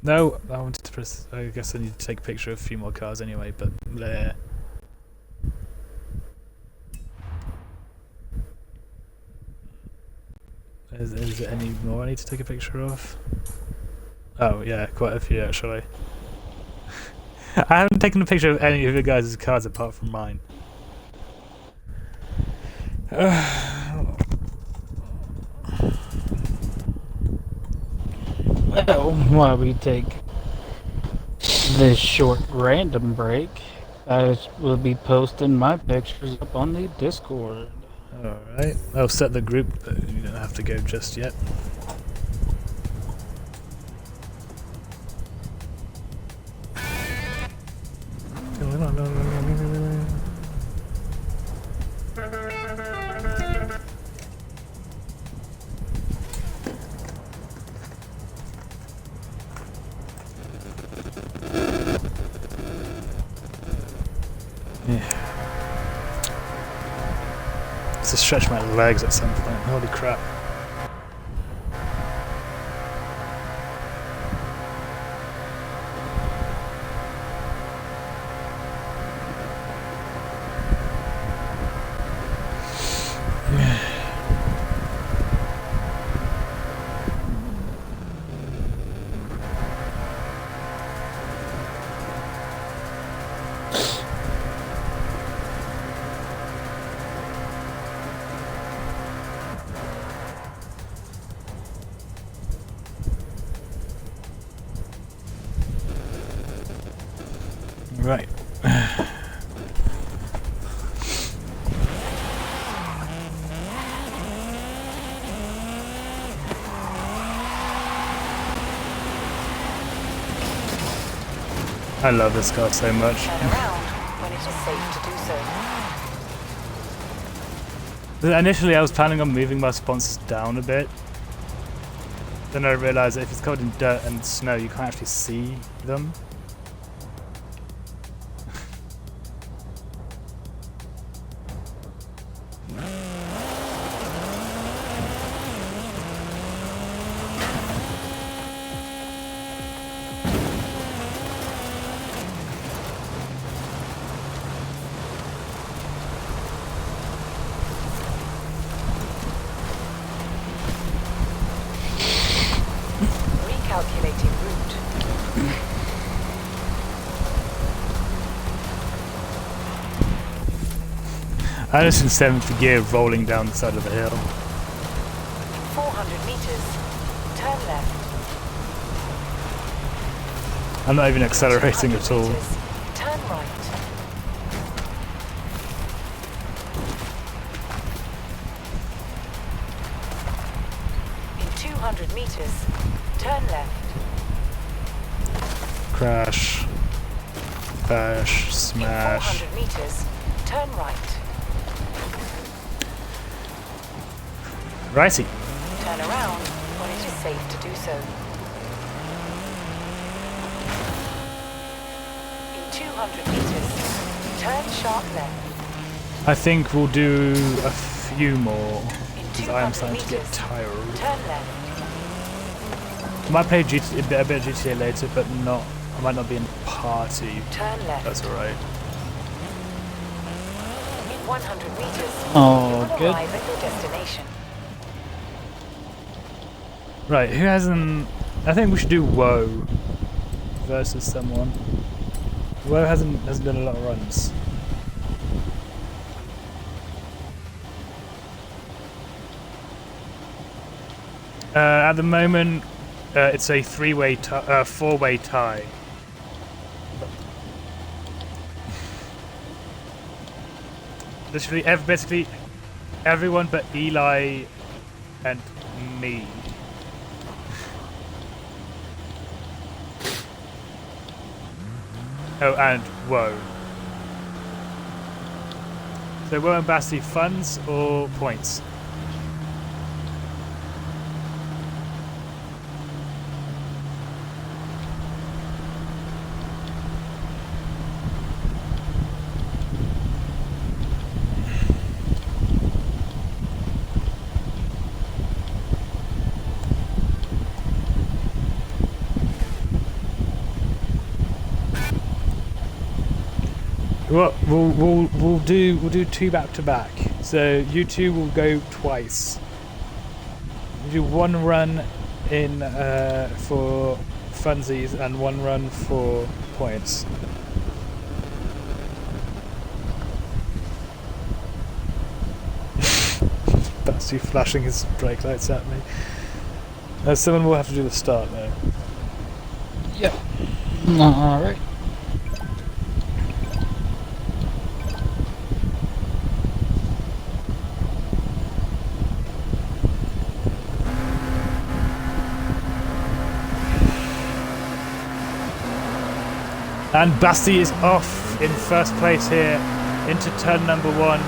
No, I wanted to press. I guess I need to take a picture of a few more cars anyway, but there. Is there any more I need to take a picture of? Oh, yeah, quite a few actually. I haven't taken a picture of any of your guys' cars apart from mine. Well, while we take this short random break, I will be posting my pictures up on the Discord. Alright, I'll set the group, but you don't have to go just yet. To stretch my legs at some point. Holy crap. Right. I love this car so much. Turn around when it is safe to do so. Initially I was planning on moving my sponsors down a bit. Then I realised that if it's covered in dirt and snow you can't actually see them. Recalculating route. I was in 7th gear rolling down the side of the hill. 400 meters. Turn left. I'm not even accelerating at 200 all. meters. Turn right. In 200 meters. Turn left. Crash. Bash. In Smash. 400 meters. Turn right. Righty. Turn around when it is safe to do so. In 200 meters, turn sharp left. I think we'll do a few more. In Because I am 200 starting to get meters, tired. turn left. I might play a bit of GTA later, but not. I might not be in the party. Turn left. That's alright. In 100 meters, Oh, you will good. arrive at your destination. Right, who hasn't... I think we should do Woe versus someone. Woe hasn't done a lot of runs. At the moment, it's a four-way tie. Literally, basically everyone but Eli and me. Oh, and Woe. So Woe and Basti, funds or points? Well, we'll do two back to back. So you two will go twice. You do one run in for funsies and one run for points. That's you flashing his brake lights at me. Someone will have to do the start though. Yep. All right. And Basti is off in first place here into turn number 1,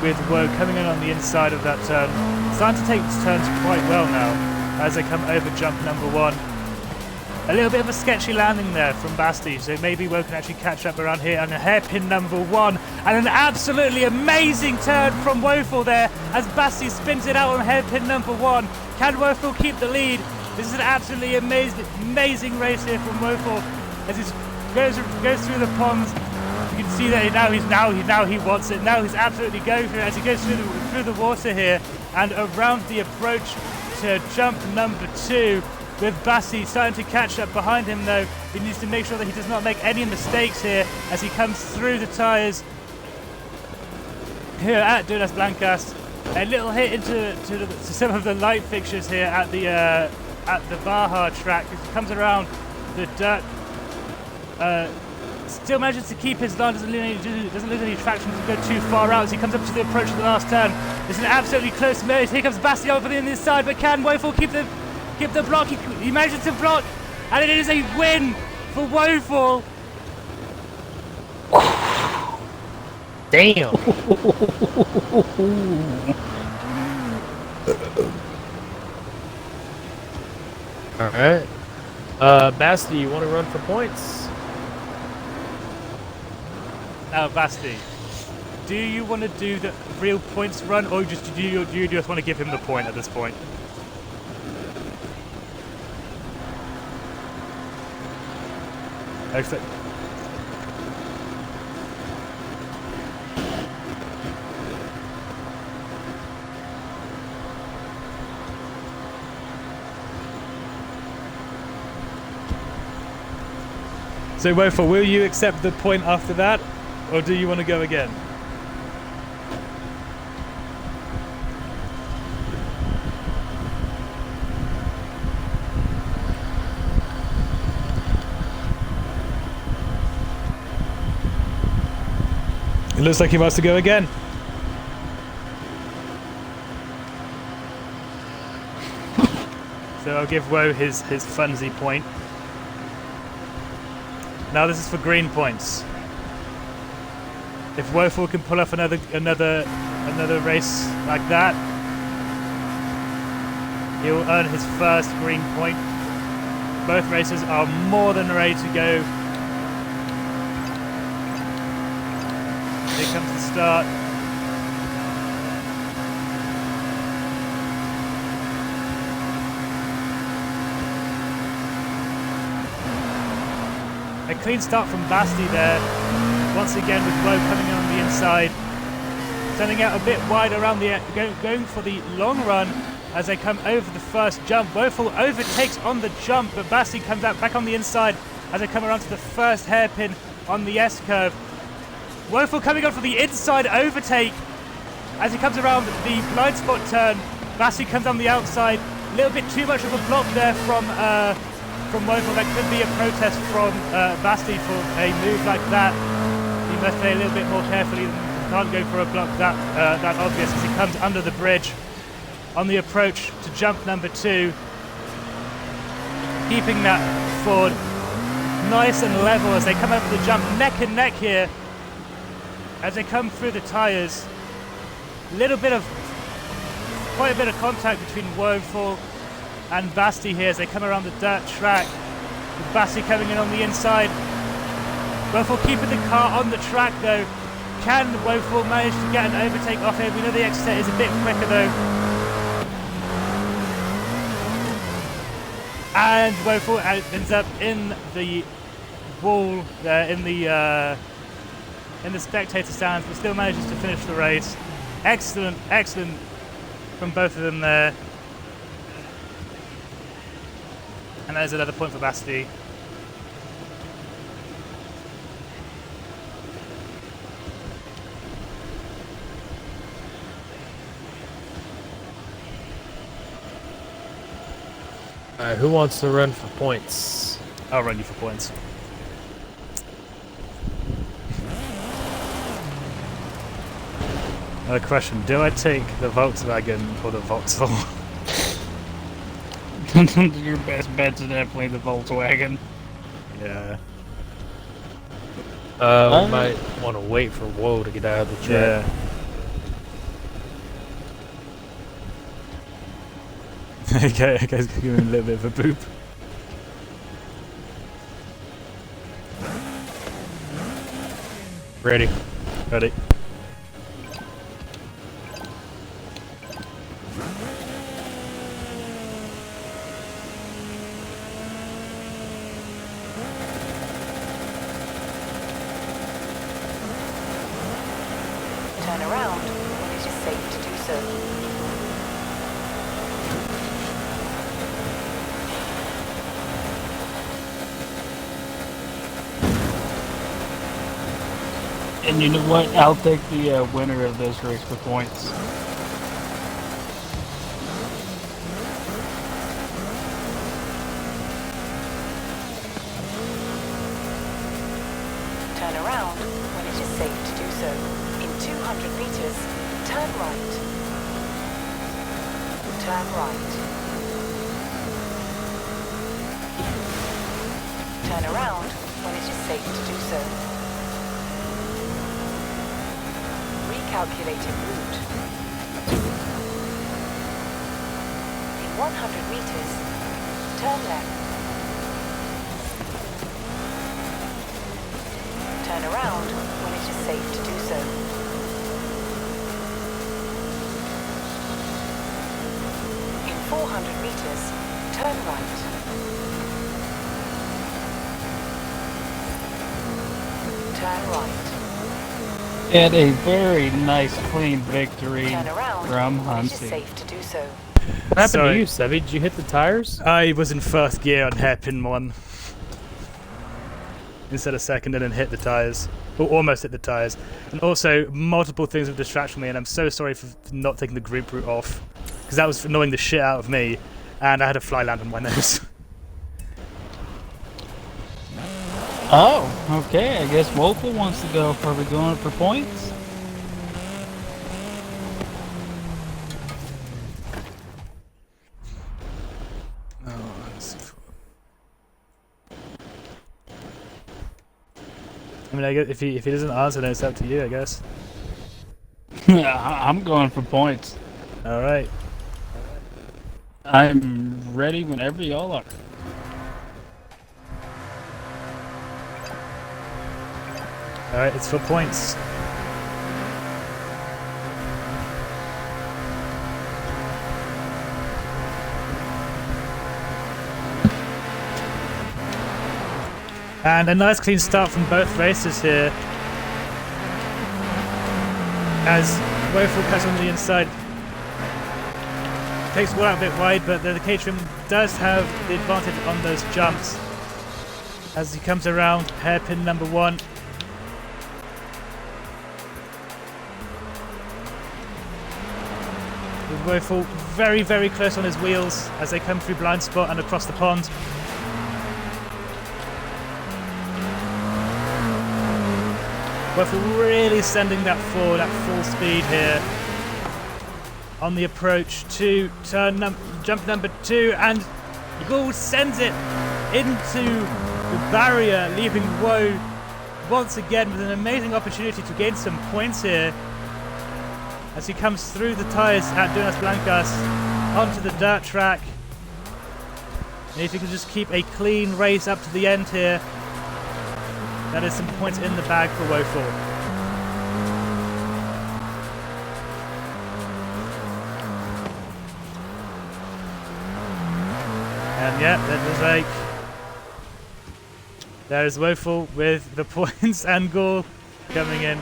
with Woe coming in on the inside of that turn. Starting to take turns quite well now as they come over jump number 1. A little bit of a sketchy landing there from Basti, so maybe Woe can actually catch up around here on a hairpin number 1. And an absolutely amazing turn from Woeful there as Basti spins it out on hairpin number 1. Can Woeful keep the lead? This is an absolutely amazing race here from Woeful as he goes through the ponds. You can see that now he wants it. Now he's absolutely going for it as he goes through the water here and around the approach to jump number 2. With Basti starting to catch up behind him though, he needs to make sure that he does not make any mistakes here as he comes through the tyres here at Dunas Blancas. A little hit into to some of the light fixtures here at the Baja track as he comes around the dirt. Still manages to keep his line, doesn't lose any traction, doesn't go too far out as he comes up to the approach of the last turn. It's an absolutely close race. Here comes Basti over the inside, but can Woeful keep the block? He manages to block, and it is a win for Woeful. Damn. All right. Basti, you want to run for points? Now, Basti, do you want to do the real points run, or do you just want to give him the point at this point? Excellent. So, Woeful, will you accept the point after that, or do you want to go again? It looks like he wants to go again. So I'll give Woe his funsy point. Now this is for green points. If Woeful can pull off another race like that, he'll earn his first green point. Both racers are more than ready to go. Here comes the start. A clean start from Basti there. Once again with Woe coming in on the inside. Sending out a bit wide around the going for the long run as they come over the first jump. Woeful overtakes on the jump, but Basti comes out back on the inside as they come around to the first hairpin on the S-curve. Woeful coming on for the inside overtake as he comes around the blind spot turn. Basti comes on the outside, A little bit too much of a block there from Woeful. That could be a protest from Basti for a move like that. He must play a little bit more carefully. Can't go for a block that obvious as he comes under the bridge on the approach to jump number 2. Keeping that Ford nice and level as they come over the jump, neck and neck here as they come through the tyres. Quite a bit of contact between Woeful and Basti here as they come around the dirt track. With Basti coming in on the inside. Woeful keeping the car on the track though. Can Woeful manage to get an overtake off here? We know the exit is a bit quicker though. And Woeful ends up in the wall there, in the spectator stands, but still manages to finish the race. Excellent from both of them there. And there's another point for Basti. Who wants to run for points? I'll run you for points. Another question, do I take the Volkswagen or the Vauxhall? Your best bet's definitely the Volkswagen. Yeah. We might want to wait for Woe to get out of the track. Yeah. Okay, I guess give him a little bit of a boop. Ready. Ready. Turn around when it is safe to do so. And you know what? I'll take the winner of this race for points. Turn around when it is safe to do so. In 200 meters, turn right. Turn right. Turn around when it is safe to do so. Recalculating route. In 100 meters, turn left. Turn around when it is safe to do so. In 400 meters, turn right. Turn right. And a very nice, clean victory Turn around from when it is Huntsy. safe to do so. What happened Sorry. to you, Sebby? Did you hit the tires? I was in first gear on hairpin 1. Instead of second, and then hit the tyres. Or almost hit the tyres. And also, multiple things have distracted me, and I'm so sorry for not taking the group route off. Because that was annoying the shit out of me, and I had a fly land on my nose. Oh, okay. I guess Woeful wants to go. Are we going for points? I mean, I guess if he doesn't answer, then it's up to you, I guess. I'm going for points. All right. I'm ready whenever y'all are. All right, it's for points. And a nice clean start from both races here. As Woeful cuts on the inside. Takes one out a bit wide, but the Caterham does have the advantage on those jumps. As he comes around hairpin number 1. Woeful very, very close on his wheels as they come through blind spot and across the pond. Woeful really sending that forward at full speed here. On the approach to jump number 2, and Gould sends it into the barrier, leaving Woe once again with an amazing opportunity to gain some points here as he comes through the tyres at Dunas Blancas onto the dirt track. And if he can just keep a clean race up to the end here, that is some points in the bag for Woeful. And yeah, that was like... There's Woeful with the points and Ghoul coming in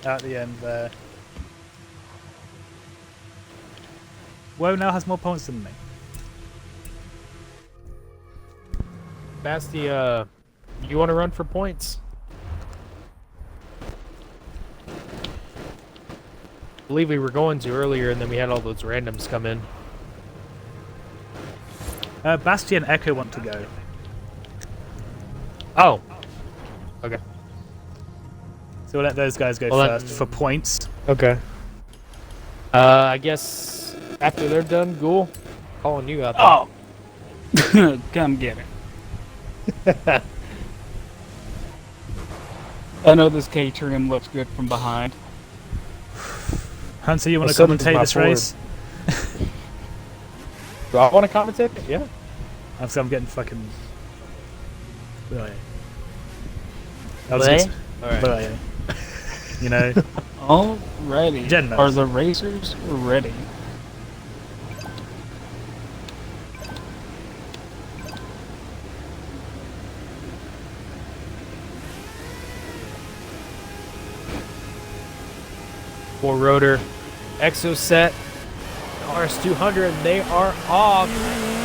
at the end there. Woe now has more points than me. Basti, you want to run for points? I believe we were going to earlier, and then we had all those randoms come in. Basti and Echo want to go. Oh. Okay. So we'll let those guys go first for points. Okay. I guess after they're done, Ghoul, calling you out there. Oh! Come get it. I know this K-trim looks good from behind. Hunter, you want to commentate this race? Do I want to commentate it? Yeah. I'm getting fucking... Right. Alright. You know. Alrighty. Jen knows. Are the racers ready? Four rotor, exo set, RS200, and they are off.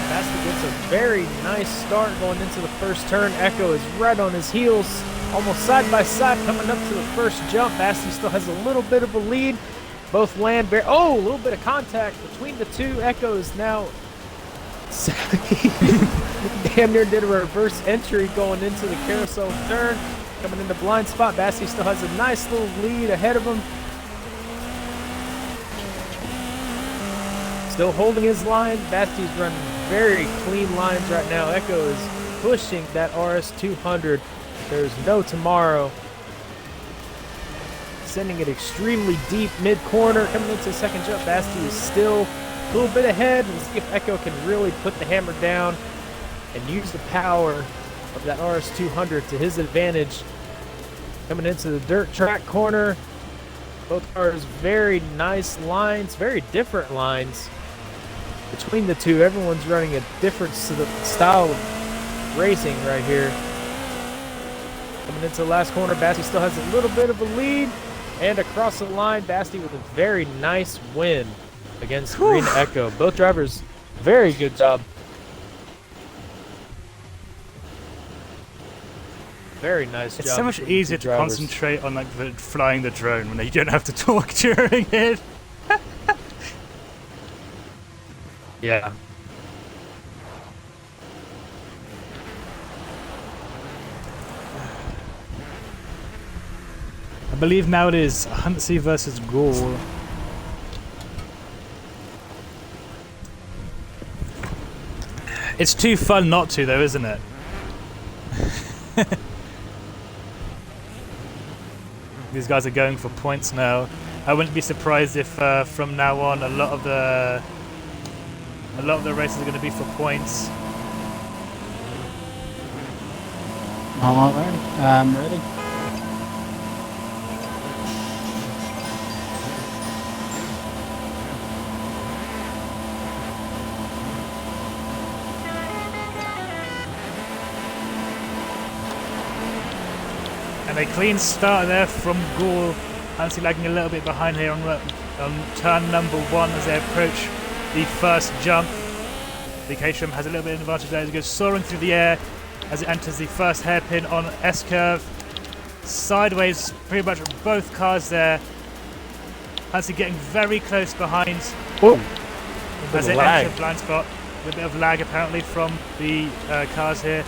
Basti gets a very nice start going into the first turn. Echo is right on his heels, almost side by side coming up to the first jump. Basti still has a little bit of a lead. Both land a little bit of contact between the two. Echo is now damn near did a reverse entry going into the carousel turn. Coming into blind spot. Basti still has a nice little lead ahead of him. Still holding his line. Basti's running very clean lines right now. Echo is pushing that RS200. There's no tomorrow. Sending it extremely deep mid-corner. Coming into the second jump, Basti is still a little bit ahead. Let's see if Echo can really put the hammer down and use the power of that RS200 to his advantage. Coming into the dirt track corner. Both cars very nice lines, very different lines. Between the two, everyone's running a different style of racing right here. Coming into the last corner, Basti still has a little bit of a lead. And across the line, Basti with a very nice win against Green Echo. Both drivers, very good job. Very nice job. It's so much easier to concentrate on flying the drone when you don't have to talk during it. Yeah. I believe now it is Huntsy versus Ghoul. It's too fun not to, though, isn't it? These guys are going for points now. I wouldn't be surprised if from now on a lot of the races are going to be for points. Alright, I'm ready. And a clean start there from Ghoul. Fancy lagging a little bit behind here on turn number 1 as they approach the first jump. The K-Trim has a little bit of advantage there as it goes soaring through the air as it enters the first hairpin on S-curve. Sideways, pretty much both cars there. Hansi getting very close behind Oh, as they enter blind spot. With a bit of lag apparently from the cars here.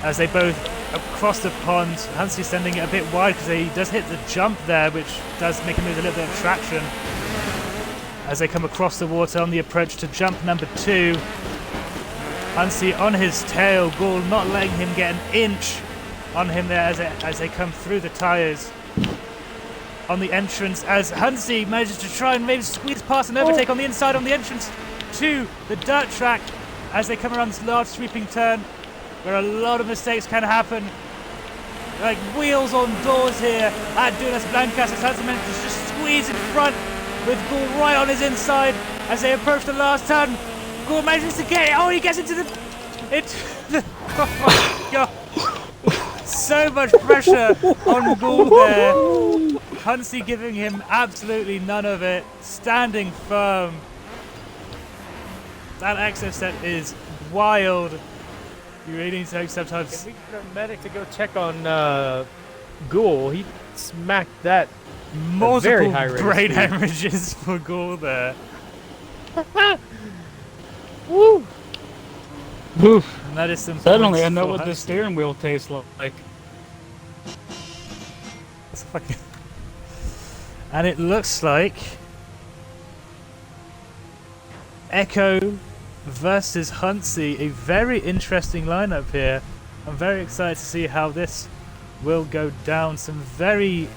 As they both across the pond, Hansi sending it a bit wide because he does hit the jump there, which does make him lose a little bit of traction. As they come across the water on the approach to jump number 2. Hansi on his tail, Gaul not letting him get an inch on him there as they come through the tyres. On the entrance, as Hansi manages to try and maybe squeeze past and overtake on the inside on the entrance to the dirt track as they come around this large sweeping turn where a lot of mistakes can happen. Like wheels on doors here at Dunas Blancas as Hansi manages to just squeeze in front with Gaul right on his inside as they approach the last turn. Gaul manages to get it. Oh, he gets into the... Oh my god. So much pressure on Gaul there. Hansi giving him absolutely none of it. Standing firm. That exo set is wild. You really need to sometimes... Can we get a medic to go check on Ghoul? He smacked that multiple very high rate brain of speed. hemorrhages for Gaul there. Woo! Oof. And that is some... Suddenly I know for what the Hansi. steering wheel tastes like. It's fucking... And it looks like Echo versus Hansi, a very interesting lineup here. I'm very excited to see how this will go down. Some very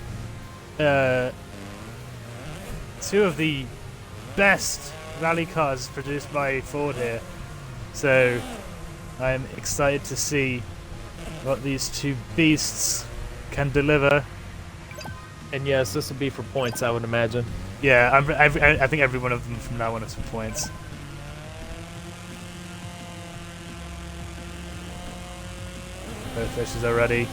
two of the best rally cars produced by Ford here. So I'm excited to see what these two beasts can deliver. And yes, this will be for points, I would imagine. Yeah, I think every one of them from now on has some points. Both fishes are ready.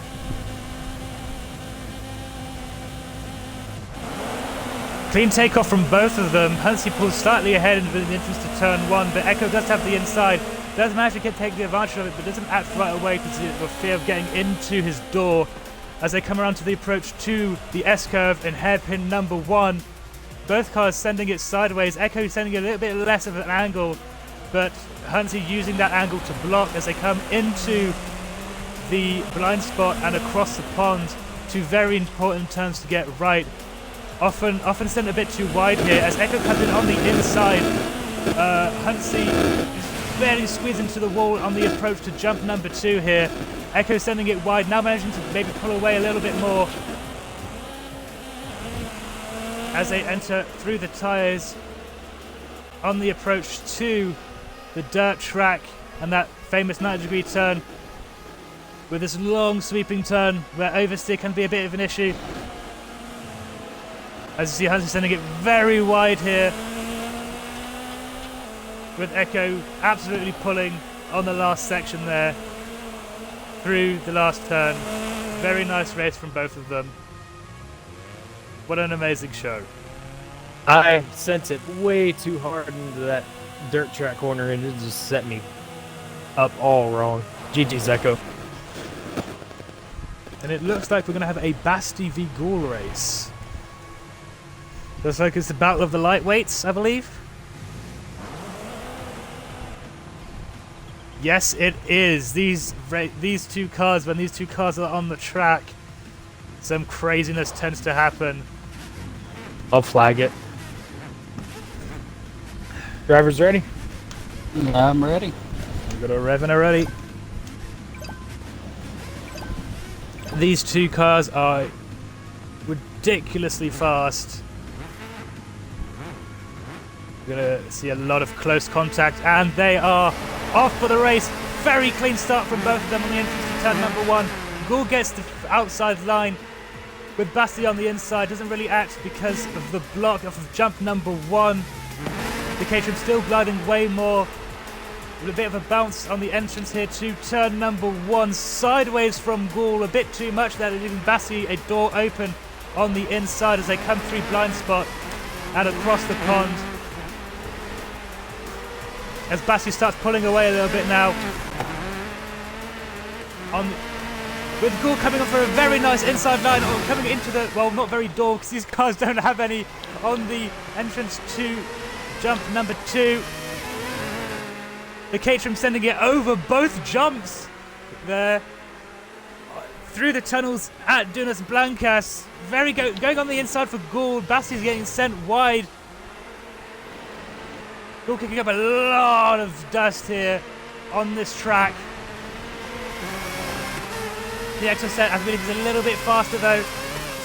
Clean takeoff from both of them. Hansi pulls slightly ahead in the entrance to turn 1, but Echo does have the inside. Does manage to take the advantage of it, but doesn't act right away because of fear of getting into his door. As they come around to the approach to the S-curve in hairpin number 1. Both cars sending it sideways. Echo sending it a little bit less of an angle, but Hansi using that angle to block as they come into the blind spot and across the pond. Two very important turns to get right. Often sent a bit too wide here as Echo comes in on the inside. Hansi is barely squeezed into the wall on the approach to jump number 2 here. Echo sending it wide, now managing to maybe pull away a little bit more as they enter through the tyres on the approach to the dirt track and that famous 90-degree turn with this long sweeping turn where oversteer can be a bit of an issue. As you see, Hansi sending it very wide here with Echo absolutely pulling on the last section there through the last turn. Very nice race from both of them. What an amazing show. I sent it way too hard into that dirt track corner and it just set me up all wrong. GG's Echo. And it looks like we're going to have a Basti v Gaul race. Looks like it's the battle of the lightweights, I believe. Yes, it is. These two cars, when these two cars are on the track, some craziness tends to happen. I'll flag it. Drivers ready? I'm ready. We've got a Revan already. These two cars are ridiculously fast. We're going to see a lot of close contact, and they are off for the race. Very clean start from both of them on the entrance to turn number 1. Gaul gets the outside line with Basti on the inside. Doesn't really act because of the block off of jump number 1. The Caterham still gliding way more. With a bit of a bounce on the entrance here to turn number 1. Sideways from Gaul. A bit too much there, leaving Basti a door open on the inside as they come through blind spot and across the pond. As Basti starts pulling away a little bit now. with Gore coming up for a very nice inside line, or coming into the, well, not very door, because these cars don't have any on the entrance to jump number 2. The Caterham sending it over both jumps there. Through the tunnels at Dunas Blancas. Going on the inside for Gould. Basti's getting sent wide. Gould kicking up a lot of dust here on this track. The extra set, I believe, is a little bit faster though.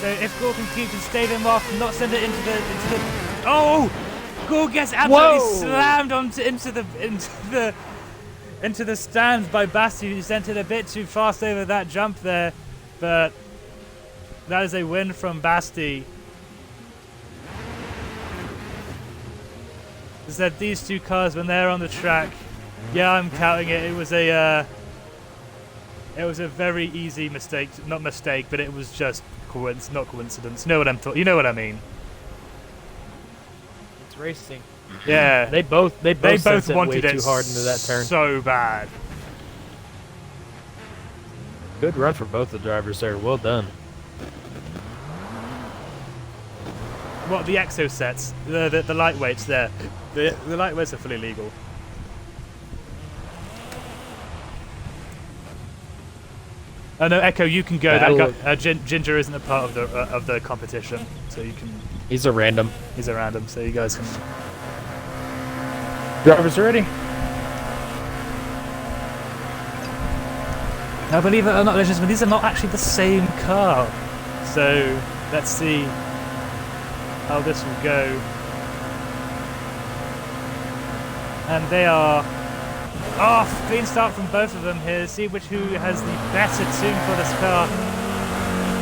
So if Gould can stave him off, not send it into the oh! Gould gets absolutely slammed into the stands by Basti, who sent it a bit too fast over that jump there, but that is a win from Basti. Is that these two cars, when they're on the track, yeah, I'm counting it. It was a very easy mistake, not mistake, but it was just not coincidence. You know what I mean? It's racing. Yeah, they both wanted way it too hard into that turn. So bad. Good run for both the drivers there. Well done. What, the exo sets, the lightweights there, the lightweights are fully legal. Oh no, Echo, you can go. That guy, Ginger isn't a part of the competition, so you can. He's a random. He's a random, so you guys can. Drivers ready? Now, believe it or not, ladies and gentlemen, these are not actually the same car. So let's see how this will go. And they are off. Clean start from both of them here. See who has the better tune for this car.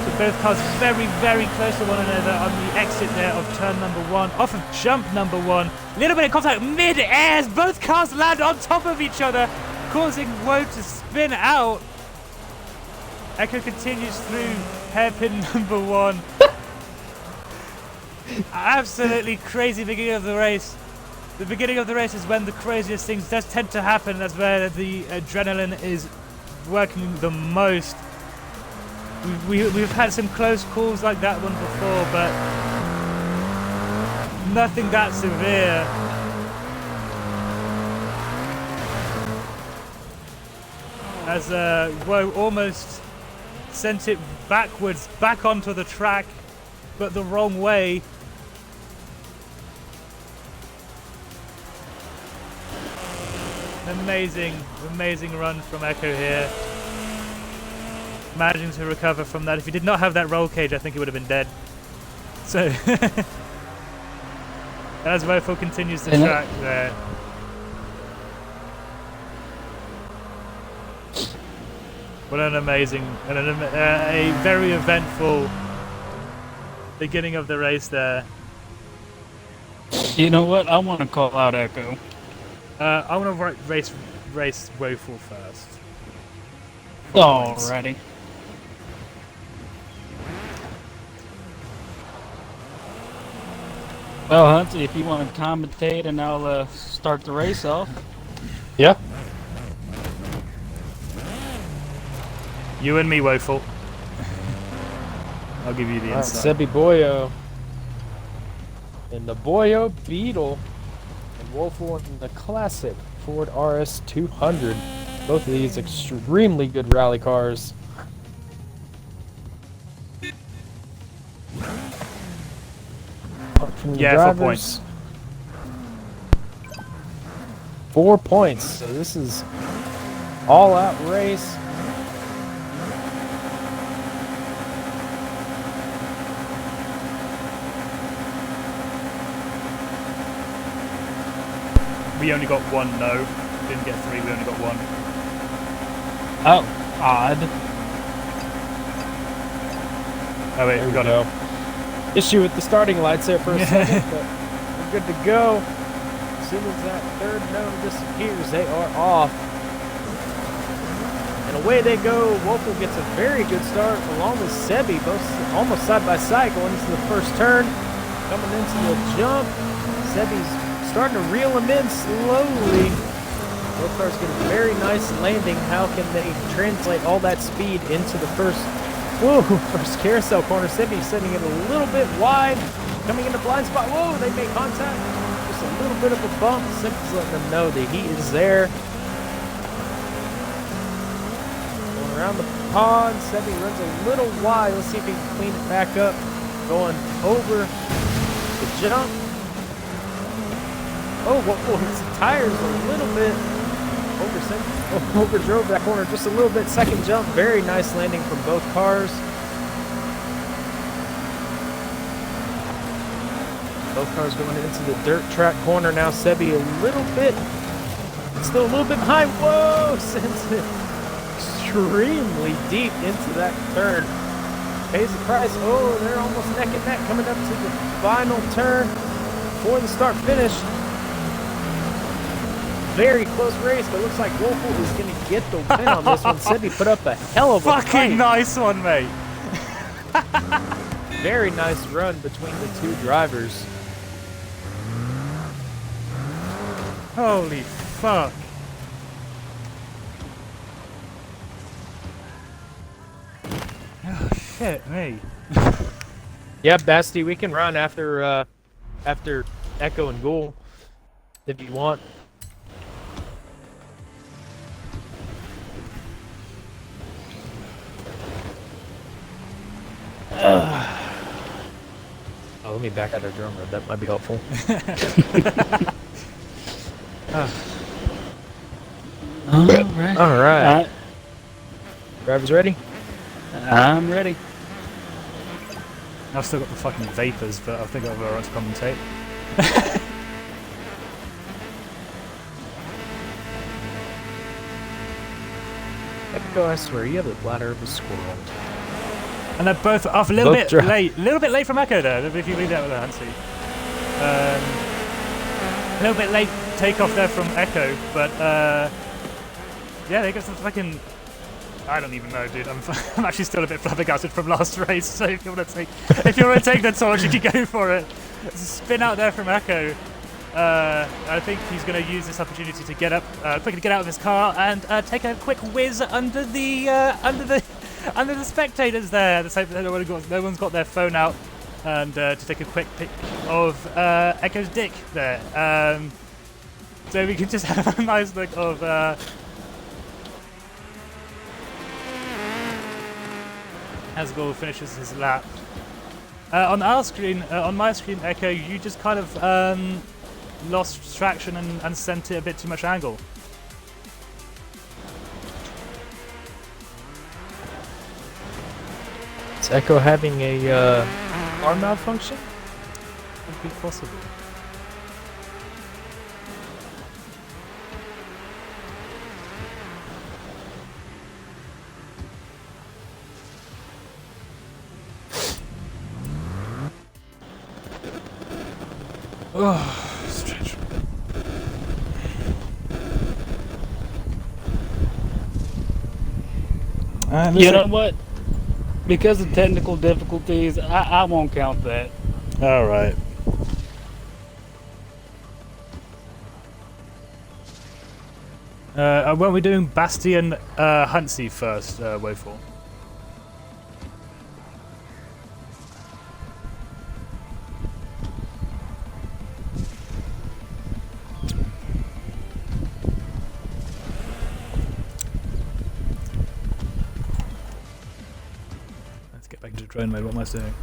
So both cars very, very close to one another on the exit there of turn number 1. Off of jump number 1. Little bit of contact mid-air. Both cars land on top of each other, causing Woe to spin out. Echo continues through hairpin number 1. Absolutely crazy beginning of the race. The beginning of the race is when the craziest things does tend to happen. That's where the adrenaline is working the most. We've had some close calls like that one before, but nothing that severe. As Woe almost sent it backwards, back onto the track, but the wrong way. Amazing run from Echo here. Managing to recover from that. If he did not have that roll cage, I think he would have been dead. So, as Wofo continues the track there. What an amazing, a very eventful beginning of the race there. You know what? I want to call out Echo. I want to race Woeful first. Alrighty. Well, Hunty, if you want to commentate, and I'll start the race off. Yeah. You and me, Woeful. I'll give you the insight. Sebi Boyo in the Boyo Beetle, and Woeful in the classic Ford RS 200. Both of these extremely good rally cars. From the drivers, 4 points. 4 points. So this is all-out race. We only got 1 no. Didn't get 3, we only got 1. Oh, odd. Oh wait, we got it. Issue with the starting lights there for a second, but we're good to go. As soon as that third no disappears, they are off. And away they go. Woeful gets a very good start along with Sebi, both almost side by side going into the first turn. Coming into the jump, Sebi's starting to reel him in slowly. Both cars get a very nice landing. How can they translate all that speed into the first carousel corner? Sebby setting it a little bit wide, coming into blind spot. Whoa, they make contact. Just a little bit of a bump. Sebby's letting them know the heat is there. Going around the pond, Sebby runs a little wide. Let's see if he can clean it back up. Going over the jump. Oh, his tires a little bit overdrove that corner just a little bit. Second jump, very nice landing from both cars. Both cars going into the dirt track corner now. Sebby still a little bit behind. Whoa, sends it extremely deep into that turn. Pays the price. Oh, they're almost neck and neck coming up to the final turn before the start finish. Very close race, but looks like Woelfel is going to get the win on this one. Sebby put up a hell of a Fucking fight. nice one, mate. Very nice run between the two drivers. Holy fuck. Oh, shit, me. Yep, Basti, we can run after Echo and Ghoul if you want. Oh, let me back out our drum road. That might be helpful. All right. Drivers ready? I'm ready. I've still got the fucking vapors, but I think I'll be alright to commentate. Echo, I swear, you have the bladder of a squirrel. And they're both off a little bit late from Echo there, if you leave that with a Hansi. A little bit late takeoff there from Echo, but yeah, they got some fucking... I don't even know, dude. I'm actually still a bit flabbergasted from last race. So if you want to take the torch, you can go for it. There's a spin out there from Echo. I think he's going to use this opportunity to get up, quickly get out of his car and take a quick whiz under the spectators there. No one's got their phone out, and to take a quick pic of Echo's dick there. So we can just have a nice look of. As Ghoul finishes his lap. On our screen, on my screen, Echo, you just kind of lost traction and sent it a bit too much angle. Is Echo having a car malfunction? Could be possible. Oh, strange. You know what? Because of technical difficulties, I won't count that. All right. Weren't we doing Bastion Hansi first, Woeful? Back into drone mode, what am I doing?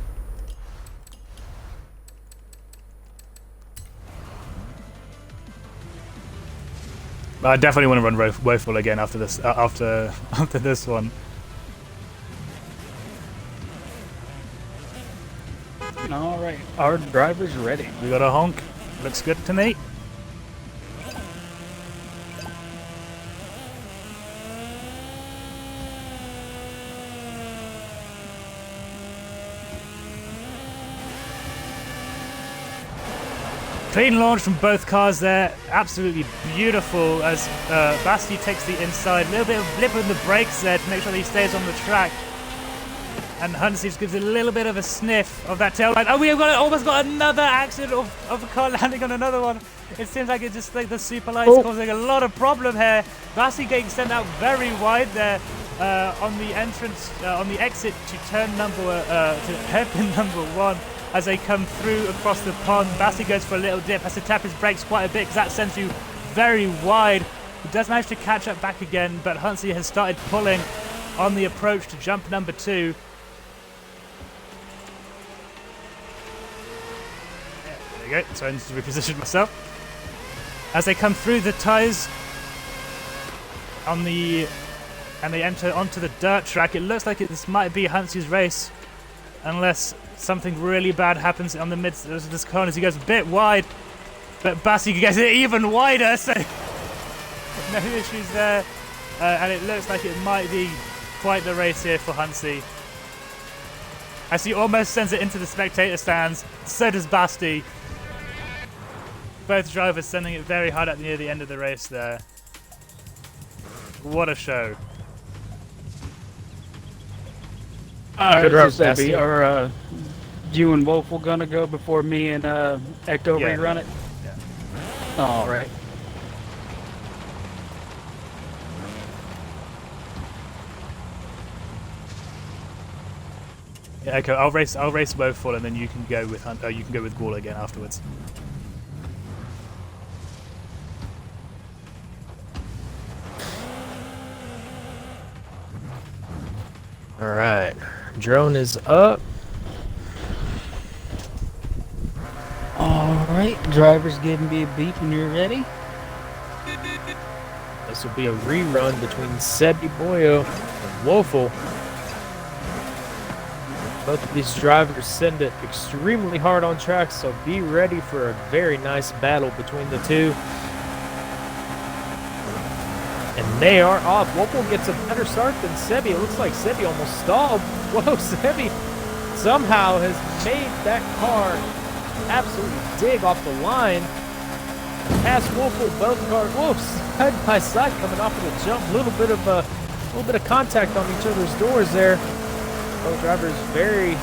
I definitely want to run Woeful again after this. After this one. All right, our driver's ready. We got a honk. Looks good to me. Clean launch from both cars there, absolutely beautiful as Basti takes the inside. A little bit of blip in the brakes there to make sure that he stays on the track. And Huntsy gives a little bit of a sniff of that tail light. Oh, we have almost got another accident of a car landing on another one. It seems like it's just like the super lights causing a lot of problem here. Bassi getting sent out very wide there on the entrance, on the exit to turn to hairpin number 1 as they come through across the pond. Bassi goes for a little dip, has to tap his brakes quite a bit because that sends you very wide. He does manage to catch up back again, but Huntsy has started pulling on the approach to jump number 2. There you go. So I need to reposition myself. As they come through the tyres and they enter onto the dirt track, it looks like this might be Huntsy's race, unless something really bad happens on the midst of this corner as he goes a bit wide. But Bassi gets it even wider, so no issues there. And it looks like it might be quite the race here for Huntsy. As he almost sends it into the spectator stands, so does Basti. Both drivers sending it very hard at near the end of the race there. What a show. Good run, Basti. Are you and Wolf gonna go before me and Ecto rerun it? Yeah. All right. Yeah, okay. I'll race Woeful, and then you can go with Ghoul again afterwards. All right, drone is up. All right, driver's giving me a beep when you're ready. This will be a rerun between Sebi Boyo and Woeful. Both of these drivers send it extremely hard on track, so be ready for a very nice battle between the two. And they are off. Woeful gets a better start than Sebi. It looks like Sebi almost stalled. Whoa, Sebi somehow has made that car absolutely dig off the line. Past Woeful, both cars, whoa, side by side coming off of the jump. A little bit of contact on each other's doors there. Both drivers very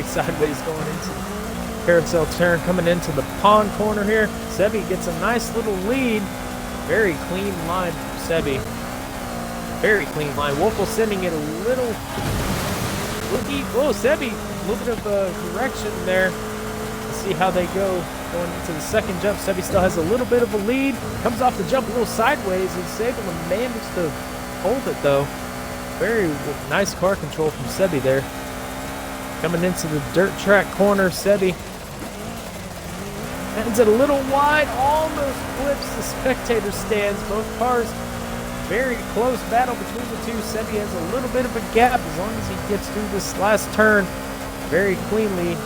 sideways going into the carousel turn, coming into the pond corner here. Sebi gets a nice little lead. Very clean line from Sebi. Very clean line. Woeful sending it a little deep. Whoa, Sebi, a little bit of correction there. Let's see how they go going into the second jump. Sebi still has a little bit of a lead. Comes off the jump a little sideways. He's able to manage to hold it though. Very nice car control from Sebi there. Coming into the dirt track corner, Sebi ends it a little wide, almost flips the spectator stands. Both cars, very close battle between the two. Sebi has a little bit of a gap as long as he gets through this last turn very cleanly.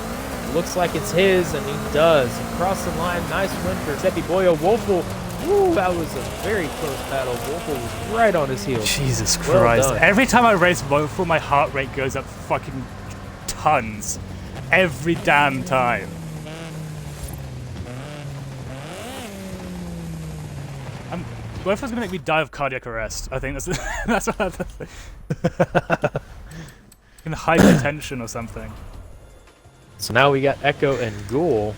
Looks like it's his, and he does. Across the line, nice win for Sebi Boyo. Woeful, ooh, that was a very close battle. Woeful was right on his heels. Jesus Well Christ. done. Every time I race Woeful, my heart rate goes up fucking tons. Every damn time. Woeful's gonna make me die of cardiac arrest. I think that's what that's in hypertension or something. So now we got Echo and Ghoul.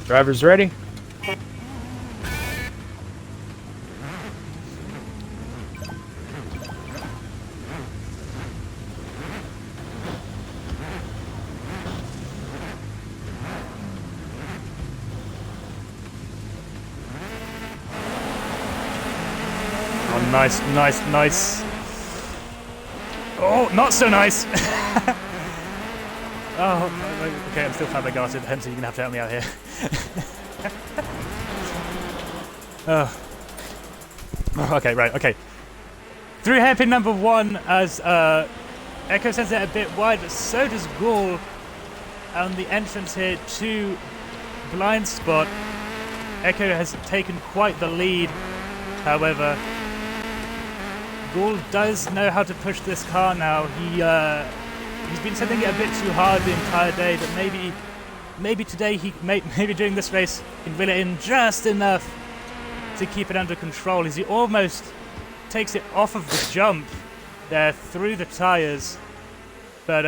Drivers ready? Oh, nice, nice, nice. Oh, not so nice. Oh, okay, I'm still flabbergasted. Hence, you're gonna have to help me out here. Oh, okay, right, okay. Through hairpin number 1 as Echo sends it a bit wide, but so does Ghoul on the entrance here to blind spot. Echo has taken quite the lead, however. Ghoul does know how to push this car now. He's been sending it a bit too hard the entire day, but maybe today maybe during this race he can reel it in just enough to keep it under control as he almost takes it off of the jump there through the tires. But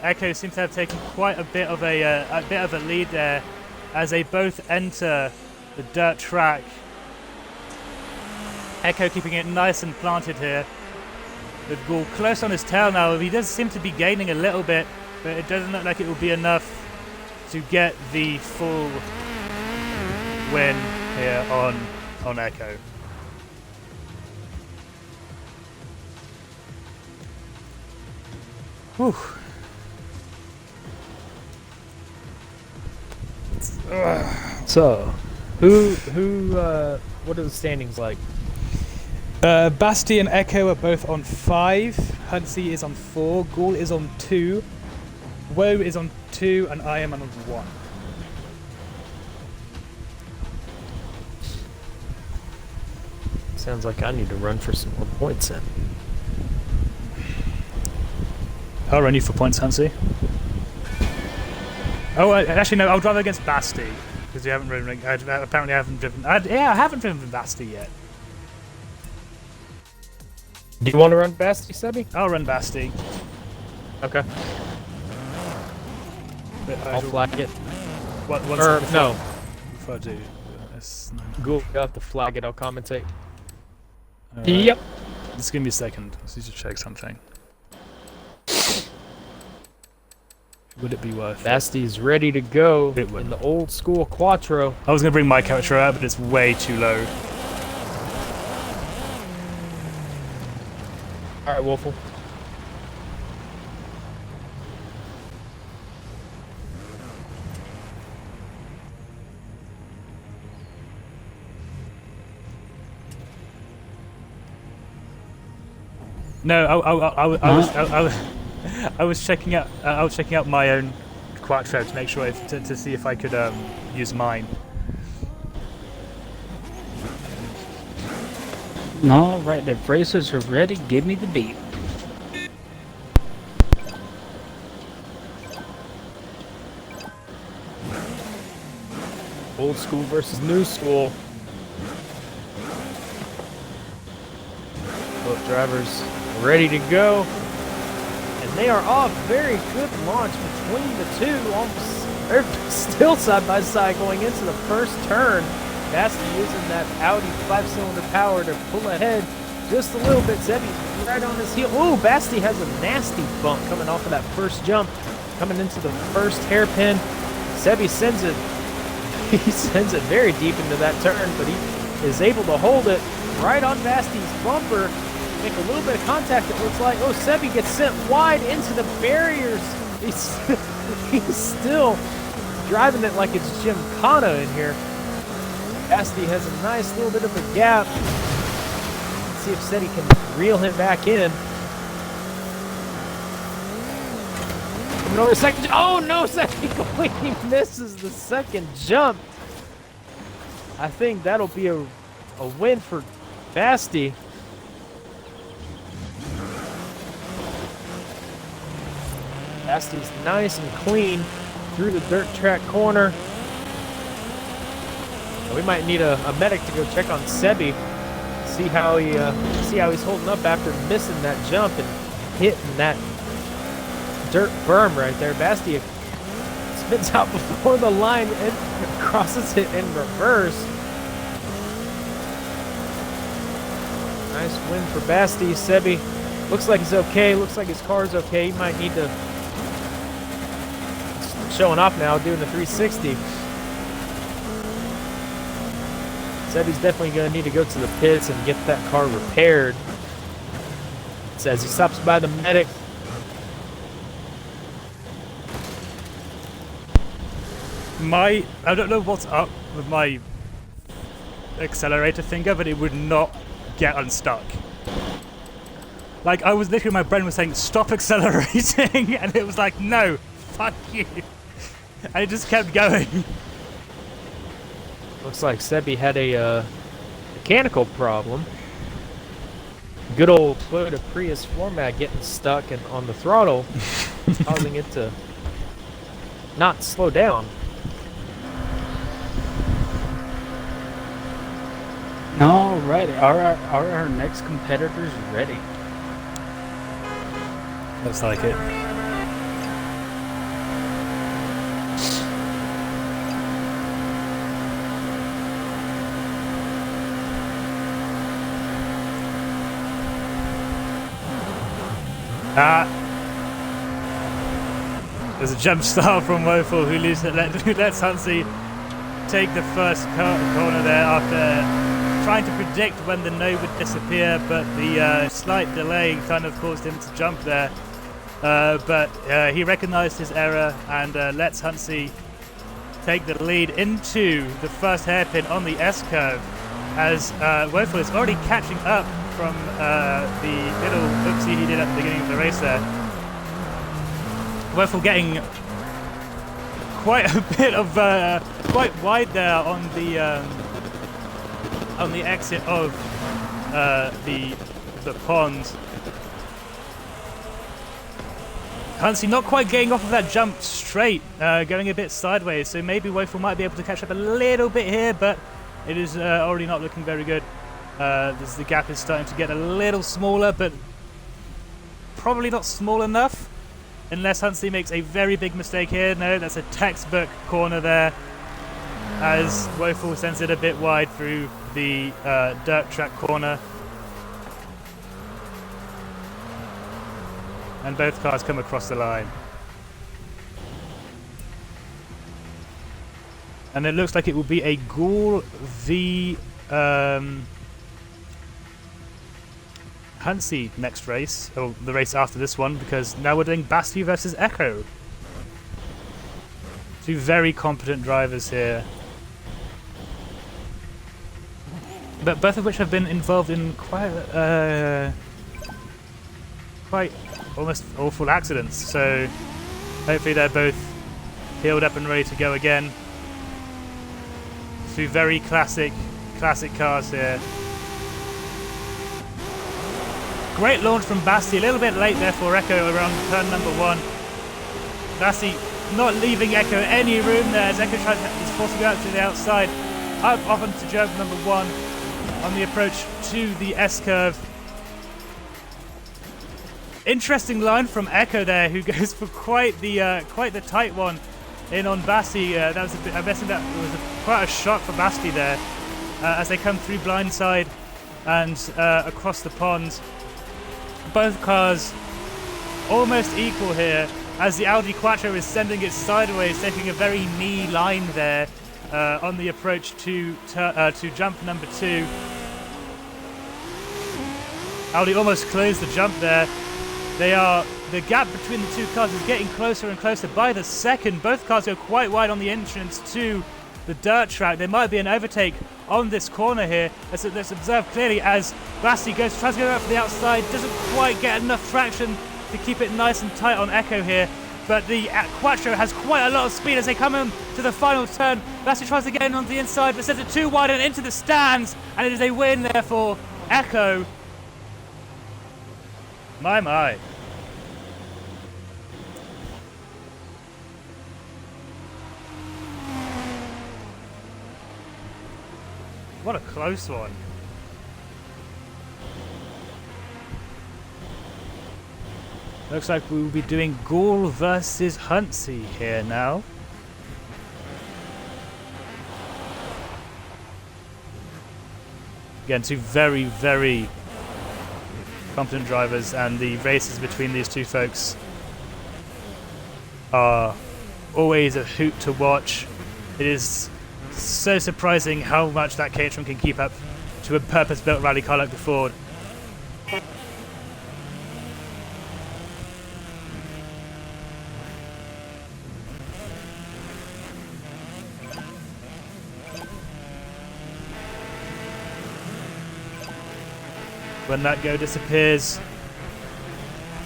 Echo seems to have taken quite a bit of a lead there as they both enter the dirt track. Echo keeping it nice and planted here, with Ghoul close on his tail now. He does seem to be gaining a little bit, but it doesn't look like it will be enough to get the full win here on Echo. Whew. So, who what are the standings like? Basti and Echo are both on 5. Hunsey is on 4. Ghoul is on 2. Woe is on 2, and I am on 1. Sounds like I need to run for some more points then. I'll run you for points, Hunsey. Oh, actually no, I'll drive against Basti because you haven't driven. Apparently, I haven't driven. I haven't driven Basti yet. Do you want to run Basti, Sebi? I'll run Basti. Okay. I'll flag it. No. Before I do, Go have to flag it. I'll commentate. Yep. Just give me a second. Let's just check something. Would it be worth it? Basti's ready to go It would. in the old school Quattro. I was going to bring my character out, but it's way too low. All right, Wolfle. No, I was checking out my own Quattro to make sure to see if I could use mine. All right, the racers are ready. Give me the beat. Old school versus new school. Both drivers ready to go. And they are off. Very good launch between the two. They're still side by side going into the first turn. Basti using that Audi 5-cylinder power to pull ahead just a little bit. Zebi's right on his heel. Ooh, Basti has a nasty bump coming off of that first jump. Coming into the first hairpin. Sebi sends it. He sends it very deep into that turn, but he is able to hold it right on Basti's bumper. Make a little bit of contact, it looks like. Oh, Sebi gets sent wide into the barriers. He's still driving it like it's Gymkhana in here. Basti has a nice little bit of a gap. Let's see if Sebi can reel him back in. Coming over the second. Oh no, Sebi completely misses the second jump. I think that'll be a win for Basti. Basti's nice and clean through the dirt track corner. We might need a medic to go check on Sebi, see how he's holding up after missing that jump and hitting that dirt berm right there. Basti spins out before the line and crosses it in reverse. Nice win for Basti. Sebi looks like he's okay. Looks like his car's okay. He might need to showing off now, doing the 360. Sebi's definitely going to need to go to the pits and get that car repaired. It says he stops by the medic. I don't know what's up with my accelerator finger, but it would not get unstuck. Like, I was literally, my brain was saying, stop accelerating, and it was like, no, fuck you. And it just kept going. Looks like Sebi had a mechanical problem. good old Toyota Prius floor mat getting stuck and on the throttle, causing it to not slow down. Alrighty, are our next competitors ready? Looks like it. There's a jump start from Woeful who lets Hansi take the first corner there after trying to predict when the no would disappear, but the slight delay kind of caused him to jump there. But he recognized his error and lets Hansi take the lead into the first hairpin on the S-curve, as Woeful is already catching up from the little oopsie he did at the beginning of the race there. Woeful getting quite a bit of quite wide there on the exit of the pond. Hansi not quite getting off of that jump straight, going a bit sideways, so maybe Woeful might be able to catch up a little bit here, but it is already not looking very good. The gap is starting to get a little smaller, but probably not small enough, unless Hansi makes a very big mistake here. No, that's a textbook corner there, as Woeful sends it a bit wide through the dirt track corner. And both cars come across the line. And it looks like it will be a Ghoul v Hansi next race, or the race after this one, because now we're doing Basti versus Echo. Two very competent drivers here, but both of which have been involved in quite almost awful accidents, so hopefully they're both healed up and ready to go again. Two very classic cars here. Great launch from Basti, a little bit late there for Echo around turn number 1. Basti not leaving Echo any room there as Echo is forced to go out to the outside, up off onto jump number 1 on the approach to the S-curve. Interesting line from Echo there, who goes for quite the tight one in on Basti. That was I'm guessing that was quite a shock for Basti there, as they come through blindside and across the pond. Both cars almost equal here, as the Audi Quattro is sending it sideways, taking a very knee line there on the approach to jump number 2. Audi almost closed the jump there. The gap between the two cars is getting closer and closer by the second. Both cars go quite wide on the entrance to the dirt track. There might be an overtake on this corner here. Let's observe clearly as Basti tries to go out for the outside, doesn't quite get enough traction to keep it nice and tight on Echo here. But the Quattro has quite a lot of speed as they come in to the final turn. Basti tries to get in on the inside, but sends it too wide and into the stands, and it is a win there for Echo. My. What a close one. Looks like we will be doing Ghoul versus Hansi here now. Again, two very, very competent drivers, and the races between these two folks are always a hoot to watch. It is so surprising how much that Caterham can keep up to a purpose-built rally car like the Ford. When that go disappears,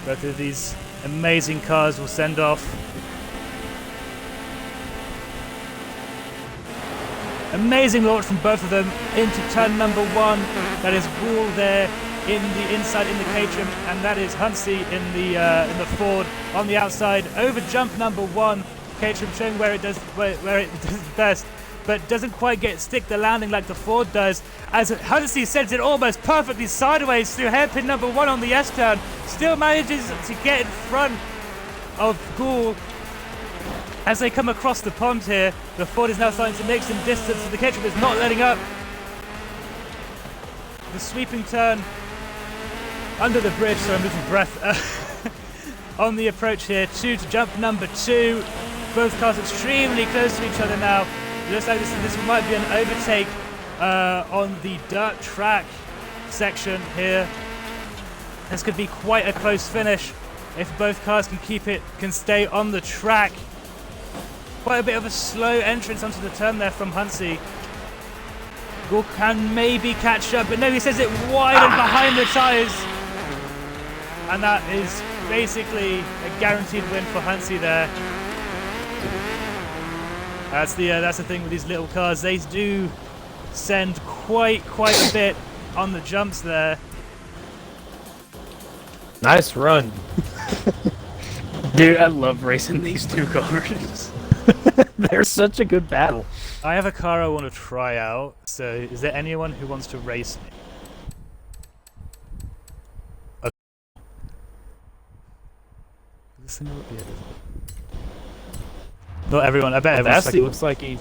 both of these amazing cars will send off. Amazing launch from both of them into turn number 1. That is Ghoul there in the inside in the Caterham, and that is Huntsy in the Ford on the outside over jump number 1. Caterham showing where it does best, but doesn't quite stick the landing like the Ford does, as Huntsy sends it almost perfectly sideways through hairpin number 1 on the S-turn. Still manages to get in front of Gould as they come across the pond here. The Ford is now starting to make some distance, and the Caterham is not letting up. The sweeping turn under the bridge, so I'm losing breath, on the approach here to jump number 2. Both cars extremely close to each other now. It looks like this might be an overtake on the dirt track section here. This could be quite a close finish if both cars can stay on the track. Quite a bit of a slow entrance onto the turn there from Huntsy. Gould can maybe catch up, but no, he sends it wide and behind the tyres. And that is basically a guaranteed win for Huntsy there. That's the thing with these little cars. They do send quite a bit on the jumps there. Nice run. Dude, I love racing these two cars. They're such a good battle. I have a car I want to try out, so is there anyone who wants to race me? Okay. This thing will be it. Not everyone, I bet everyone's Nasty looks like he...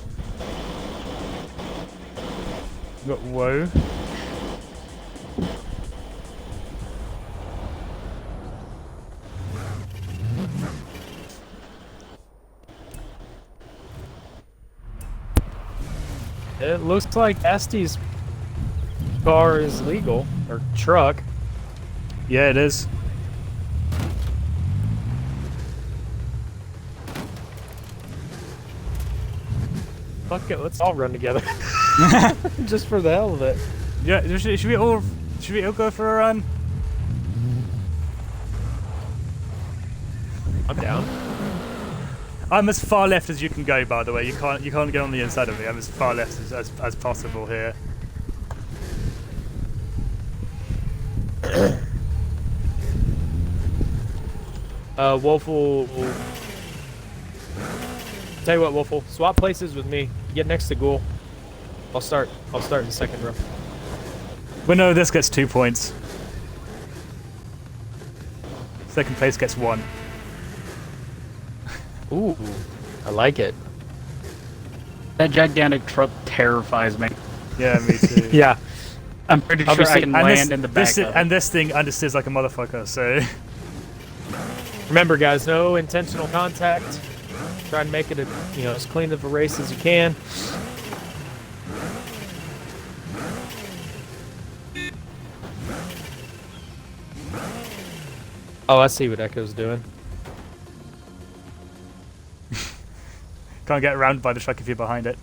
Whoa. It looks like Asti's car is legal, or truck. Yeah, it is. Fuck it, let's all run together. Just for the hell of it. Yeah, should we all go for a run? I'm down. I'm as far left as you can go, by the way. You can't get on the inside of me. I'm as far left as possible here. Wolf will... Tell you what, Wolf will swap places with me. Get next to Gould. I'll start in the second row. Well, no, this gets 2 points. Second place gets 1. Ooh, I like it. That gigantic truck terrifies me. Yeah, me too. Yeah. I'm pretty sure I can land in the back of it. And this thing understeers like a motherfucker, so... Remember, guys, no intentional contact. Try and make it as clean of a race as you can. Oh, I see what Echo's doing. Can't get around by the truck if you're behind it.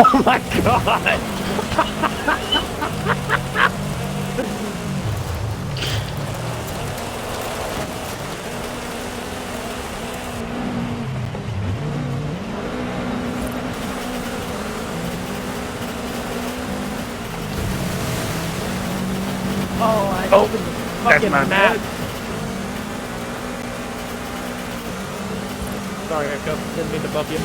Oh my god! Oh, I opened the fucking map. Sorry, Echo. Didn't mean to bump you.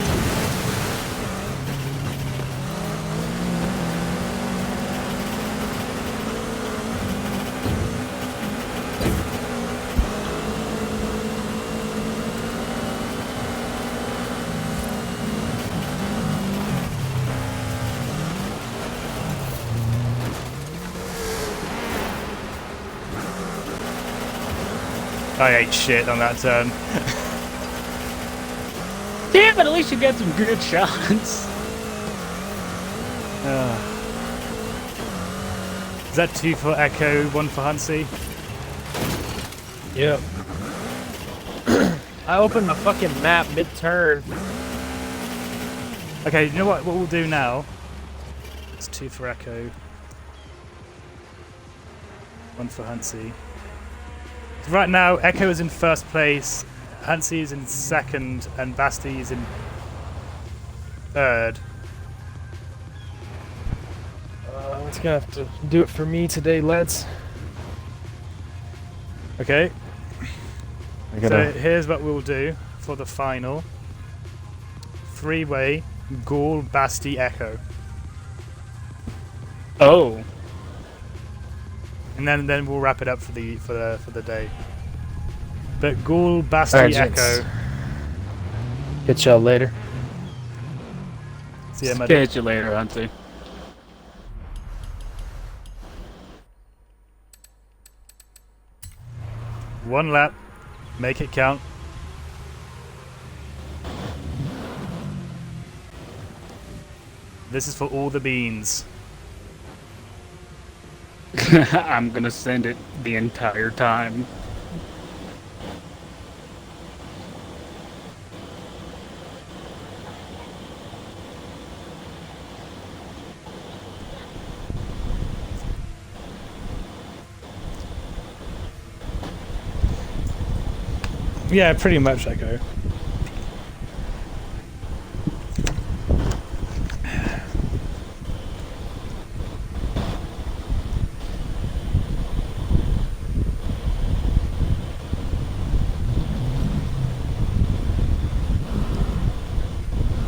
I ate shit on that turn. Damn it, at least you got some good shots. Is that 2 for Echo, 1 for Hansi? Yep. I opened my fucking map mid-turn. Okay, you know what we'll do now? It's 2 for Echo. 1 for Hansi. So right now, Echo is in first place, Hansi is in second, and Basti is in third. It's gonna have to do it for me today, lads. Okay, I so here's what we'll do for the final. 3-way, Ghoul, Basti, Echo. Oh. And then we'll wrap it up for the day. But Ghoul, Basti, Alright, Echo. gents. Catch y'all later. See ya, Medic. Catch you later, Hunty. One lap. Make it count. This is for all the beans. I'm gonna send it the entire time. Yeah, pretty much, Echo.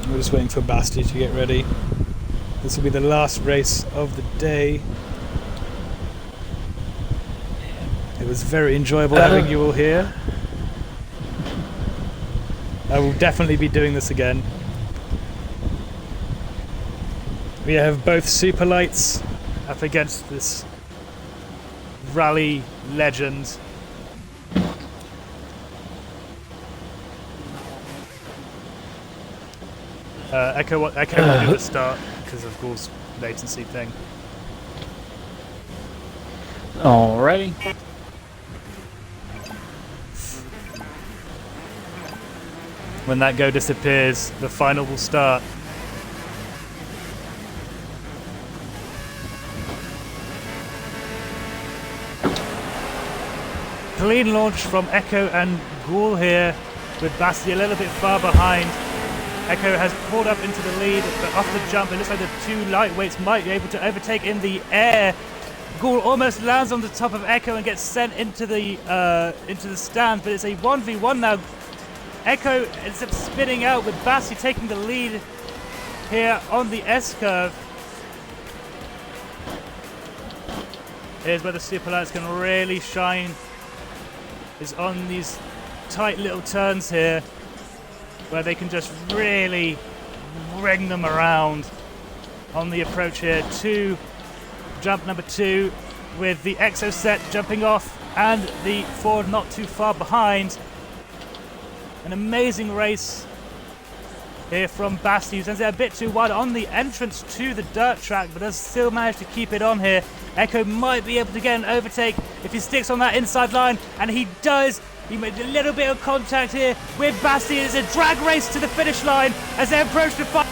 We're just waiting for Basti to get ready. This will be the last race of the day. It was very enjoyable having you all here. I will definitely be doing this again. We have both super lights up against this rally legend. Echo will do the start because of Ghoul's latency thing. Alrighty. When that go disappears, the final will start. Clean launch from Echo and Ghoul here, with Basti a little bit far behind. Echo has pulled up into the lead, but off the jump, it looks like the two lightweights might be able to overtake in the air. Ghoul almost lands on the top of Echo and gets sent into the stand, but it's a 1v1 now. Echo ends up spinning out with Basti taking the lead here on the S-curve. Here's where the super lights can really shine, is on these tight little turns here, where they can just really ring them around on the approach here to jump number 2, with the Exo set jumping off and the Ford not too far behind. An amazing race here from Basti, who sends it a bit too wide on the entrance to the dirt track, but does still manage to keep it on here. Echo might be able to get an overtake if he sticks on that inside line, and he does. He made a little bit of contact here with Basti. It's a drag race to the finish line as they approach the final.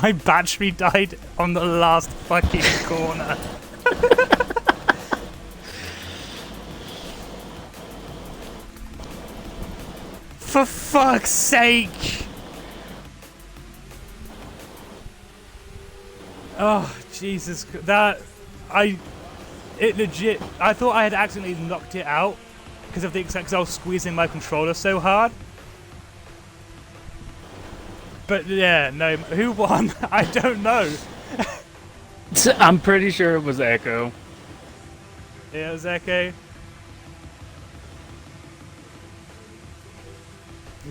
My battery died on the last fucking corner. For fuck's sake! Oh, Jesus. It legit, I thought I had accidentally knocked it out because I was squeezing my controller so hard. But yeah, no, who won? I don't know. I'm pretty sure it was Echo. Yeah, it was Echo.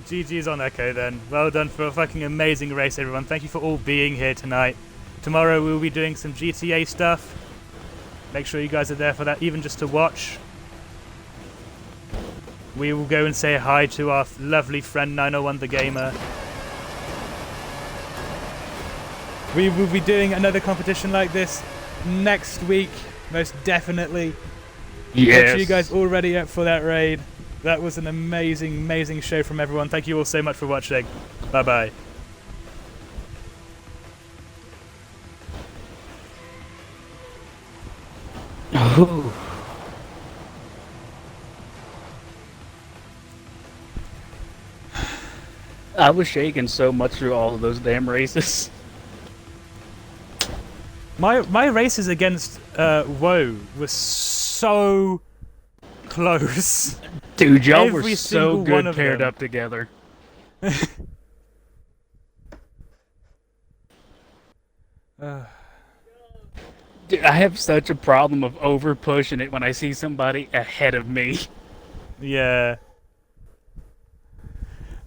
GG's on Echo then. Well done for a fucking amazing race, everyone. Thank you for all being here tonight. Tomorrow we'll be doing some GTA stuff. Make sure you guys are there for that, even just to watch. We will go and say hi to our lovely friend 901 the Gamer. We will be doing another competition like this next week, most definitely. Yes. Make sure you guys all ready up for that raid. That was an amazing, amazing show from everyone. Thank you all so much for watching. Bye-bye. I was shaking so much through all of those damn races. My races against Woe was so close. Dude, y'all were Every so single one good of paired them. up together. Dude, I have such a problem of over pushing it when I see somebody ahead of me. Yeah.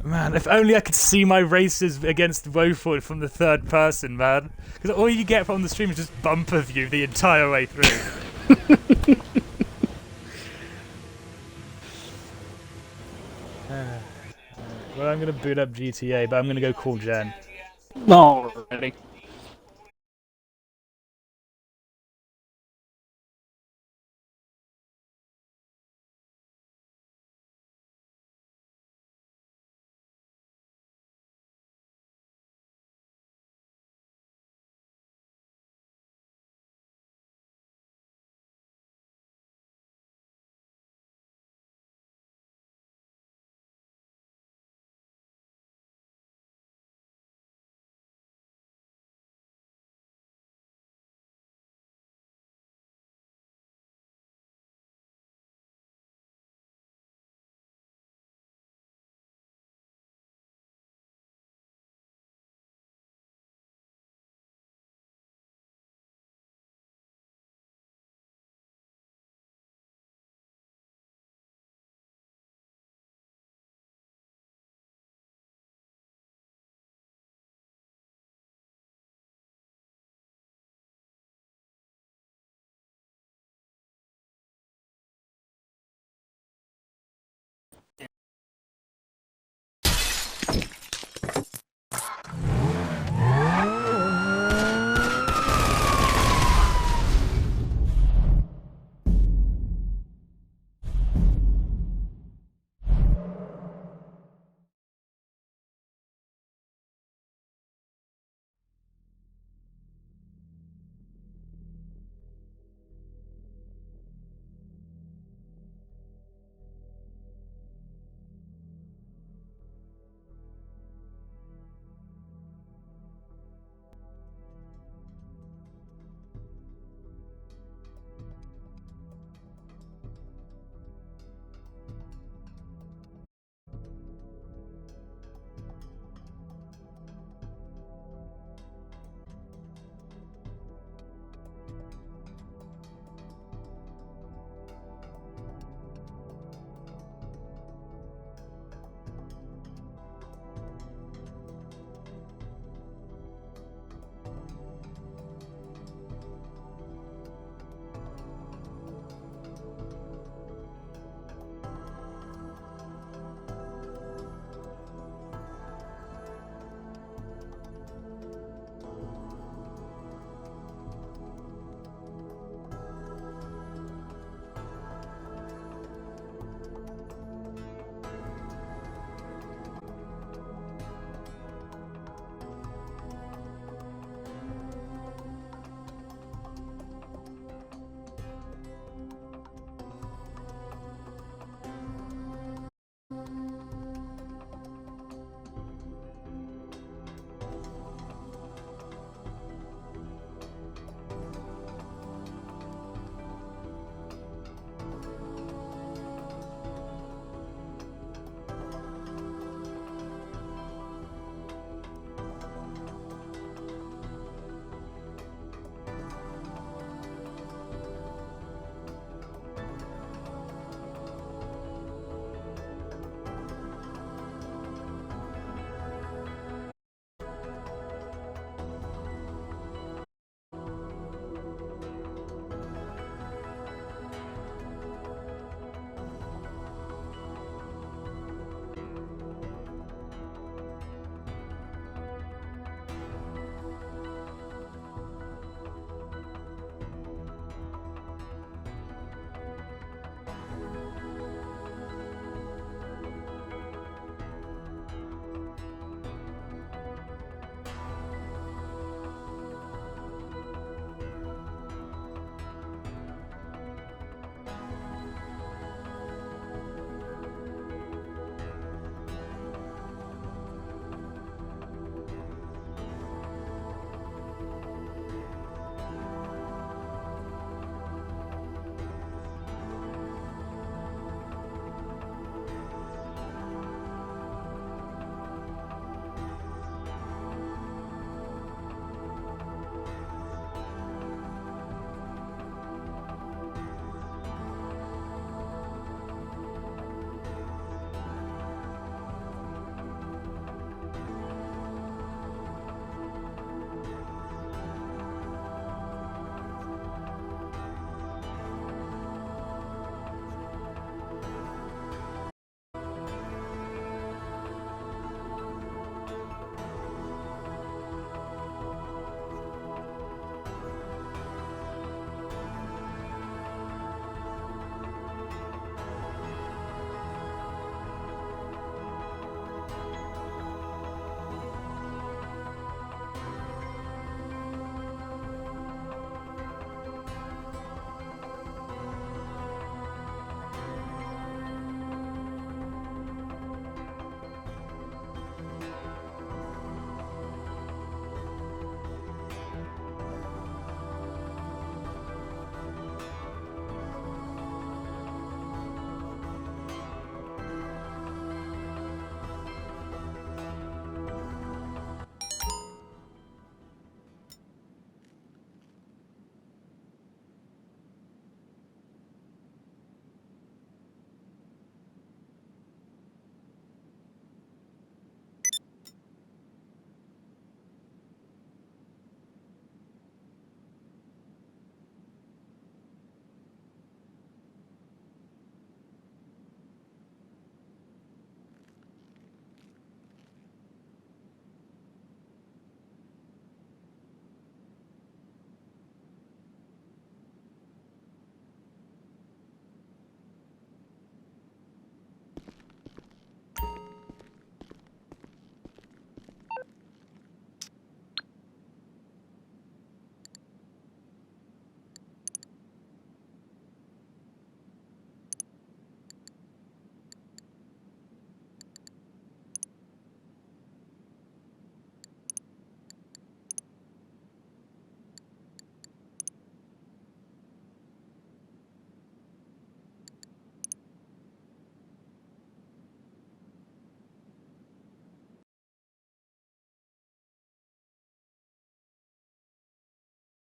Man, if only I could see my races against Woeful from the third person, man. Because all you get from the stream is just bumper view the entire way through. Well, I'm going to boot up GTA, but I'm going to go call Jen. Already.